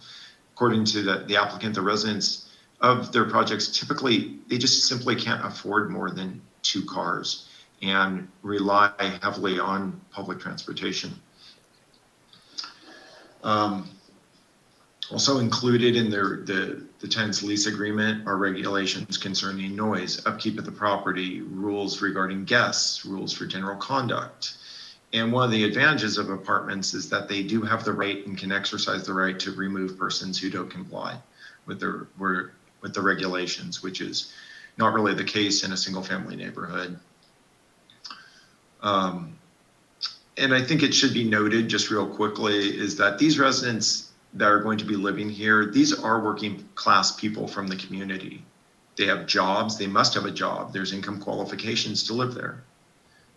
According to the applicant, the residents of their projects, typically, they just simply can't afford more than 2 cars and rely heavily on public transportation. Also included in the tenant's lease agreement are regulations concerning noise, upkeep of the property, rules regarding guests, rules for general conduct. And one of the advantages of apartments is that they do have the right and can exercise the right to remove persons who don't comply with the regulations, which is not really the case in a single family neighborhood. And I think it should be noted just real quickly is that these residents that are going to be living here, these are working class people from the community. They have jobs, they must have a job. There's income qualifications to live there.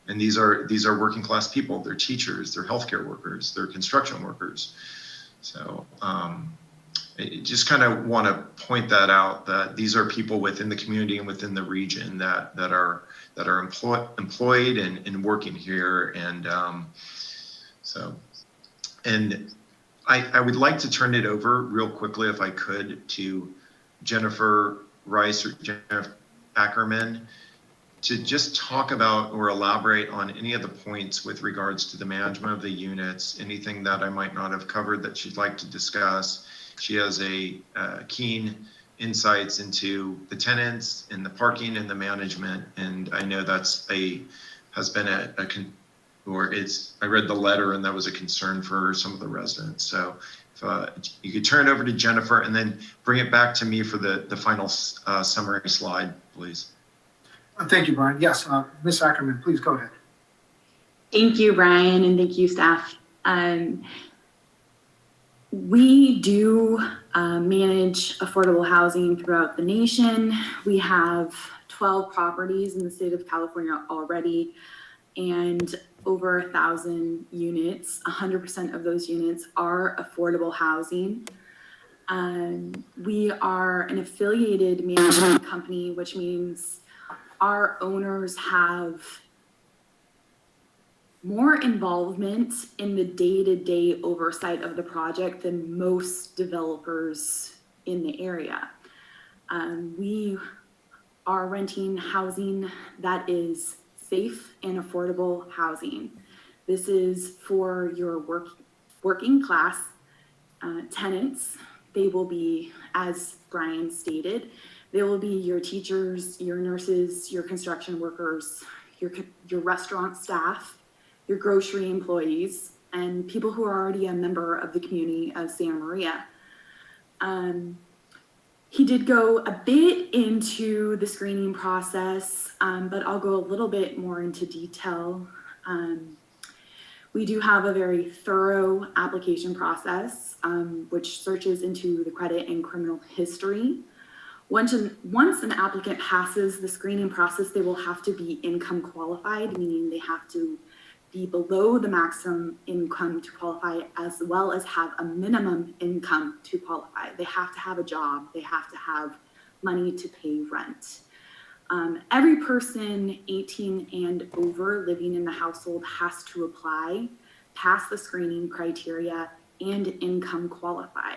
And these are working class people. They're teachers, they're healthcare workers, they're construction workers. So I just kind of want to point that out, that these are people within the community and within the region that are employed and working here. And I would like to turn it over real quickly, if I could, to Jennifer Rice or Jennifer Ackerman to just talk about or elaborate on any of the points with regards to the management of the units, anything that I might not have covered that she'd like to discuss. She has a keen insights into the tenants and the parking and the management. And I know has been I read the letter and that was a concern for some of the residents. So if you could turn it over to Jennifer and then bring it back to me for the final summary slide, please. Thank you, Brian. Yes, Ms. Ackerman, please go ahead. Thank you, Brian, and thank you, staff. We do manage affordable housing throughout the nation. We have 12 properties in the state of California already, and over 1,000 units. 100% of those units are affordable housing. We are an affiliated management company, which means our owners have more involvement in the day-to-day oversight of the project than most developers in the area. We are renting housing that is safe and affordable housing. This is for your working class tenants. They will be, as Brian stated, they will be your teachers, your nurses, your construction workers, your restaurant staff, your grocery employees, and people who are already a member of the community of Santa Maria. He did go a bit into the screening process, but I'll go a little bit more into detail. We do have a very thorough application process, which searches into the credit and criminal history. Once an applicant passes the screening process, they will have to be income qualified, meaning they have to be below the maximum income to qualify, as well as have a minimum income to qualify. They have to have a job. They have to have money to pay rent. Every person 18 and over living in the household has to apply, pass the screening criteria, and income qualify.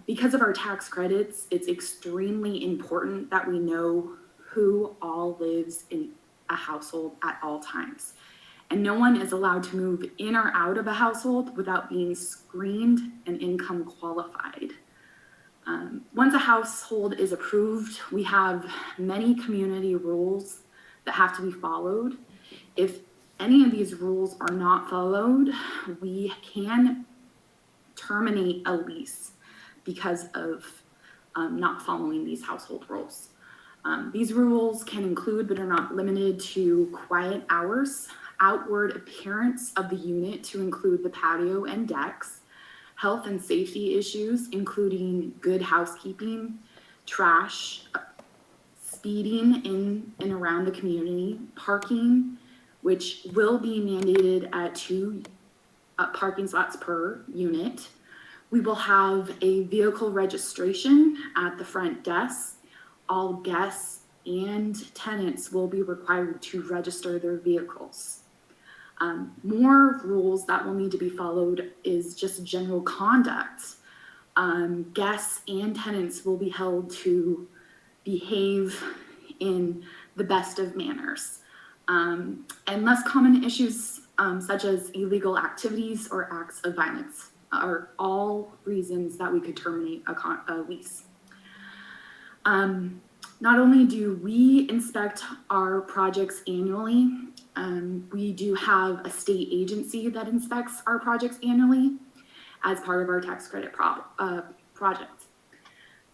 Because of our tax credits, it's extremely important that we know who all lives in a household at all times. And no one is allowed to move in or out of a household without being screened and income qualified. Once a household is approved, we have many community rules that have to be followed. If any of these rules are not followed, we can terminate a lease because of not following these household rules. These rules can include, but are not limited to, quiet hours, outward appearance of the unit to include the patio and decks, health and safety issues, including good housekeeping, trash, speeding in and around the community, parking, which will be mandated at 2 parking spots per unit. We will have a vehicle registration at the front desk. All guests and tenants will be required to register their vehicles. More rules that will need to be followed is just general conduct. Guests and tenants will be held to behave in the best of manners. And less common issues such as illegal activities or acts of violence are all reasons that we could terminate a lease. Not only do we inspect our projects annually, we do have a state agency that inspects our projects annually as part of our tax credit project.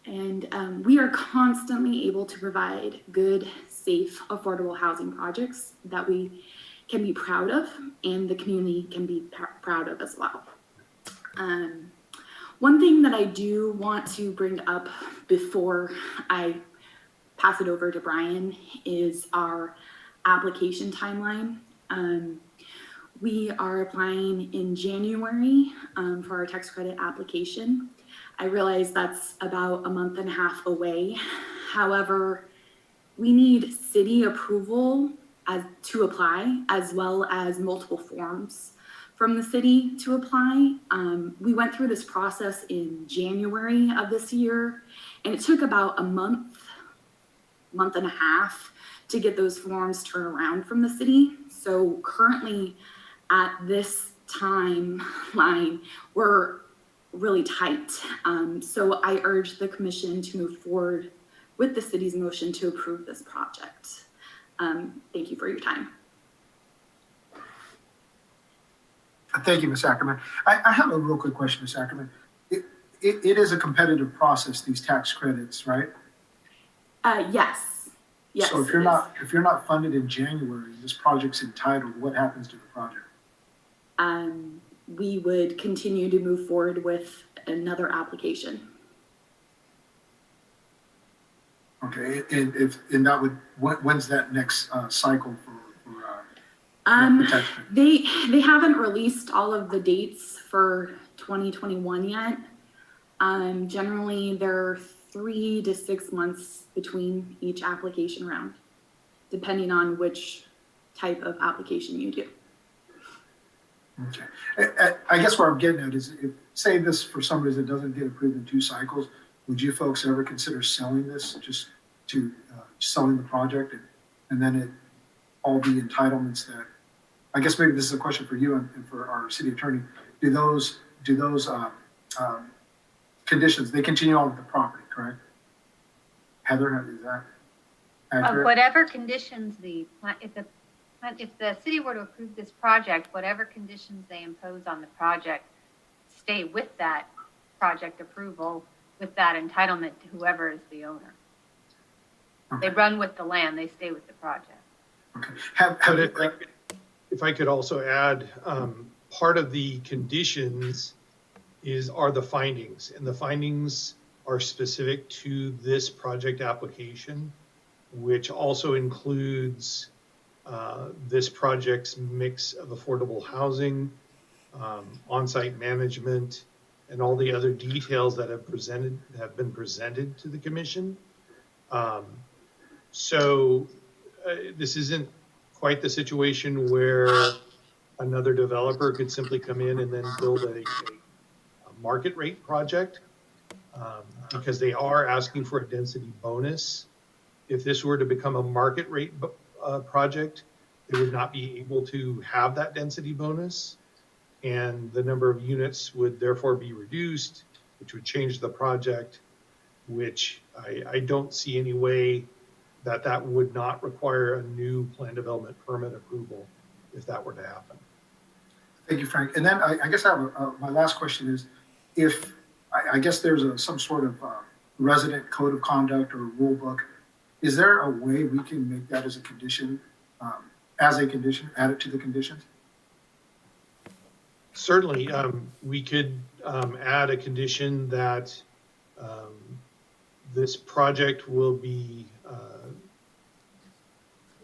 And we are constantly able to provide good, safe, affordable housing projects that we can be proud of and the community can be proud of as well. One thing that I do want to bring up before I pass it over to Brian is our application timeline. We are applying in January for our tax credit application. I realize that's about a month and a half away. However, we need city approval to apply, as well as multiple forms from the city to apply. We went through this process in January of this year, and it took about a month and a half to get those forms turned around from the city. So currently at this timeline, we're really tight. So I urge the commission to move forward with the city's motion to approve this project. Thank you for your time. Thank you, Ms. Ackerman. I have a real quick question, Ms. Ackerman. It is a competitive process, these tax credits, right? Yes. Yes. So if you're not funded in January, this project's entitled, what happens to the project? We would continue to move forward with another application. Okay, and that would, when's that next cycle for protection? They haven't released all of the dates for 2021 yet. Generally, there are 3 to 6 months between each application round. depending on which type of application you do. Okay. I guess what I'm getting at is, if, say this for some reason doesn't get approved in 2 cycles, would you folks ever consider selling this, just to selling the project, and then it all the entitlements that, I guess maybe this is a question for you and for our city attorney, do those conditions, they continue on with the property, correct? Heather, is that accurate? Whatever conditions if the city were to approve this project, whatever conditions they impose on the project stay with that project approval, with that entitlement to whoever is the owner. Okay. They run with the land, they stay with the project. Okay. If I could also add, part of the conditions are the findings, and the findings are specific to this project application, which also includes this project's mix of affordable housing, on-site management, and all the other details that have been presented to the commission. So this isn't quite the situation where another developer could simply come in and then build a market rate project, because they are asking for a density bonus. If this were to become a market rate project, they would not be able to have that density bonus, and the number of units would therefore be reduced, which would change the project, which I don't see any way that would not require a new plan development permit approval if that were to happen. Thank you, Frank. And then I guess I have my last question is, if I guess there's some sort of resident code of conduct or rule book, is there a way we can make that as a condition, add it to the conditions? Certainly, we could add a condition that this project will be,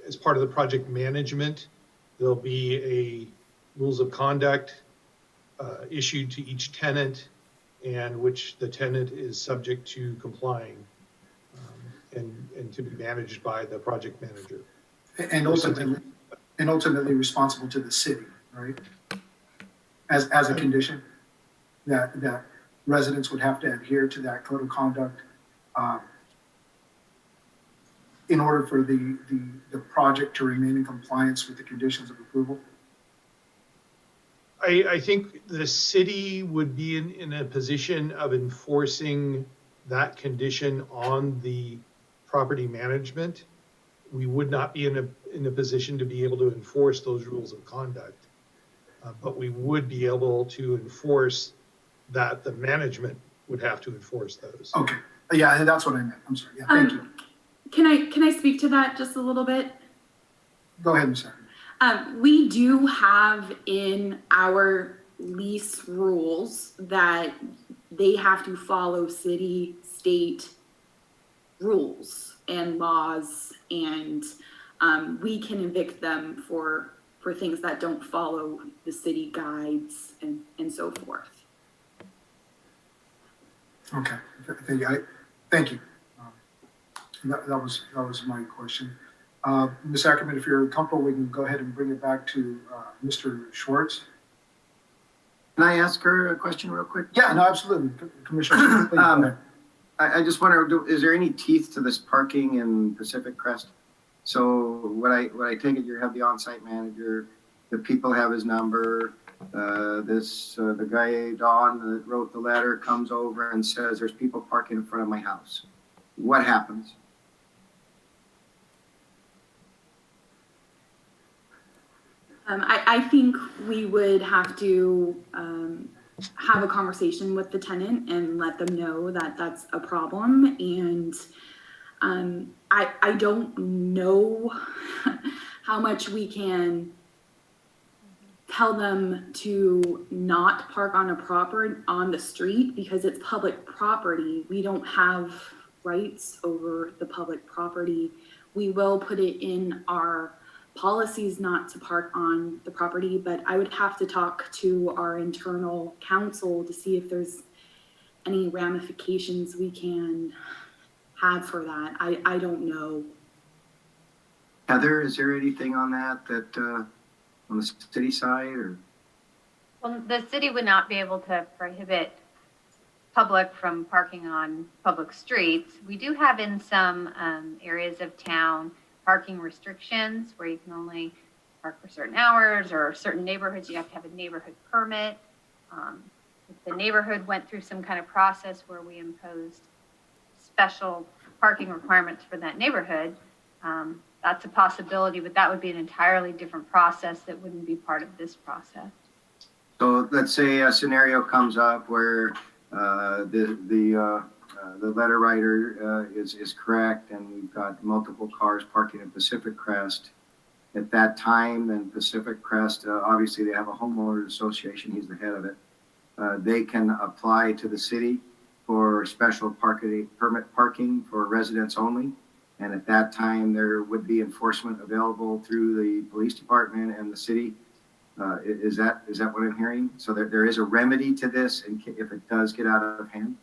as part of the project management, there'll be a rules of conduct issued to each tenant, and which the tenant is subject to complying, and to be managed by the project manager. And ultimately responsible to the city, right? As a condition that residents would have to adhere to that code of conduct in order for the project to remain in compliance with the conditions of approval? I think the city would be in a position of enforcing that condition on the property management. We would not be in a position to be able to enforce those rules of conduct, but we would be able to enforce that the management would have to enforce those. Okay, yeah, that's what I meant. I'm sorry. Yeah, thank you. Can I speak to that just a little bit? Go ahead, Ms. Sarah. We do have in our lease rules that they have to follow city, state rules and laws, and we can evict them for things that don't follow the city guides and so forth. Okay, thank you. That was my question. Ms. Ackerman, if you're comfortable, we can go ahead and bring it back to Mr. Schwartz. Can I ask her a question real quick? Yeah, no, absolutely. Commissioner, please go ahead. I just wonder, is there any teeth to this parking in Pacific Crest? So what I take it, you have the on-site manager, the people have his number, the guy, Don, that wrote the letter, comes over and says, there's people parking in front of my house. What happens? I think we would have to have a conversation with the tenant and let them know that that's a problem. And I don't know how much we can tell them to not park on the street because it's public property. We don't have rights over the public property. We will put it in our policies not to park on the property, but I would have to talk to our internal counsel to see if there's any ramifications we can have for that. I don't know. Heather, is there anything on that, on the city side, or? Well, the city would not be able to prohibit public from parking on public streets. We do have in some areas of town parking restrictions where you can only park for certain hours, or certain neighborhoods you have to have a neighborhood permit. If the neighborhood went through some kind of process where we imposed special parking requirements for that neighborhood, that's a possibility, but that would be an entirely different process that wouldn't be part of this process. So let's say a scenario comes up where the letter writer is correct, and we've got multiple cars parking at Pacific Crest. At that time, then Pacific Crest, obviously they have a homeowners association, he's the head of it. They can apply to the city for special permit parking for residents only. And at that time, there would be enforcement available through the police department and the city. Is that what I'm hearing? So there is a remedy to this if it does get out of hand?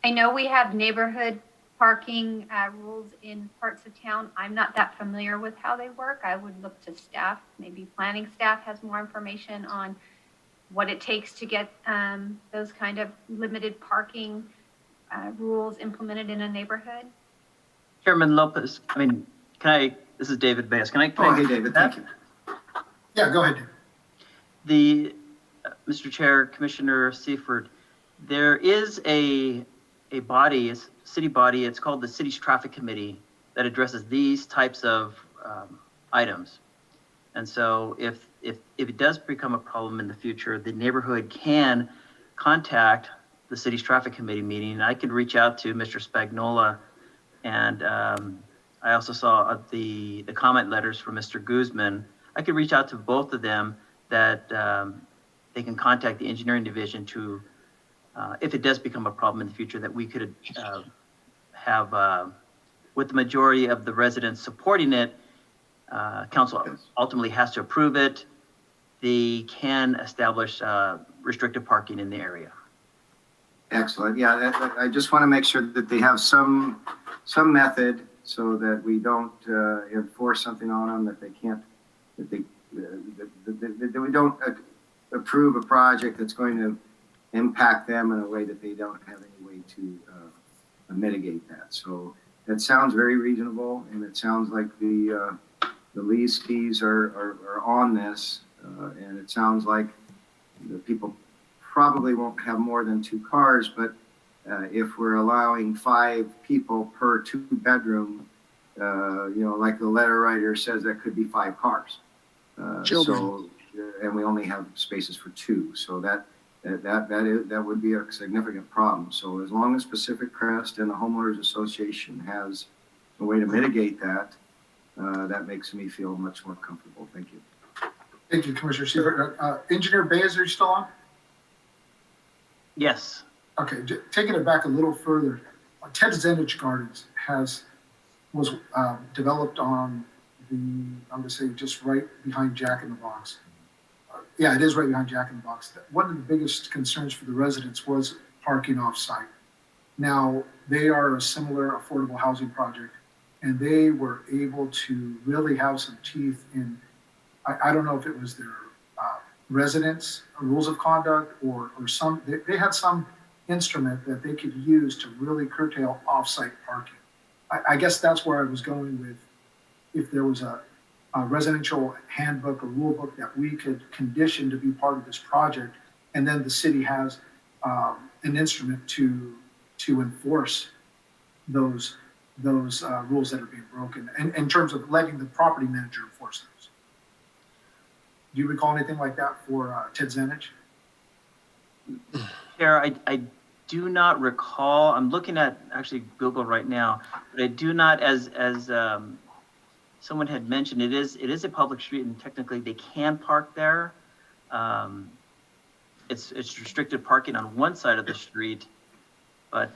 I know we have neighborhood parking rules in parts of town. I'm not that familiar with how they work. I would look to staff. Maybe planning staff has more information on what it takes to get those kind of limited parking rules implemented in a neighborhood. Chairman Lopez, this is David Bass. Can I hey, David, thank you. Yeah, go ahead, David. Mr. Chair, Commissioner Seifert, there is a body, a city body, it's called the City's Traffic Committee, that addresses these types of items. And so if it does become a problem in the future, the neighborhood can contact the City's Traffic Committee meeting. I could reach out to Mr. Spagnola, and I also saw the comment letters from Mr. Guzman. I could reach out to both of them that they can contact the engineering division to, if it does become a problem in the future, that we could have, with the majority of the residents supporting it, council ultimately has to approve it. They can establish restricted parking in the area. Excellent. Yeah, I just want to make sure that they have some method so that we don't enforce something on them that they can't, that we don't approve a project that's going to impact them in a way that they don't have any way to mitigate that. So that sounds very reasonable, and it sounds like the lease fees are on this, and it sounds like the people probably won't have more than 2 cars, but if we're allowing 5 people per 2-bedroom, like the letter writer says, that could be 5 cars. Children. And we only have spaces for 2, so that would be a significant problem. So as long as Pacific Crest and the homeowners association has a way to mitigate that, that makes me feel much more comfortable. Thank you. Thank you, Commissioner Seifert. Engineer Bays, are you still on? Yes. Okay, taking it back a little further, Ted Zenich Gardens was developed on I'm going to say just right behind Jack in the Box. Yeah, it is right behind Jack in the Box. One of the biggest concerns for the residents was parking off-site. Now, they are a similar affordable housing project, and they were able to really have some teeth in, I don't know if it was their residents' rules of conduct or some, they had some instrument that they could use to really curtail off-site parking. I guess that's where I was going with, if there was a residential handbook or rule book that we could condition to be part of this project, and then the city has an instrument to enforce those rules that are being broken, and in terms of letting the property manager enforce those. Do you recall anything like that for Ted Zenich? Chair, I do not recall. I'm looking at actually Google right now, but I do not, as someone had mentioned, it is a public street, and technically they can park there. It's restricted parking on one side of the street, but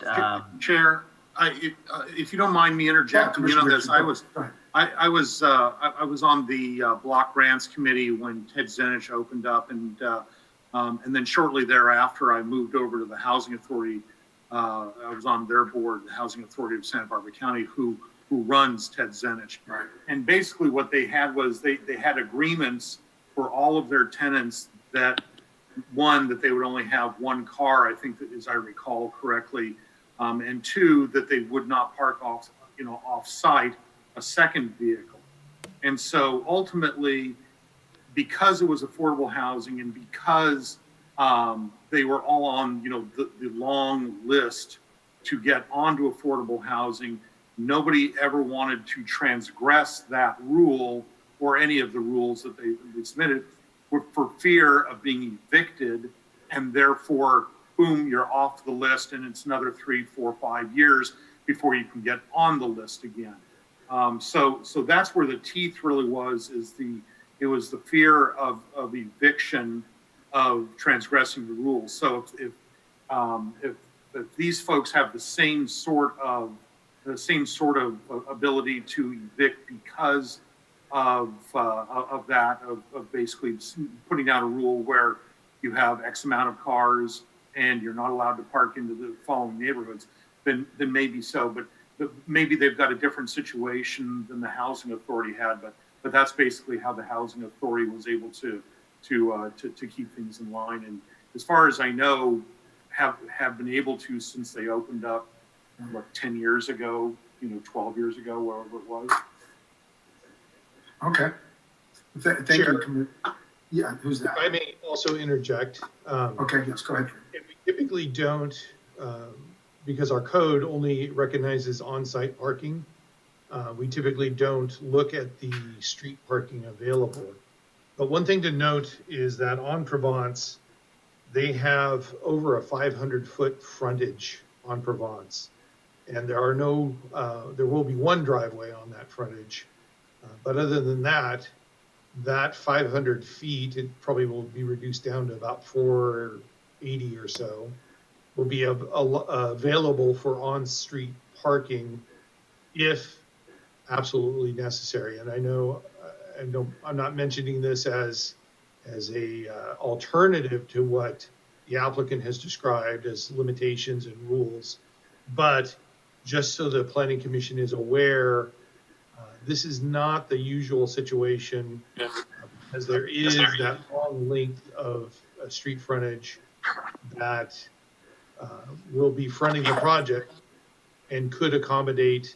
Chair, if you don't mind me interjecting, this, I was on the block grants committee when Ted Zenich opened up, and then shortly thereafter I moved over to the housing authority. I was on their board, the Housing Authority of Santa Barbara County, who runs Ted Zenich. Right. And basically what they had was they had agreements for all of their tenants that, one, that they would only have one car, I think that, as I recall correctly, and two, that they would not park off-site a second vehicle. And so ultimately, because it was affordable housing and because they were all on, the long list to get onto affordable housing, nobody ever wanted to transgress that rule or any of the rules that they submitted for fear of being evicted, and therefore, boom, you're off the list, and it's another 3, 4, 5 years before you can get on the list again. So that's where the teeth really was, it was the fear of eviction, of transgressing the rules. So if these folks have the same sort of ability to evict because of that, of basically putting out a rule where you have X amount of cars and you're not allowed to park into the following neighborhoods, then maybe so. But maybe they've got a different situation than the housing authority had. But that's basically how the housing authority was able to keep things in line. And as far as I know, have been able to since they opened up, 10 years ago, 12 years ago, wherever it was. Okay. Thank you. Yeah, who's that? If I may also interject. Okay, yes, go ahead. And we typically don't, because our code only recognizes on-site parking. We typically don't look at the street parking available. But one thing to note is that on Provence, they have over a 500-foot frontage on Provence. And there will be one driveway on that frontage. But other than that 500 feet, it probably will be reduced down to about 480 or so, will be available for on-street parking if absolutely necessary. And I know I'm not mentioning this as a alternative to what the applicant has described as limitations and rules, but just so the Planning Commission is aware, this is not the usual situation, as there is that long length of street frontage that will be fronting the project and could accommodate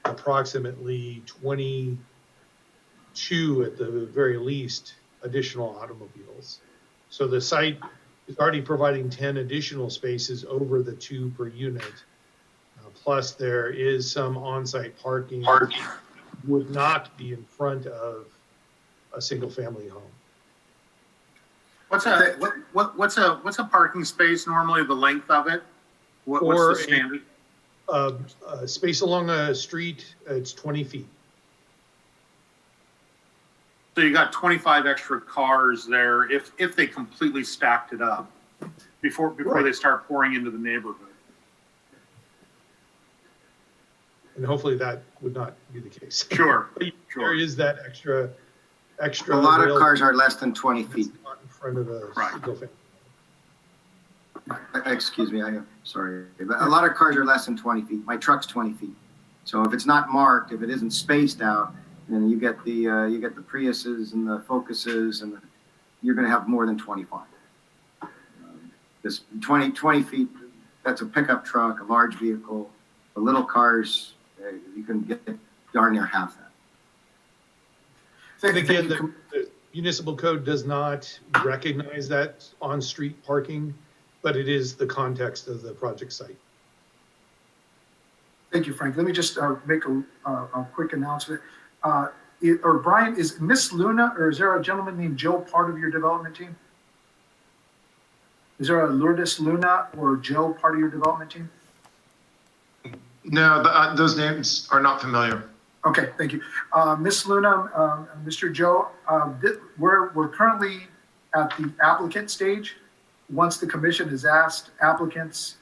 approximately 22 at the very least additional automobiles. So the site is already providing 10 additional spaces over the 2 per unit. Plus there is some on-site parking would not be in front of a single family home. What's a parking space normally, the length of it? What's the standard? Space along a street, it's 20 feet. So you got 25 extra cars there if they completely stacked it up before Right. They start pouring into the neighborhood. And hopefully that would not be the case. Sure. There is that extra. A lot of cars are less than 20 feet. Not in front of a single family. Excuse me, I'm sorry. But a lot of cars are less than 20 feet. My truck's 20 feet. So if it's not marked, if it isn't spaced out, then you get the Priuses and the Focuses, and you're going to have more than 25. This 20 feet, that's a pickup truck, a large vehicle. The little cars, you can get darn near half that. And again, the municipal code does not recognize that on-street parking, but it is the context of the project site. Thank you, Frank. Let me just make a quick announcement. Brian, is Miss Luna, or is there a gentleman named Joe part of your development team? Is there a Lourdes Luna or Joe part of your development team? No, those names are not familiar. Okay, thank you. Miss Luna, Mr. Joe, we're currently at the applicant stage. Once the commission has asked applicants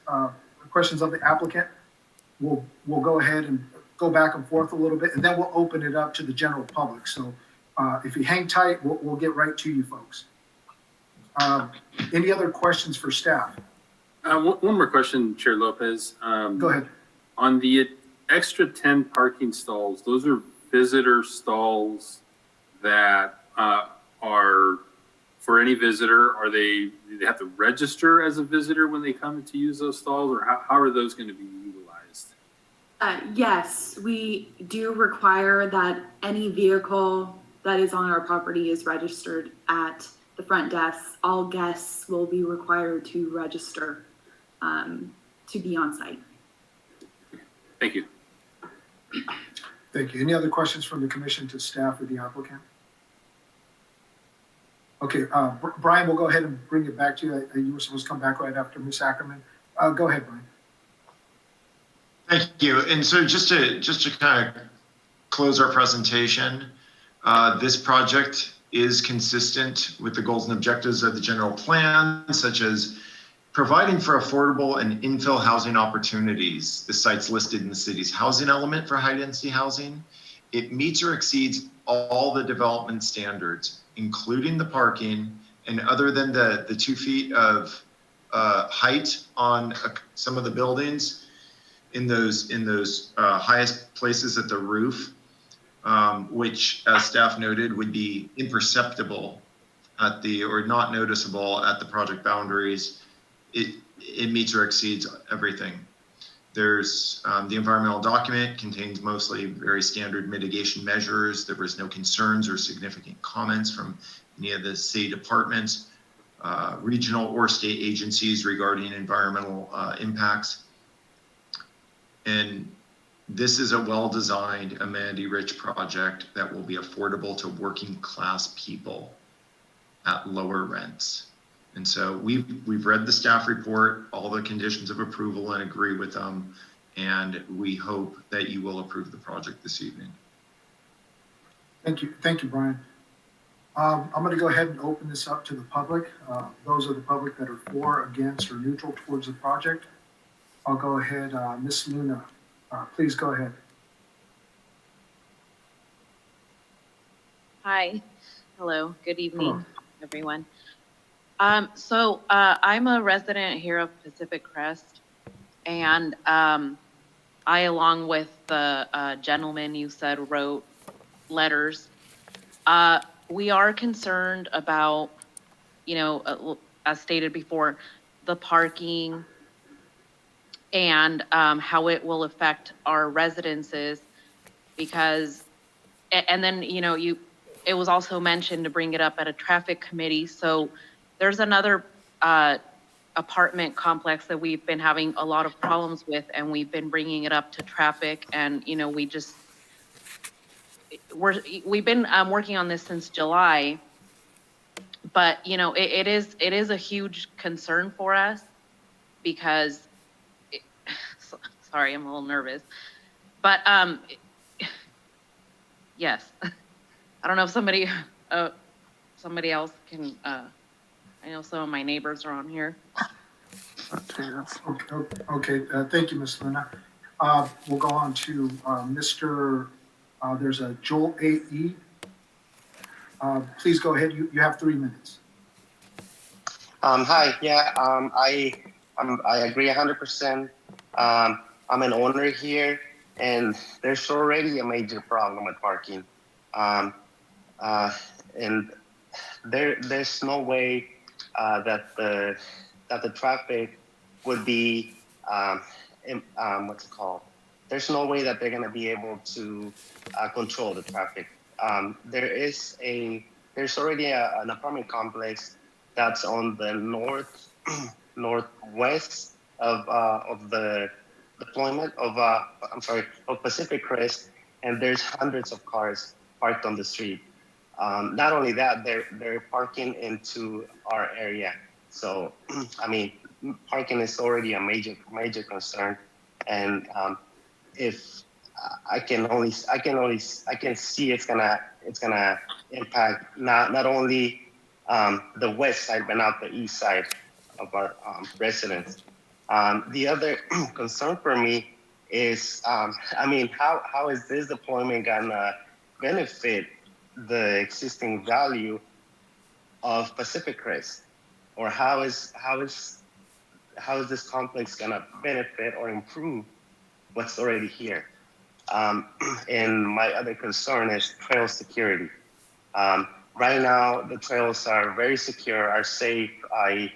questions of the applicant, we'll go ahead and go back and forth a little bit, and then we'll open it up to the general public. So if you hang tight, we'll get right to you folks. Any other questions for staff? One more question, Chair Lopez. Go ahead. On the extra 10 parking stalls, those are visitor stalls that are for any visitor? Do they have to register as a visitor when they come to use those stalls, or how are those going to be utilized? Yes, we do require that any vehicle that is on our property is registered at the front desk. All guests will be required to register to be on site. Thank you. Thank you. Any other questions from the commission to staff or the applicant? Okay, Brian, we'll go ahead and bring it back to you. You were supposed to come back right after Ms. Ackerman. Go ahead, Brian. Thank you. And so just to kind of close our presentation, this project is consistent with the goals and objectives of the general plan, such as providing for affordable and infill housing opportunities. The site's listed in the city's housing element for high density housing. It meets or exceeds all the development standards, including the parking, and other than the 2 feet of height on some of the buildings in those highest places at the roof, which as staff noted would be imperceptible or not noticeable at the project boundaries. It meets or exceeds everything. There's the environmental document contains mostly very standard mitigation measures. There was no concerns or significant comments from any of the city departments, regional or state agencies regarding environmental impacts. And this is a well-designed, amenity-rich project that will be affordable to working class people at lower rents. And so we've read the staff report, all the conditions of approval, and agree with them. And we hope that you will approve the project this evening. Thank you, Brian. I'm going to go ahead and open this up to the public. Those are the public that are for, against, or neutral towards the project. I'll go ahead, Ms. Luna, please go ahead. Hi, hello, good evening, Hello. everyone. So I'm a resident here of Pacific Crest, and I, along with the gentleman you said wrote letters, we are concerned about, as stated before, the parking and how it will affect our residences, because, and then, it was also mentioned to bring it up at a traffic committee. So there's another apartment complex that we've been having a lot of problems with, and we've been bringing it up to traffic, and we've been working on this since July, but it is a huge concern for us because sorry, I'm a little nervous, but yes, I don't know if somebody else can, I know some of my neighbors are on here. Okay, thank you, Ms. Luna. We'll go on to Mr. There's a Joel A.E. Please go ahead. You have 3 minutes. Hi. Yeah. I agree 100%. I'm an owner here, and there's already a major problem with parking. And there's no way that the traffic would be what's it called? There's no way that they're going to be able to control the traffic. There's already an apartment complex that's on the northwest of the deployment of Pacific Crest, and there's hundreds of cars parked on the street. Not only that, they're parking into our area. So, I mean, parking is already a major concern, and if I can see it's gonna impact not only the west side, but not the east side of our residents. The other concern for me is, how is this deployment gonna benefit the existing value of Pacific Crest, or how is this complex gonna benefit or improve what's already here? And my other concern is trail security. Right now, the trails are very secure, are safe. I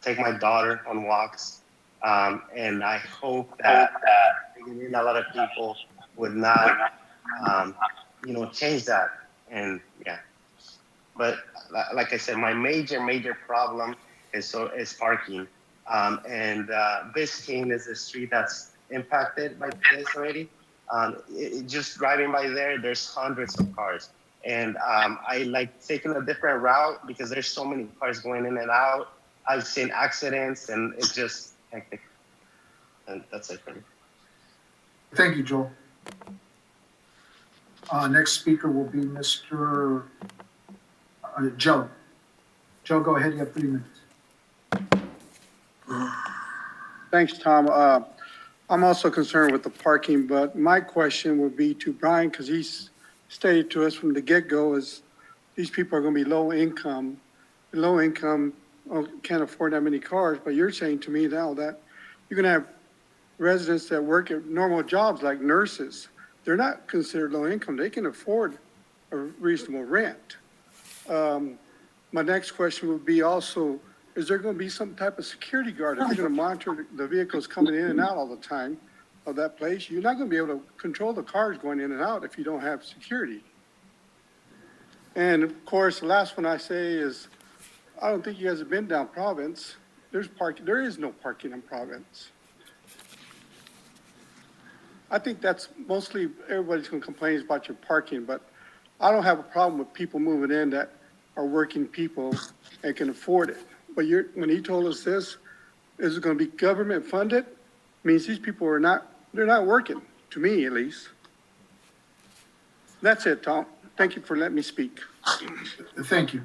take my daughter on walks, and I hope that bringing in a lot of people would not, change that. And yeah, but like I said, my major problem is parking. And Biscayne is a street that's impacted by this already. Just driving by there, there's hundreds of cars. And I like taking a different route because there's so many cars going in and out. I've seen accidents and it's just hectic. And that's it for me. Thank you, Joel. Next speaker will be Mr. Joe. Joe, go ahead. You have 3 minutes. Thanks, Tom. I'm also concerned with the parking, but my question would be to Brian, because he's stated to us from the get-go is these people are going to be low income. Can't afford that many cars, but you're saying to me now that you're going to have residents that work at normal jobs like nurses. They're not considered low income. They can afford a reasonable rent. My next question would be also, is there going to be some type of security guard? If you're going to monitor the vehicles coming in and out all the time of that place, you're not going to be able to control the cars going in and out if you don't have security. And of course, the last one I say is, I don't think you guys have been down Province. There is no parking in Province. I think that's mostly everybody's going to complain about your parking, but I don't have a problem with people moving in that are working people and can afford it. But when he told us this, is it going to be government funded? Means these people they're not working, to me at least. That's it, Tom. Thank you for letting me speak. Thank you.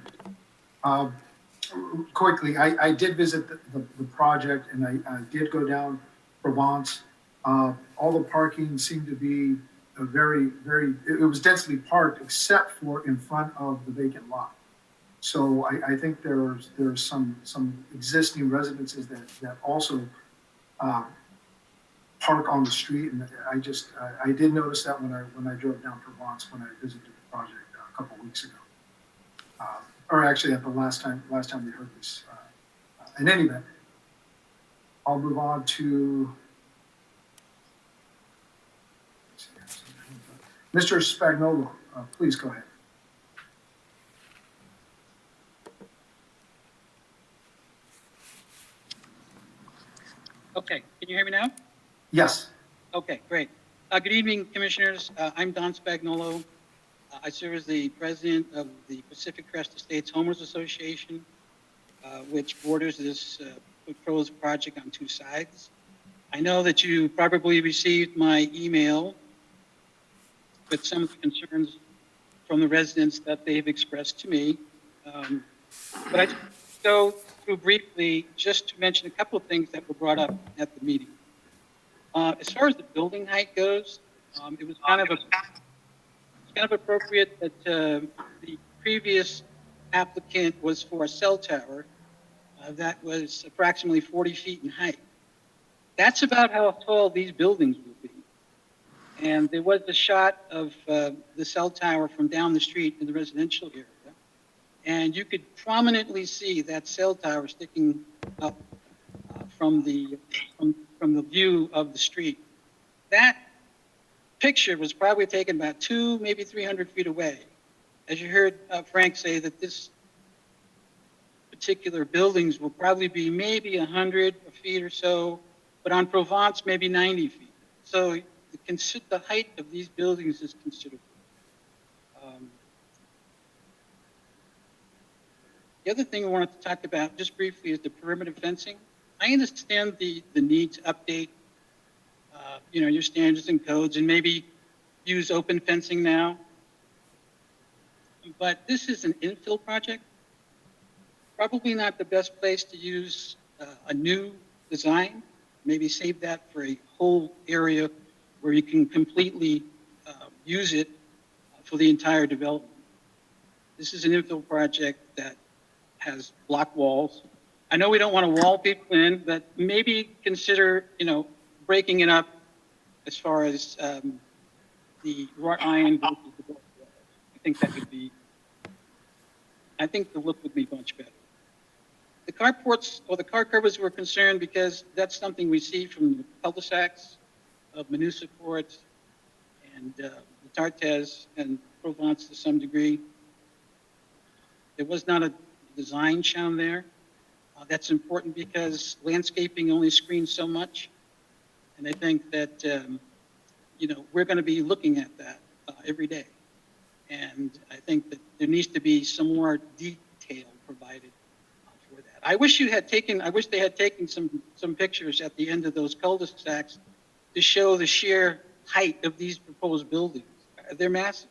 Quickly, I did visit the project and I did go down Provence. All the parking seemed to be it was densely parked except for in front of the vacant lot. So I think there's some existing residences that also park on the street, and I did notice that when I drove down Provence when I visited the project a couple of weeks ago, or actually at the last time we heard this. In any event, I'll move on to Mr. Spagnolo. Please go ahead. Okay, can you hear me now? Yes. Okay, great. Good evening, Commissioners. I'm Don Spagnolo. I serve as the president of the Pacific Crest Estates Homeowners Association, which borders this proposed project on 2 sides. I know that you probably received my email with some of the concerns from the residents that they've expressed to me. But I just go through briefly just to mention a couple of things that were brought up at the meeting. As far as the building height goes, it was kind of appropriate that the previous applicant was for a cell tower that was approximately 40 feet in height. That's about how tall these buildings will be. And there was a shot of the cell tower from down the street in the residential area. And you could prominently see that cell tower sticking up from the view of the street. That picture was probably taken about 200, maybe 300 feet away. As you heard Frank say, that this particular buildings will probably be maybe 100 feet or so, but on Provence, maybe 90 feet. So the height of these buildings is considerable. The other thing I wanted to talk about just briefly is the perimeter fencing. I understand the need to update your standards and codes and maybe use open fencing now. But this is an infill project. Probably not the best place to use a new design. Maybe save that for a whole area where you can completely use it for the entire development. This is an infill project that has block walls. I know we don't want to wall people in, but maybe consider, breaking it up as far as the wrought iron versus the block walls. I think that would be, I think the look would be much better. The carports or the car covers were concerned because that's something we see from the cul-de-sacs of Manusa Court and the Tartes and Provence to some degree. There was not a design shown there. That's important because landscaping only screens so much. And I think that, you know, we're going to be looking at that every day. And I think that there needs to be some more detail provided for that. I wish they had taken some pictures at the end of those cul-de-sacs to show the sheer height of these proposed buildings. They're massive.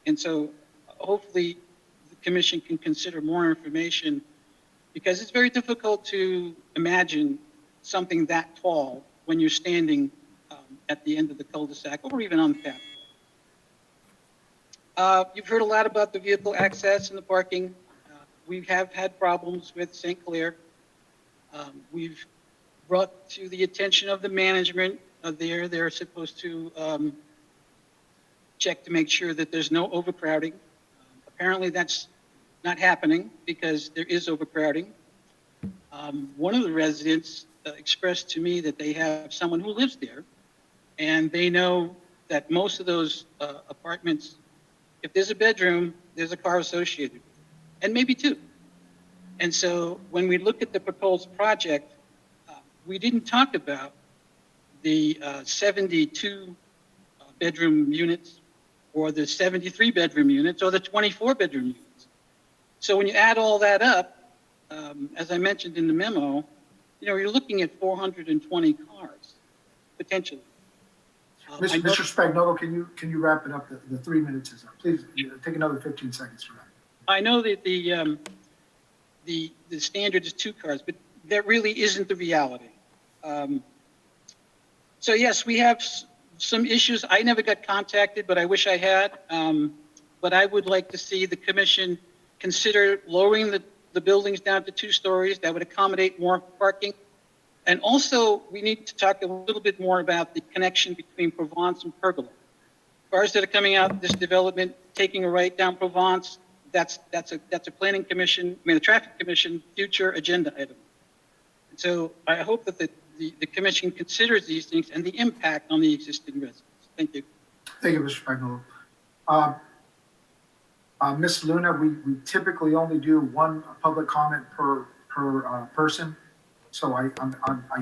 And so hopefully the commission can consider more information, because it's very difficult to imagine something that tall when you're standing at the end of the cul-de-sac or even on the path. You've heard a lot about the vehicle access and the parking. We have had problems with St. Clair. We've brought to the attention of the management they're supposed to check to make sure that there's no overcrowding. Apparently that's not happening because there is overcrowding. One of the residents expressed to me that they have someone who lives there, and they know that most of those apartments, if there's a bedroom, there's a car associated with it, and maybe two. And so when we look at the proposed project, we didn't talk about the 72 bedroom units or the 73 bedroom units or the 24 bedroom units. So when you add all that up, as I mentioned in the memo, you know, you're looking at 420 cars, potentially. Mr. Spagnolo, can you wrap it up? The 3 minutes is up. Please take another 15 seconds for that. I know that the standard is 2 cars, but that really isn't the reality. So yes, we have some issues. I never got contacted, but I wish I had. But I would like to see the commission consider lowering the buildings down to 2 stories. That would accommodate more parking. And also, we need to talk a little bit more about the connection between Provence and Pergola. Cars that are coming out of this development, taking a right down Provence, that's a planning commission, the traffic commission future agenda item. And so I hope that the commission considers these things and the impact on the existing residents. Thank you. Thank you, Mr. Spagnolo. Ms. Luna, we typically only do 1 public comment per person. So I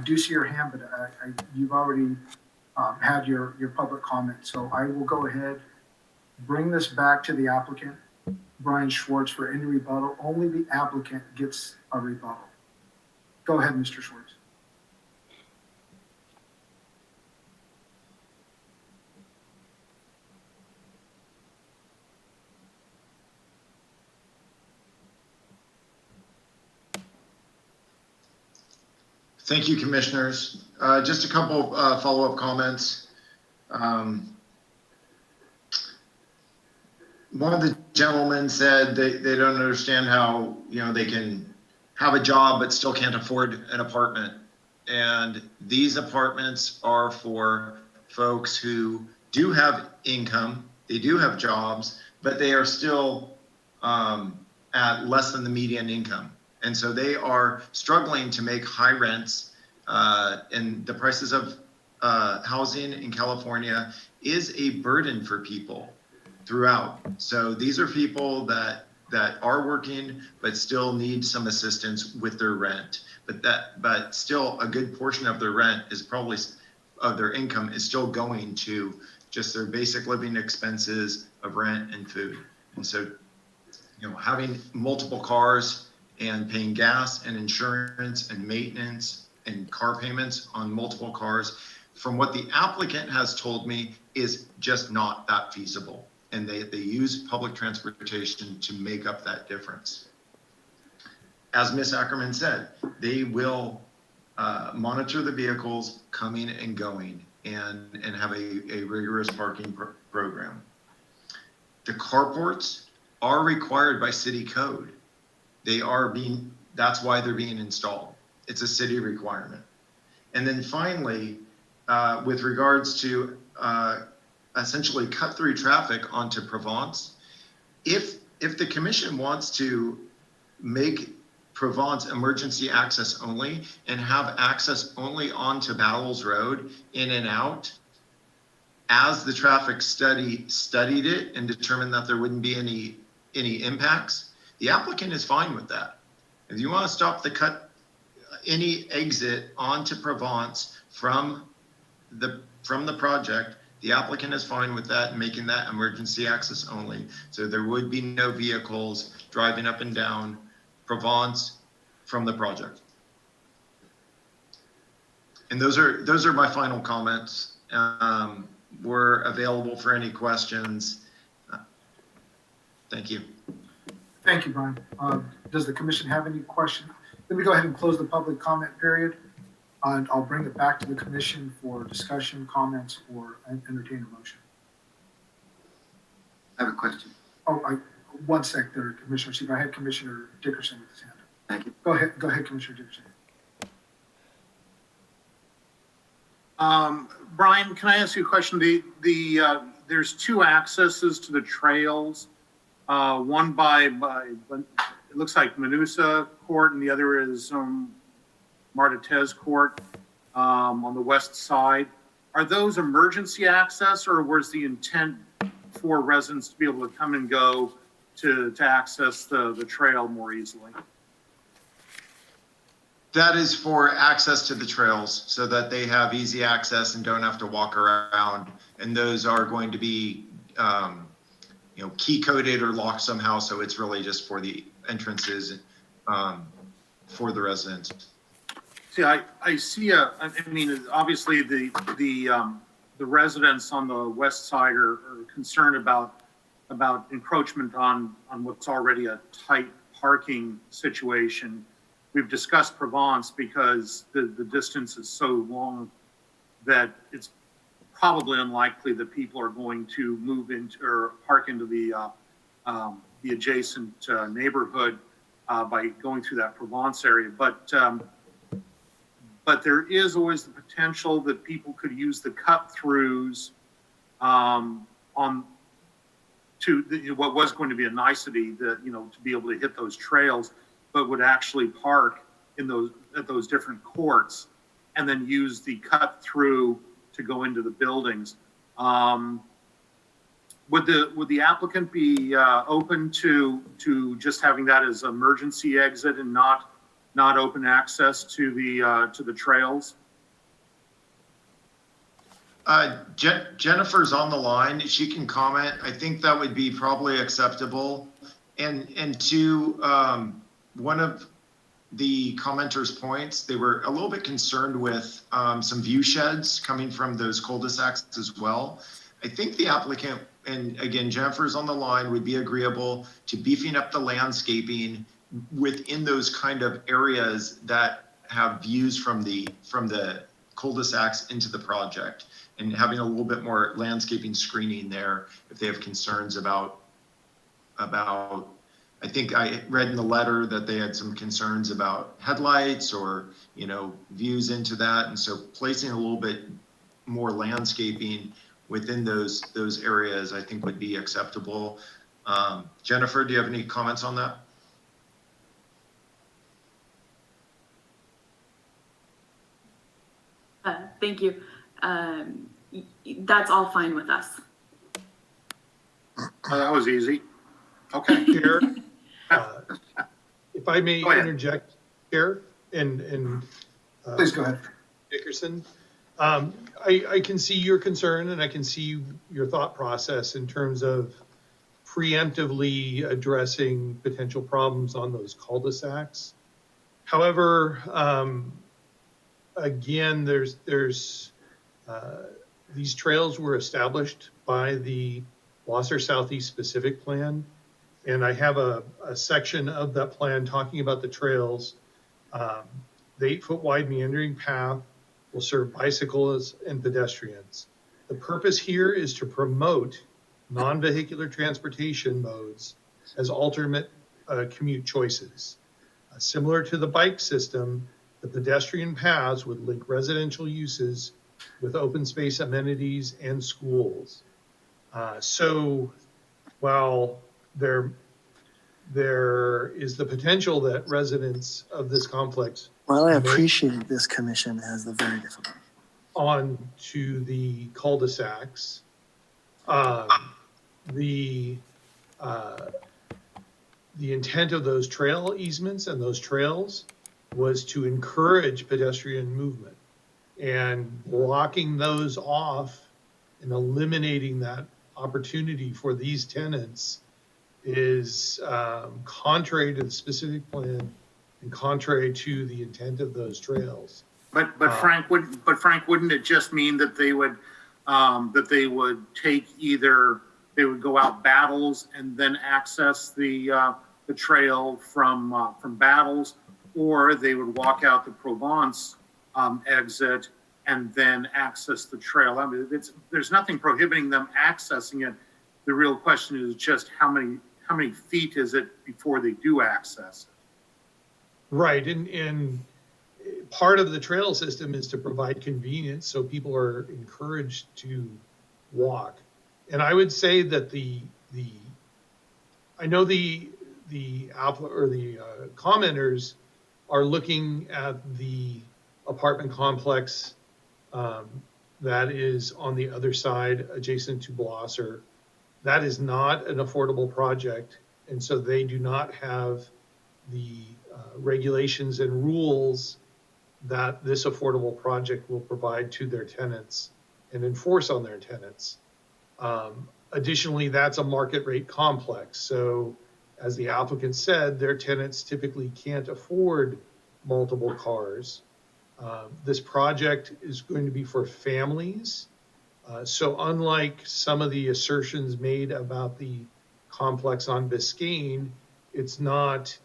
do see your hand, but you've already had your public comment. So I will go ahead, bring this back to the applicant, Brian Schwartz, for any rebuttal. Only the applicant gets a rebuttal. Go ahead, Mr. Schwartz. Thank you, commissioners. Just a couple follow-up comments. One of the gentlemen said they don't understand how, you know, they can have a job but still can't afford an apartment. And these apartments are for folks who do have income, they do have jobs, but they are still at less than the median income. And so they are struggling to make high rents, and the prices of housing in California is a burden for people throughout. So these are people that are working but still need some assistance with their rent. But still a good portion of their rent is probably of their income is still going to just their basic living expenses of rent and food. And so, you know, having multiple cars and paying gas and insurance and maintenance and car payments on multiple cars, from what the applicant has told me, is just not that feasible. And they use public transportation to make up that difference. As Ms. Ackerman said, they will monitor the vehicles coming and going and have a rigorous parking program. The carports are required by city code. That's why they're being installed. It's a city requirement. And then finally, with regards to essentially cut through traffic onto Provence. If the commission wants to make Provence emergency access only and have access only onto Battles Road in and out, as the traffic study studied it and determined that there wouldn't be any impacts, the applicant is fine with that. If you want to stop any exit onto Provence from the project, the applicant is fine with that and making that emergency access only. So there would be no vehicles driving up and down Provence from the project. And those are my final comments. We're available for any questions. Thank you. Thank you, Brian. Does the commission have any questions? Let me go ahead and close the public comment period. And I'll bring it back to the commission for discussion, comments, or entertain a motion. I have a question. Oh, one sec there, Commissioner Seaver. I had Commissioner Dickerson with his hand. Thank you. Go ahead, Commissioner Dickerson. Brian, can I ask you a question? There's two accesses to the trails. One by it looks like Manusa Court, and the other is Martinez Court on the west side. Are those emergency access, or was the intent for residents to be able to come and go to access the trail more easily? That is for access to the trails so that they have easy access and don't have to walk around. And those are going to be, key coded or locked somehow. So it's really just for the entrances for the residents. See, I see obviously the residents on the west side are concerned about encroachment on what's already a tight parking situation. We've discussed Provence because the distance is so long that it's probably unlikely that people are going to move into or park into the adjacent neighborhood by going through that Provence area. But there is always the potential that people could use the cut-throughs to what was going to be a nicety that, to be able to hit those trails, but would actually park at those different courts and then use the cut-through to go into the buildings. Would the applicant be open to just having that as emergency exit and not open access to the trails? Jennifer's on the line. She can comment. I think that would be probably acceptable. And to one of the commenters' points, they were a little bit concerned with some view sheds coming from those cul-de-sacs as well. I think the applicant, and again, Jennifer's on the line, would be agreeable to beefing up the landscaping within those kind of areas that have views from the cul-de-sacs into the project, and having a little bit more landscaping screening there if they have concerns about I think I read in the letter that they had some concerns about headlights or, views into that. And so placing a little bit more landscaping within those areas, I think would be acceptable. Jennifer, do you have any comments on that? Thank you. That's all fine with us. That was easy. Okay. Chair, if I may interject here, and please go ahead. Dickerson, I can see your concern and I can see your thought process in terms of preemptively addressing potential problems on those cul-de-sacs. However, again, these trails were established by the Wasser Southeast Pacific Plan. And I have a section of that plan talking about the trails. The 8-foot wide meandering path will serve bicyclists and pedestrians. The purpose here is to promote non-vehicular transportation modes as alternate commute choices. Similar to the bike system, the pedestrian paths would link residential uses with open space amenities and schools. So while there is the potential that residents of this complex Well, I may appreciate this commission has the very difficult. on to the cul-de-sacs, the intent of those trail easements and those trails was to encourage pedestrian movement, and blocking those off and eliminating that opportunity for these tenants is contrary to the specific plan and contrary to the intent of those trails. But Frank, wouldn't it just mean that they would take either, they would go out Battles and then access the trail from Battles, or they would walk out the Provence exit and then access the trail? I mean, there's nothing prohibiting them accessing it. The real question is just how many feet is it before they do access it? Right, and part of the trail system is to provide convenience, so people are encouraged to walk. And I would say that I know the commenters are looking at the apartment complex that is on the other side adjacent to Blosser. That is not an affordable project, and so they do not have the regulations and rules that this affordable project will provide to their tenants and enforce on their tenants. Additionally, that's a market rate complex. So as the applicant said, their tenants typically can't afford multiple cars. This project is going to be for families. So unlike some of the assertions made about the complex on Biscayne, it's not,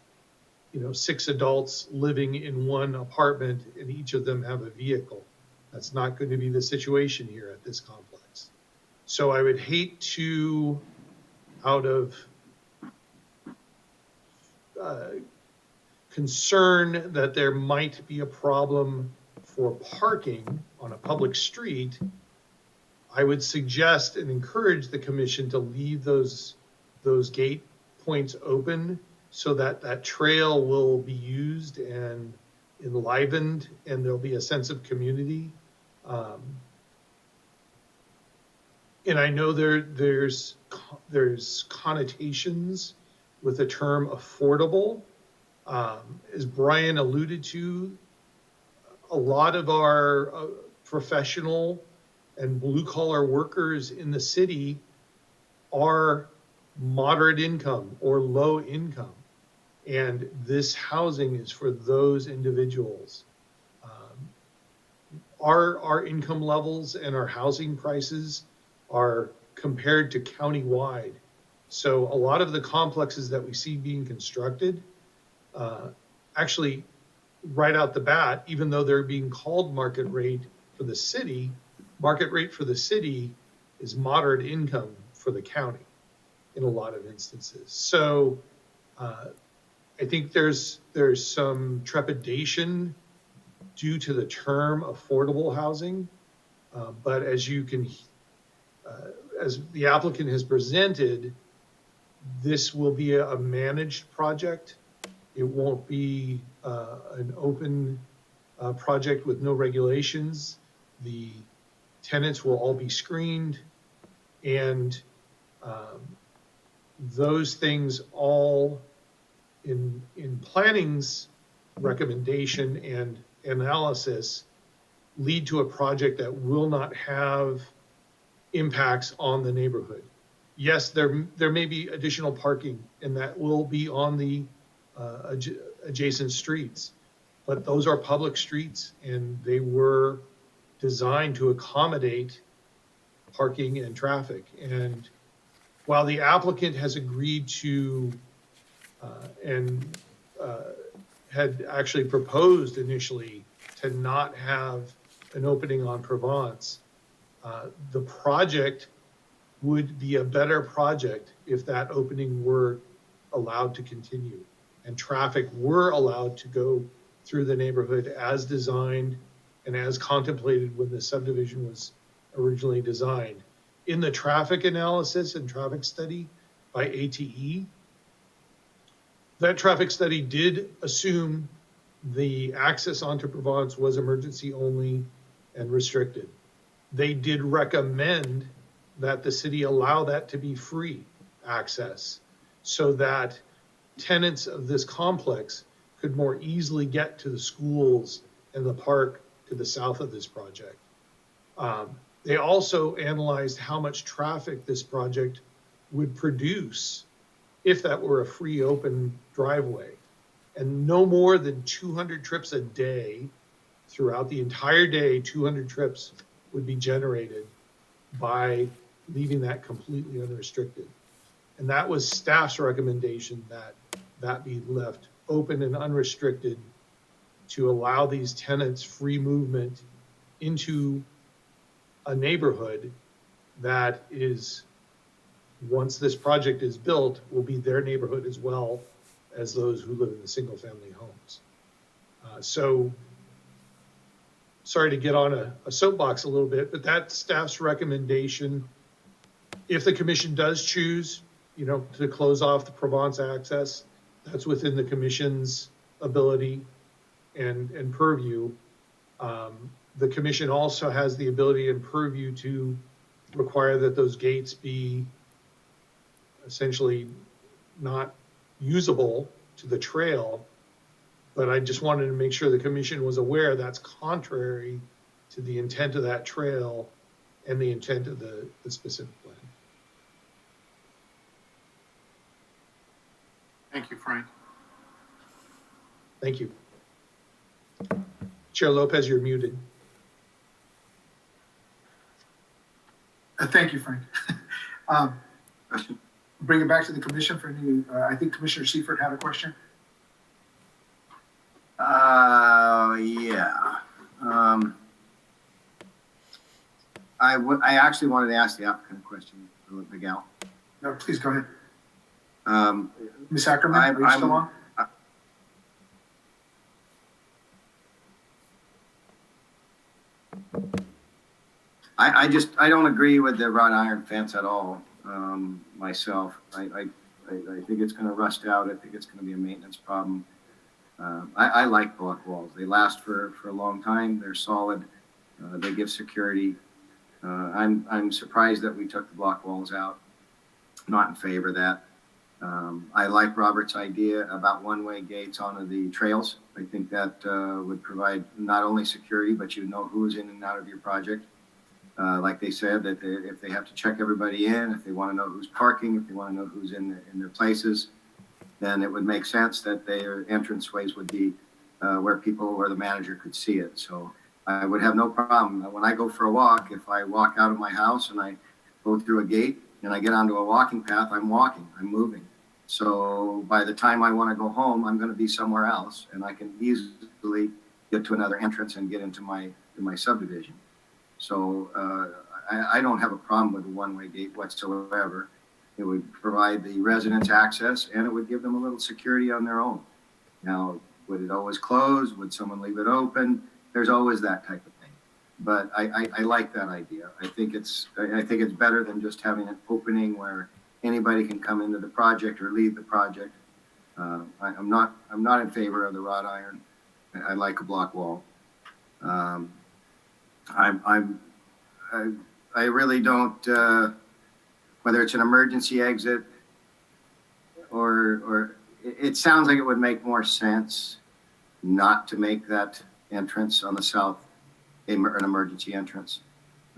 6 adults living in one apartment and each of them have a vehicle. That's not going to be the situation here at this complex. So I would hate to, out of concern that there might be a problem for parking on a public street, I would suggest and encourage the commission to leave those gate points open so that that trail will be used and enlivened, and there'll be a sense of community. And I know there's connotations with the term affordable. As Brian alluded to, a lot of our professional and blue collar workers in the city are moderate income or low income. And this housing is for those individuals. Our income levels and our housing prices are compared to countywide. So a lot of the complexes that we see being constructed, actually right out the bat, even though they're being called market rate for the city is moderate income for the county in a lot of instances. So I think there's some trepidation due to the term affordable housing, but as the applicant has presented, this will be a managed project. It won't be an open project with no regulations. The tenants will all be screened, and those things all in planning's recommendation and analysis lead to a project that will not have impacts on the neighborhood. Yes, there may be additional parking, and that will be on the adjacent streets, but those are public streets, and they were designed to accommodate parking and traffic. And while the applicant has agreed to had actually proposed initially to not have an opening on Provence, the project would be a better project if that opening were allowed to continue and traffic were allowed to go through the neighborhood as designed and as contemplated when the subdivision was originally designed. In the traffic analysis and traffic study by ATE, that traffic study did assume the access onto Provence was emergency only and restricted. They did recommend that the city allow that to be free access so that tenants of this complex could more easily get to the schools and the park to the south of this project. They also analyzed how much traffic this project would produce if that were a free open driveway. And no more than 200 trips a day throughout the entire day, 200 trips would be generated by leaving that completely unrestricted. And that was staff's recommendation that that be left open and unrestricted to allow these tenants free movement into a neighborhood that is, once this project is built, will be their neighborhood as well as those who live in the single family homes. So sorry to get on a soapbox a little bit, but that's staff's recommendation. If the commission does choose, to close off the Provence access, that's within the commission's ability and purview. The commission also has the ability and purview to require that those gates be essentially not usable to the trail. But I just wanted to make sure the commission was aware that's contrary to the intent of that trail and the intent of the specific plan. Thank you, Frank. Thank you. Chair Lopez, you're muted. Thank you, Frank. Bring it back to the commission for any, I think Commissioner Seifert had a question. Yeah. I actually wanted to ask the applicant a question, the gal. No, please go ahead. Ms. Ackerman, are you still on? I don't agree with the wrought iron fence at all, myself. I think it's gonna rust out. I think it's gonna be a maintenance problem. I like block walls. They last for a long time. They're solid. They give security. I'm surprised that we took the block walls out. Not in favor of that. I like Robert's idea about one-way gates onto the trails. I think that would provide not only security, but you know who's in and out of your project. Like they said, that if they have to check everybody in, if they want to know who's parking, if they want to know who's in their places, then it would make sense that their entranceways would be where the manager could see it. So I would have no problem. When I go for a walk, if I walk out of my house and I go through a gate and I get onto a walking path, I'm walking, I'm moving. So by the time I want to go home, I'm going to be somewhere else, and I can easily get to another entrance and get into my subdivision. So I don't have a problem with a one-way gate whatsoever. It would provide the residents access, and it would give them a little security on their own. Now, would it always close? Would someone leave it open? There's always that type of thing. But I like that idea. I think it's better than just having an opening where anybody can come into the project or leave the project. I'm not in favor of the wrought iron. I like a block wall. I really don't, whether it's an emergency exit or it sounds like it would make more sense not to make that entrance on the south an emergency entrance.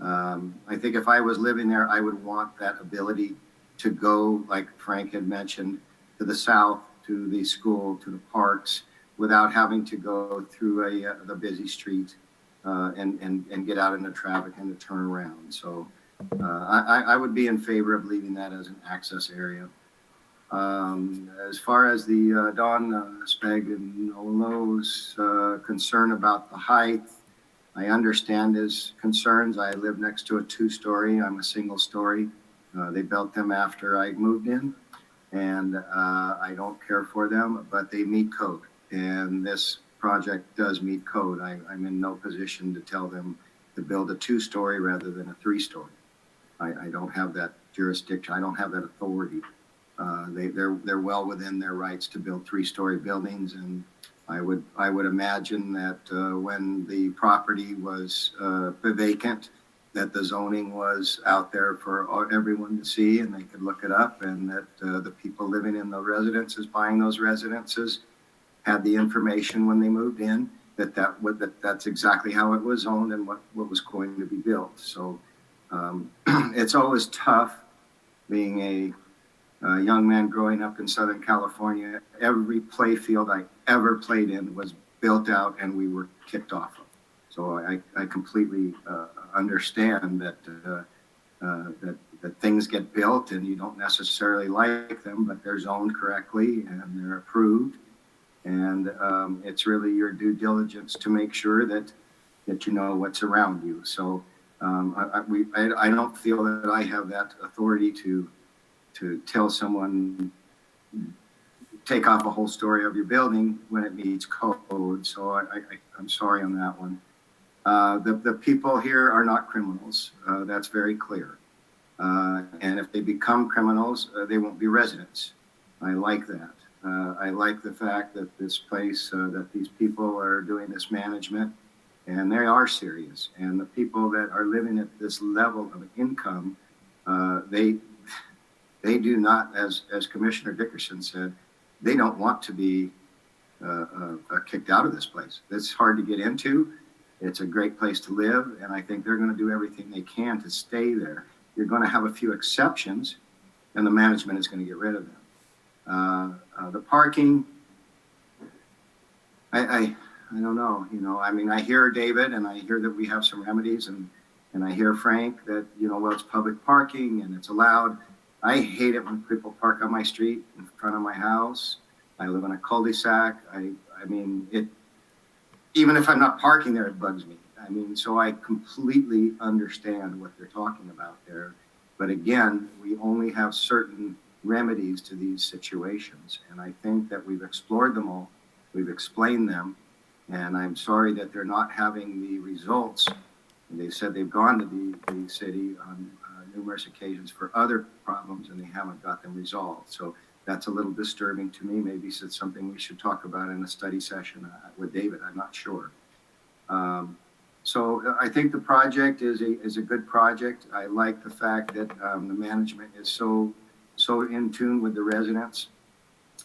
I think if I was living there, I would want that ability to go, like Frank had mentioned, to the south, to the school, to the parks, without having to go through the busy street and get out into traffic and to turn around. So I would be in favor of leaving that as an access area. As far as the Don Spagnolo's concern about the height, I understand his concerns. I live next to a two-story. I'm a single story. They built them after I moved in, and I don't care for them, but they meet code. And this project does meet code. I'm in no position to tell them to build a 2-story rather than a 3-story. I don't have that jurisdiction. I don't have that authority. They're well within their rights to build 3-story buildings, and I would imagine that when the property was vacant, that the zoning was out there for everyone to see, and they could look it up, and that the people living in the residences, buying those residences, had the information when they moved in that's exactly how it was zoned and what was going to be built. So it's always tough being a young man growing up in Southern California. Every play field I ever played in was built out and we were kicked off of. So I completely understand that things get built and you don't necessarily like them, but they're zoned correctly and they're approved. And it's really your due diligence to make sure that you know what's around you. So I don't feel that I have that authority to tell someone, take off a whole story of your building when it meets code. So I'm sorry on that one. The people here are not criminals. That's very clear. And if they become criminals, they won't be residents. I like that. I like the fact that this place, that these people are doing this management, and they are serious. And the people that are living at this level of income, they do not, as Commissioner Dickerson said, they don't want to be kicked out of this place. It's hard to get into. It's a great place to live, and I think they're going to do everything they can to stay there. You're going to have a few exceptions, and the management is going to get rid of them. The parking, I don't know. You know, I mean, I hear David, and I hear that we have some remedies, and I hear Frank that, you know, well, it's public parking and it's allowed. I hate it when people park on my street in front of my house. I live in a cul-de-sac. I mean, even if I'm not parking there, it bugs me. I mean, so I completely understand what they're talking about there. But again, we only have certain remedies to these situations. And I think that we've explored them all. We've explained them. And I'm sorry that they're not having the results. And they said they've gone to the city on numerous occasions for other problems and they haven't got them resolved. So that's a little disturbing to me. Maybe it's something we should talk about in a study session with David. I'm not sure. So I think the project is a good project. I like the fact that the management is so in tune with the residents.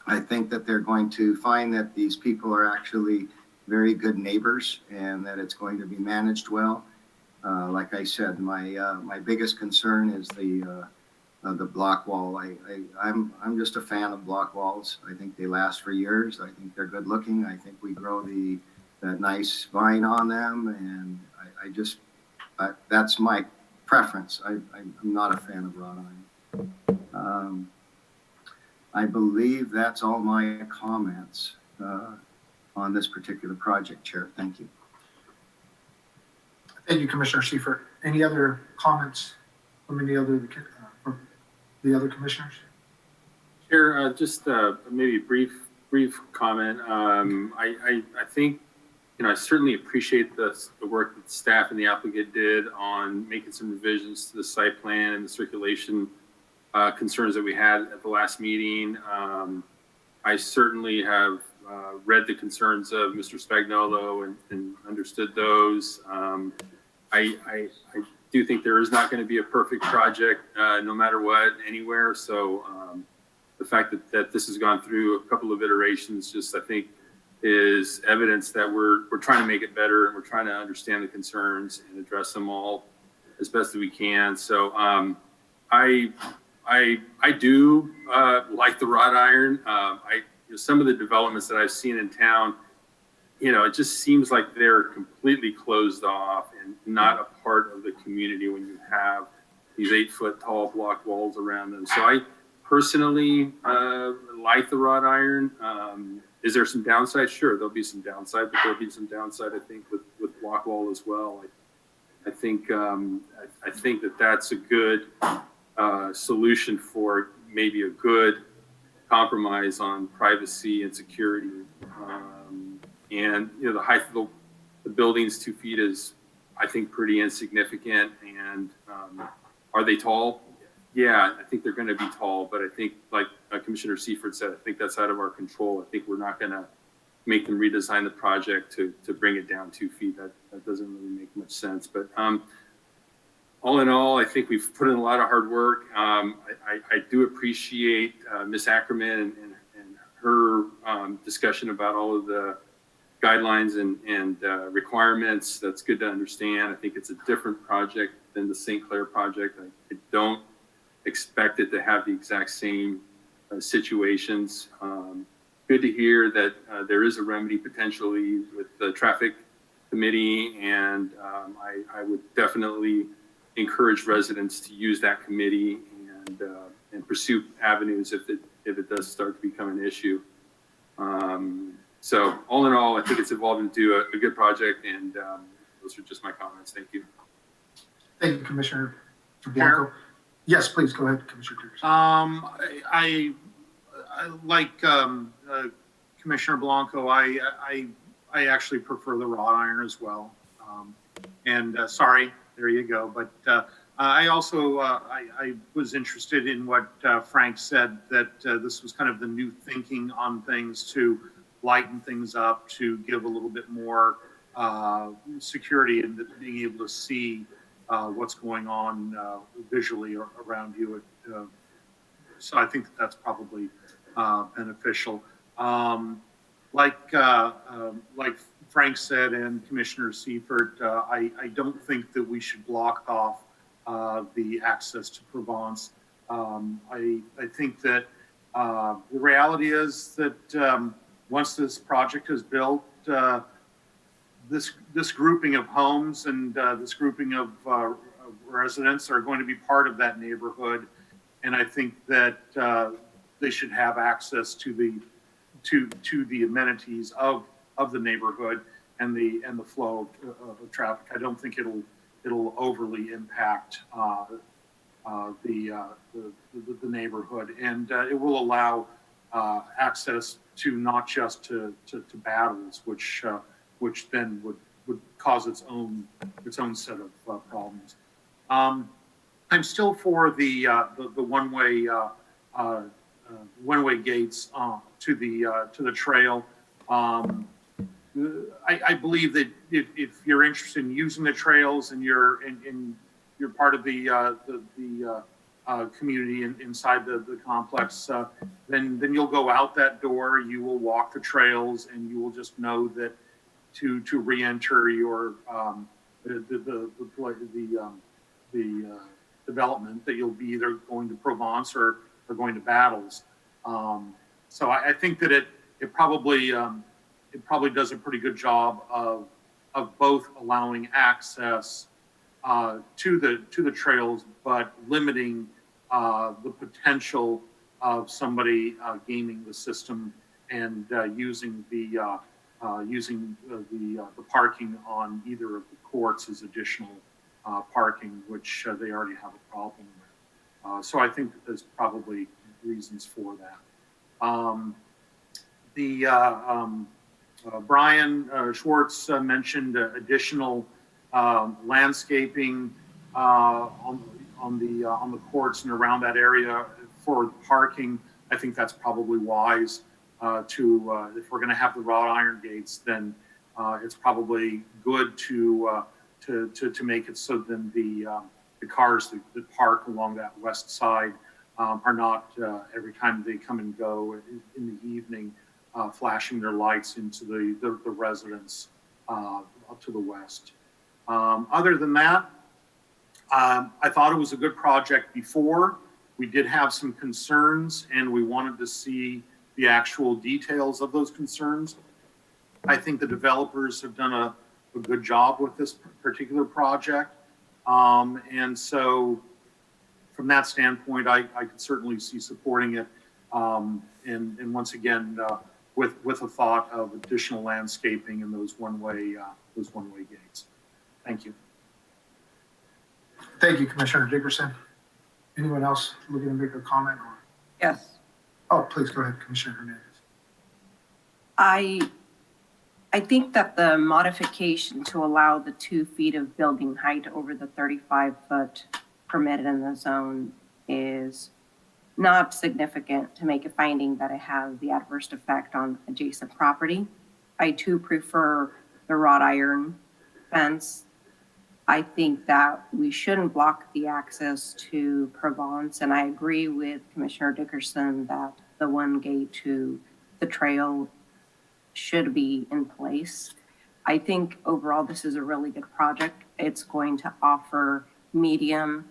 I think that they're going to find that these people are actually very good neighbors and that it's going to be managed well. Like I said, my biggest concern is the block wall. I'm just a fan of block walls. I think they last for years. I think they're good looking. I think we grow that nice vine on them, and that's my preference. I'm not a fan of wrought iron. I believe that's all my comments on this particular project, Chair. Thank you. Thank you, Commissioner Seifert. Any other comments from from the other commissioners? Chair, just maybe a brief comment. I think, you know, I certainly appreciate the work that the staff and the applicant did on making some revisions to the site plan and the circulation concerns that we had at the last meeting. I certainly have read the concerns of Mr. Spagnolo and understood those. I do think there is not going to be a perfect project no matter what, anywhere. So the fact that this has gone through a couple of iterations just, I think, is evidence that we're trying to make it better and we're trying to understand the concerns and address them all as best as we can. So I do like the wrought iron. Some of the developments that I've seen in town, you know, it just seems like they're completely closed off and not a part of the community when you have these 8-foot tall block walls around them. So I personally like the wrought iron. Is there some downside? Sure, there'll be some downside, but there'll be some downside, I think, with block wall as well. I think that that's a good solution for maybe a good compromise on privacy and security. And, you know, the height of the building's 2 feet is, I think, pretty insignificant. And are they tall? Yeah, I think they're going to be tall, but I think, like Commissioner Seifert said, I think that's out of our control. I think we're not going to make them redesign the project to bring it down 2 feet. That doesn't really make much sense. But all in all, I think we've put in a lot of hard work. I do appreciate Ms. Ackerman and her discussion about all of the guidelines and requirements. That's good to understand. I think it's a different project than the St. Clair project. I don't expect it to have the exact same situations. Good to hear that there is a remedy potentially with the traffic committee, and I would definitely encourage residents to use that committee and pursue avenues if it does start to become an issue. So all in all, I think it's evolved into a good project, and those are just my comments. Thank you. Thank you, Commissioner Blanco. Yes, please go ahead, Commissioner Dickerson. I like Commissioner Blanco. I actually prefer the wrought iron as well. Sorry, there you go. But I also I was interested in what Frank said, that this was kind of the new thinking on things to lighten things up, to give a little bit more security and being able to see what's going on visually around you. So I think that's probably beneficial. Like Frank said and Commissioner Seifert, I don't think that we should block off the access to Provence. I think that the reality is that once this project is built, this grouping of homes and this grouping of residents are going to be part of that neighborhood, and I think that they should have access to the amenities of the neighborhood and the flow of traffic. I don't think it'll overly impact the neighborhood, and it will allow access to not just to Battles, which then would cause its own set of problems. I'm still for the one-way gates to the trail. I believe that if you're interested in using the trails and you're part of the community inside the complex, then you'll go out that door, you will walk the trails, and you will just know that to re-enter your the development, that you'll be either going to Provence or going to Battles. So I think that it probably does a pretty good job of both allowing access to the trails, but limiting the potential of somebody gaming the system and using the parking on either of the courts as additional parking, which they already have a problem with. So I think that there's probably reasons for that. Brian Schwartz mentioned additional landscaping on the courts and around that area for parking. I think that's probably wise. If we're going to have the wrought iron gates, then it's probably good to make it so then the cars that park along that west side are not every time they come and go in the evening flashing their lights into the residents up to the west. Other than that, I thought it was a good project before. We did have some concerns, and we wanted to see the actual details of those concerns. I think the developers have done a good job with this particular project. And so from that standpoint, I could certainly see supporting it. And once again, with a thought of additional landscaping and those one-way gates. Thank you. Thank you, Commissioner Dickerson. Anyone else looking to make a comment? Yes. Oh, please go ahead, Commissioner Hernandez. I I think that the modification to allow the 2 feet of building height over the 35-foot permitted in the zone is not significant to make a finding that it has the adverse effect on adjacent property. I too prefer the wrought iron fence. I think that we shouldn't block the access to Provence, and I agree with Commissioner Dickerson that the one gate to the trail should be in place. I think overall this is a really good project. It's going to offer median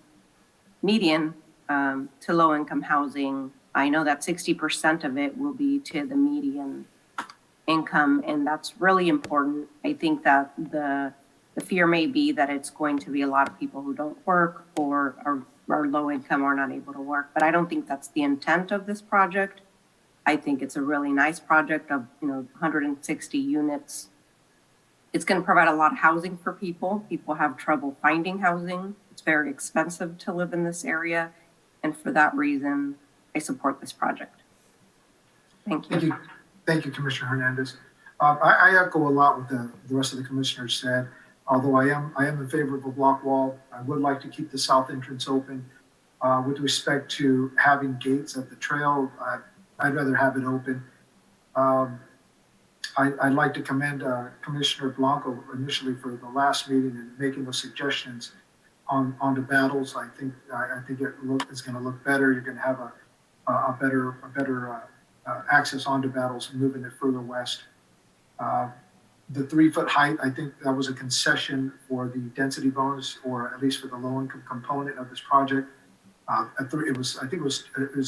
to low-income housing. I know that 60% of it will be to the median income, and that's really important. I think that the fear may be that it's going to be a lot of people who don't work or are low income or not able to work, but I don't think that's the intent of this project. I think it's a really nice project of 160 units. It's going to provide a lot of housing for people. People have trouble finding housing. It's very expensive to live in this area. And for that reason, I support this project. Thank you. Thank you, Commissioner Hernandez. I echo a lot what the rest of the commissioners said. Although I am in favor of a block wall, I would like to keep the south entrance open. With respect to having gates at the trail, I'd rather have it open. I'd like to commend Commissioner Blanco initially for the last meeting and making those suggestions on the battles. I think it's going to look better. You're going to have a better access onto battles and moving it further west. The 3-foot height, I think that was a concession for the density bonus, or at least for the low income component of this project. It was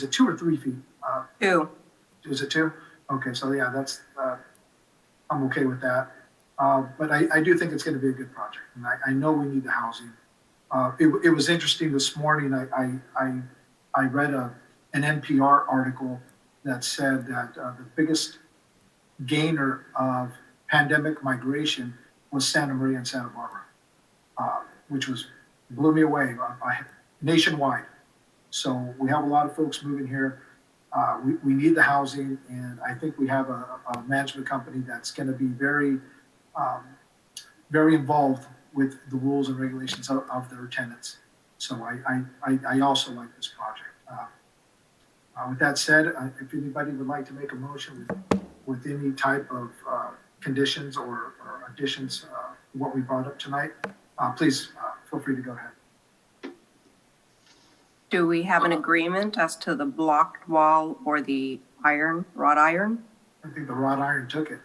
a 2 or 3 feet. 2. Was it 2? Okay, so yeah, that's I'm okay with that. But I do think it's going to be a good project, and I know we need the housing. It was interesting this morning. I read an NPR article that said that the biggest gainer of pandemic migration was Santa Maria and Santa Barbara, which blew me away nationwide. So we have a lot of folks moving here. We need the housing, and I think we have a management company that's going to be very, very involved with the rules and regulations of their tenants. So I also like this project. With that said, if anybody would like to make a motion with any type of conditions or additions to what we brought up tonight, please feel free to go ahead. Do we have an agreement as to the blocked wall or the wrought iron? I think the wrought iron took it.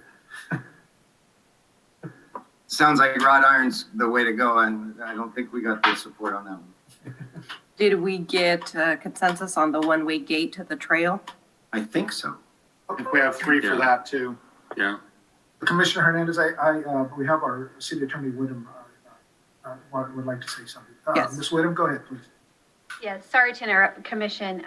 Sounds like wrought iron's the way to go, and I don't think we got the support on that one. Did we get consensus on the one-way gate to the trail? I think so. I think we have 3 for that too. Yeah. Commissioner Hernandez, we have our City Attorney Whittam would like to say something. Yes. Ms. Whittam, go ahead, please. Yes, sorry to interrupt, Commission.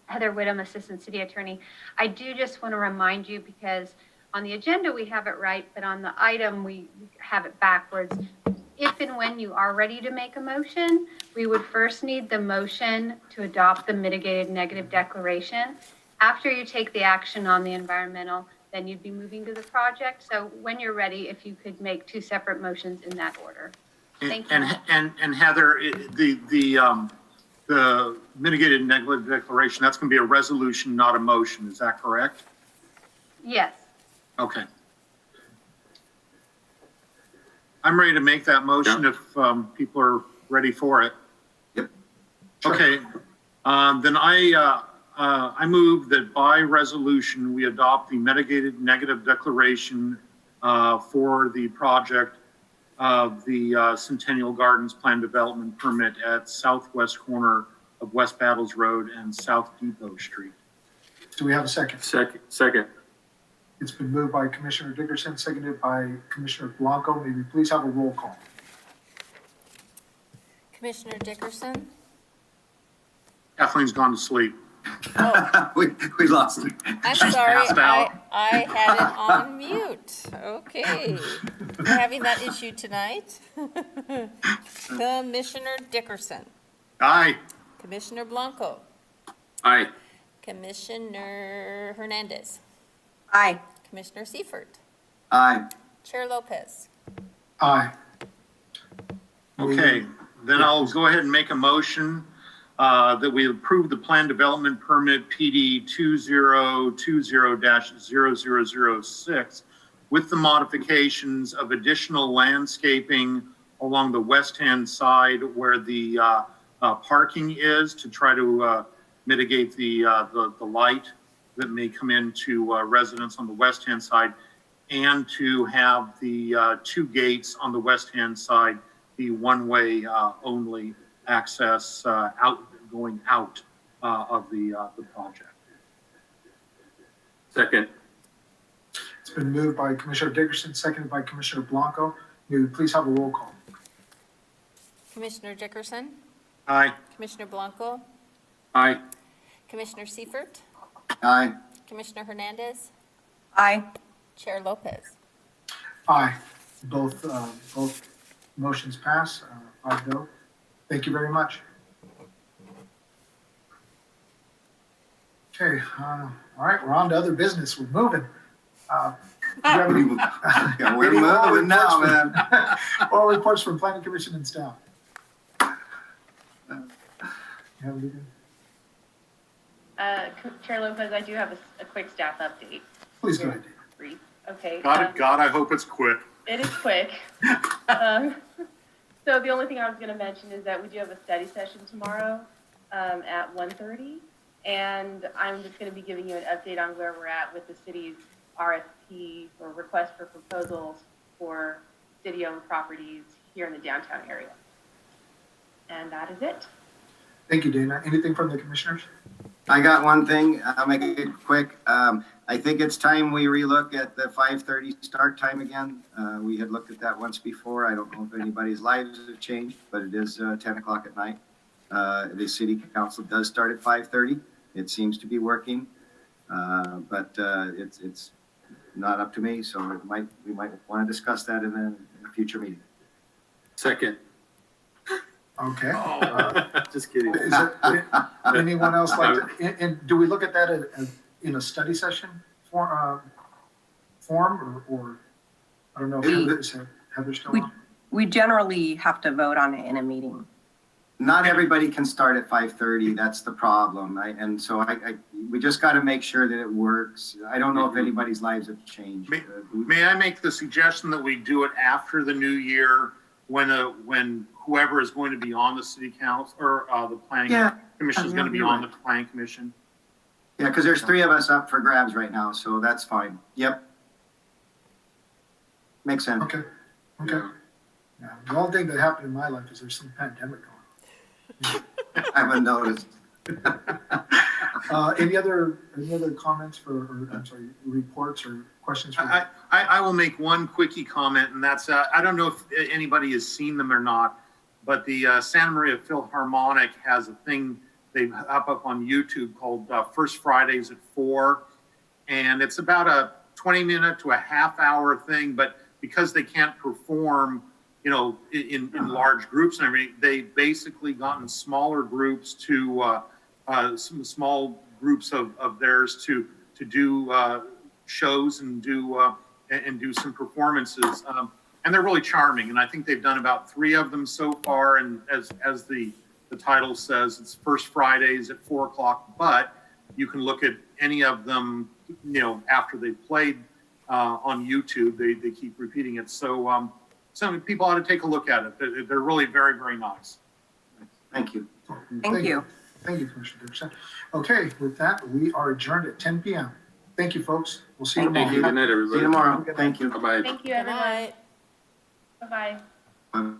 Heather Whittam, Assistant City Attorney. I do just want to remind you, because on the agenda we have it right, but on the item we have it backwards. If and when you are ready to make a motion, we would first need the motion to adopt the mitigated negative declaration. After you take the action on the environmental, then you'd be moving to the project. So when you're ready, if you could make 2 separate motions in that order. Thank you. And Heather, the mitigated negative declaration, that's going to be a resolution, not a motion. Is that correct? Yes. Okay. I'm ready to make that motion if people are ready for it. Yep. Sure. Okay. Then I move that by resolution, we adopt the mitigated negative declaration for the project of the Centennial Gardens Plan Development Permit at southwest corner of West Battles Road and South Depot Street. Do we have a second? Second. It's been moved by Commissioner Dickerson, seconded by Commissioner Blanco. May we please have a roll call? Commissioner Dickerson? Kathleen's gone to sleep. Oh, we lost her. I'm She's sorry, passed out. I had it on mute. Okay. We're having that issue tonight. Commissioner Dickerson. Aye. Commissioner Blanco. Aye. Commissioner Hernandez. Aye. Commissioner Seifert. Aye. Chair Lopez. Aye. Okay, then I'll go ahead and make a motion that we approve the plan development permit PD 2020-0006 with the modifications of additional landscaping along the west-hand side where the parking is to try to mitigate the light that may come into residents on the west-hand side, and to have the 2 gates on the west-hand side be one-way only access going out of the project. Second. It's been moved by Commissioner Dickerson, seconded by Commissioner Blanco. May we please have a roll call? Commissioner Dickerson. Aye. Commissioner Blanco. Aye. Commissioner Seifert. Aye. Commissioner Hernandez. Aye. Chair Lopez. Aye. Both motions pass, 5-0. Thank you very much. Okay, all right, we're on to other business. We're moving. Do you have any- Yeah, we're any oral moving now, reports man. from- Oral reports from Planning Commission and staff. You have anything? Chair Lopez, I do have a quick staff update. Please go ahead. Brief. Okay. God, I hope it's quick. It is quick. So the only thing I was going to mention is that we do have a study session tomorrow at 1:30, and I'm just going to be giving you an update on where we're at with the city's RFP or request for proposals for city-owned properties here in the downtown area. And that is it. Thank you, Dana. Anything from the commissioners? I got one thing. I'll make it quick. I think it's time we relook at the 5:30 start time again. We had looked at that once before. I don't know if anybody's lives have changed, but it is 10 o'clock at night. The city council does start at 5:30. It seems to be working, but it's not up to me. So we might want to discuss that in a future meeting. Second. Okay. Just kidding. Is there anyone else like to, and do we look at that as in a study session form or I don't know if Heather's still on? We generally have to vote on it in a meeting. Not everybody can start at 5:30. That's the problem. And so we just got to make sure that it works. I don't know if anybody's lives have changed. May I make the suggestion that we do it after the new year when whoever is going to be on the city council or the planning commission is going to be on the planning commission? Yeah, because there's 3 of us up for grabs right now, so that's fine. Yep. Makes sense. Okay. Yeah. The only thing that happened in my life is there's some pandemic going on. I haven't noticed. Any other comments reports or questions? I will make one quickie comment, and that's I don't know if anybody has seen them or not, but the Santa Maria Philharmonic has a thing they up on YouTube called First Fridays at 4, and it's about a 20-minute to a half-hour thing, but because they can't perform, in large groups and everything, they basically gotten smaller groups to some small groups of theirs to do shows and do some performances, and they're really charming. And I think they've done about 3 of them so far. And as the title says, it's First Fridays at 4 o'clock. But you can look at any of them, after they've played on YouTube. They keep repeating it. So some people ought to take a look at it. They're really very, very nice. Thank you. Thank you. Thank you, Commissioner Dickerson. Okay, with that, we are adjourned at 10 p.m. Thank you, folks. We'll see you tomorrow. Thank you. Good night, everybody. See you tomorrow. Thank you. Bye-bye. Thank you, everyone. Bye-bye. Bye.